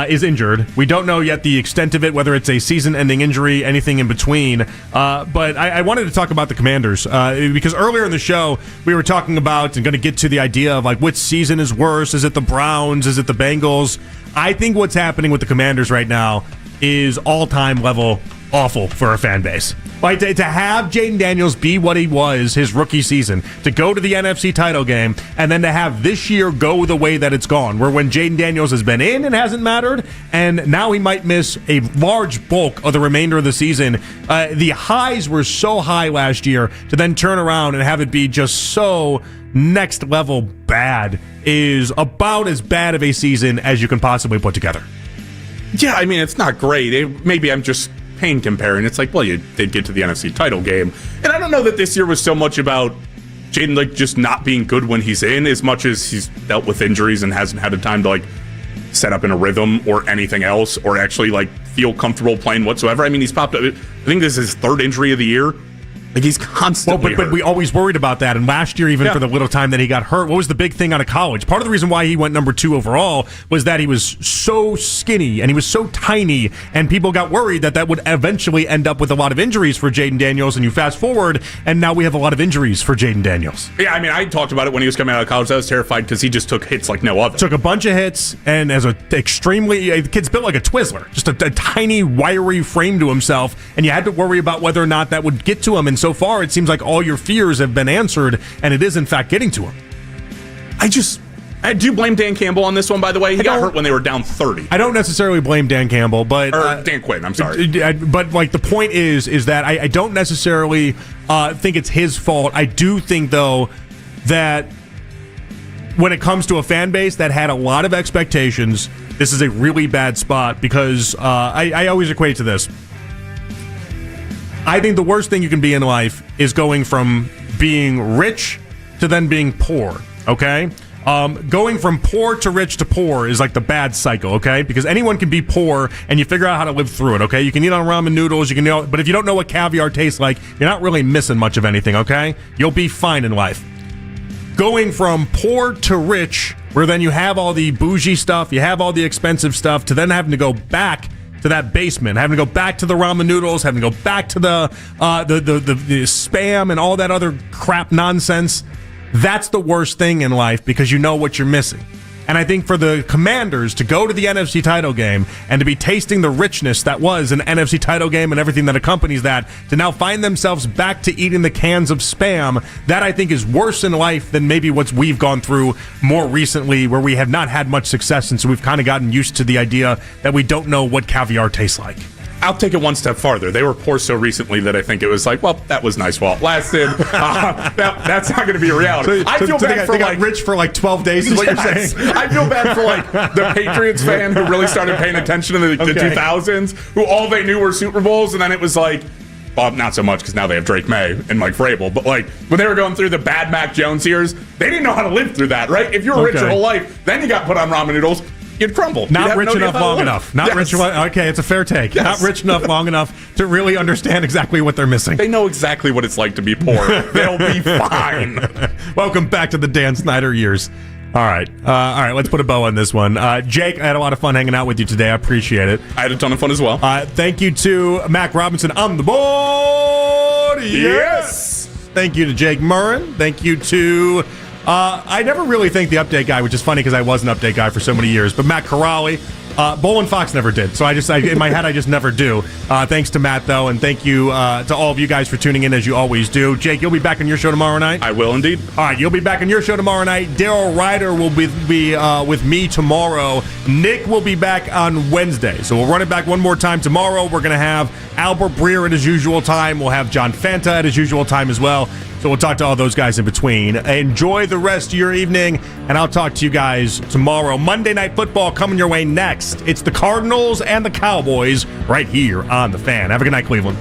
is injured. We don't know yet the extent of it, whether it's a season-ending injury, anything in between. But I wanted to talk about the Commanders because earlier in the show we were talking about and going to get to the idea of like which season is worse. Is it the Browns? Is it the Bengals? I think what's happening with the Commanders right now is all-time level awful for a fan base. Like to have Jaden Daniels be what he was his rookie season, to go to the NFC title game, and then to have this year go the way that it's gone, where when Jaden Daniels has been in, it hasn't mattered, and now he might miss a large bulk of the remainder of the season. The highs were so high last year, to then turn around and have it be just so next level bad is about as bad of a season as you can possibly put together. Yeah, I mean, it's not great. Maybe I'm just pain comparing. It's like, well, you did get to the NFC title game. And I don't know that this year was so much about Jaden like just not being good when he's in, as much as he's dealt with injuries and hasn't had the time to like set up in a rhythm or anything else, or actually like feel comfortable playing whatsoever. I mean, he's popped up. I think this is his third injury of the year. Like, he's constantly but we always worried about that. And last year, even for the little time that he got hurt, what was the big thing out of college? Part of the reason why he went number 2 overall was that he was so skinny and he was so tiny, and people got worried that would eventually end up with a lot of injuries for Jaden Daniels. And you fast forward, and now we have a lot of injuries for Jaden Daniels. Yeah, I mean, I talked about it when he was coming out of college. I was terrified because he just took hits like no other. Took a bunch of hits, and as the kid's built like a Twizzler, just a tiny, wiry frame to himself, and you had to worry about whether or not that would get to him. And so far, it seems like all your fears have been answered, and it is, in fact, getting to him. I do blame Dan Campbell on this one, by the way. He got hurt when they were down 30. I don't necessarily blame Dan Campbell, but Dan Quinn, I'm sorry. But like the point is that I don't necessarily think it's his fault. I do think, though, that when it comes to a fan base that had a lot of expectations, this is a really bad spot because I always equate to this. I think the worst thing you can be in life is going from being rich to then being poor, okay? Going from poor to rich to poor is like the bad cycle, okay? Because anyone can be poor and you figure out how to live through it, okay? You can eat on ramen noodles, but if you don't know what caviar tastes like, you're not really missing much of anything, okay? You'll be fine in life. Going from poor to rich, where then you have all the bougie stuff, you have all the expensive stuff, to then having to go back to that basement, having to go back to the ramen noodles, having to go back to the Spam and all that other crap nonsense. That's the worst thing in life because you know what you're missing. And I think for the Commanders to go to the NFC title game and to be tasting the richness that was an NFC title game and everything that accompanies that, to now find themselves back to eating the cans of Spam, that I think is worse in life than maybe what we've gone through more recently, where we have not had much success, and so we've kind of gotten used to the idea that we don't know what caviar tastes like. I'll take it one step farther. They were poor so recently that I think it was like, well, that was nice while it lasted. That's not going to be a reality. I feel bad for got rich for like 12 days is what you're saying. I feel bad for like the Patriots fan who really started paying attention in the 2000s, who all they knew were Super Bowls, and then it was like, well, not so much because now they have Drake May and Mike Vrabel, but like when they were going through the bad Mac Jones years, they didn't know how to live through that, right? If you were rich your whole life, then you got put on ramen noodles, you'd crumble. Not rich enough long enough. Not rich. Okay, it's a fair take. Not rich enough long enough to really understand exactly what they're missing. They know exactly what it's like to be poor. They'll be fine. Welcome back to the Dan Snyder years. All right. Let's put a bow on this one. Jake, I had a lot of fun hanging out with you today. I appreciate it. I had a ton of fun as well. Thank you to Mac Robinson on the board. Yes. Thank you to Jake Murrin. Thank you to... I never really think the update guy, which is funny because I was an update guy for so many years, but Matt Corrali, Bolin Fox never did, so in my head I just never do. Thanks to Matt though, and thank you to all of you guys for tuning in as you always do. Jake, you'll be back on your show tomorrow night. I will indeed. All right, you'll be back on your show tomorrow night. Daryl Ryder will be with me tomorrow. Nick will be back on Wednesday, so we'll run it back one more time tomorrow. We're gonna have Albert Breer at his usual time. We'll have John Fanta at his usual time as well. So we'll talk to all those guys in between. Enjoy the rest of your evening, and I'll talk to you guys tomorrow. Monday Night Football coming your way next. It's the Cardinals and the Cowboys right here on The Fan. Have a good night, Cleveland.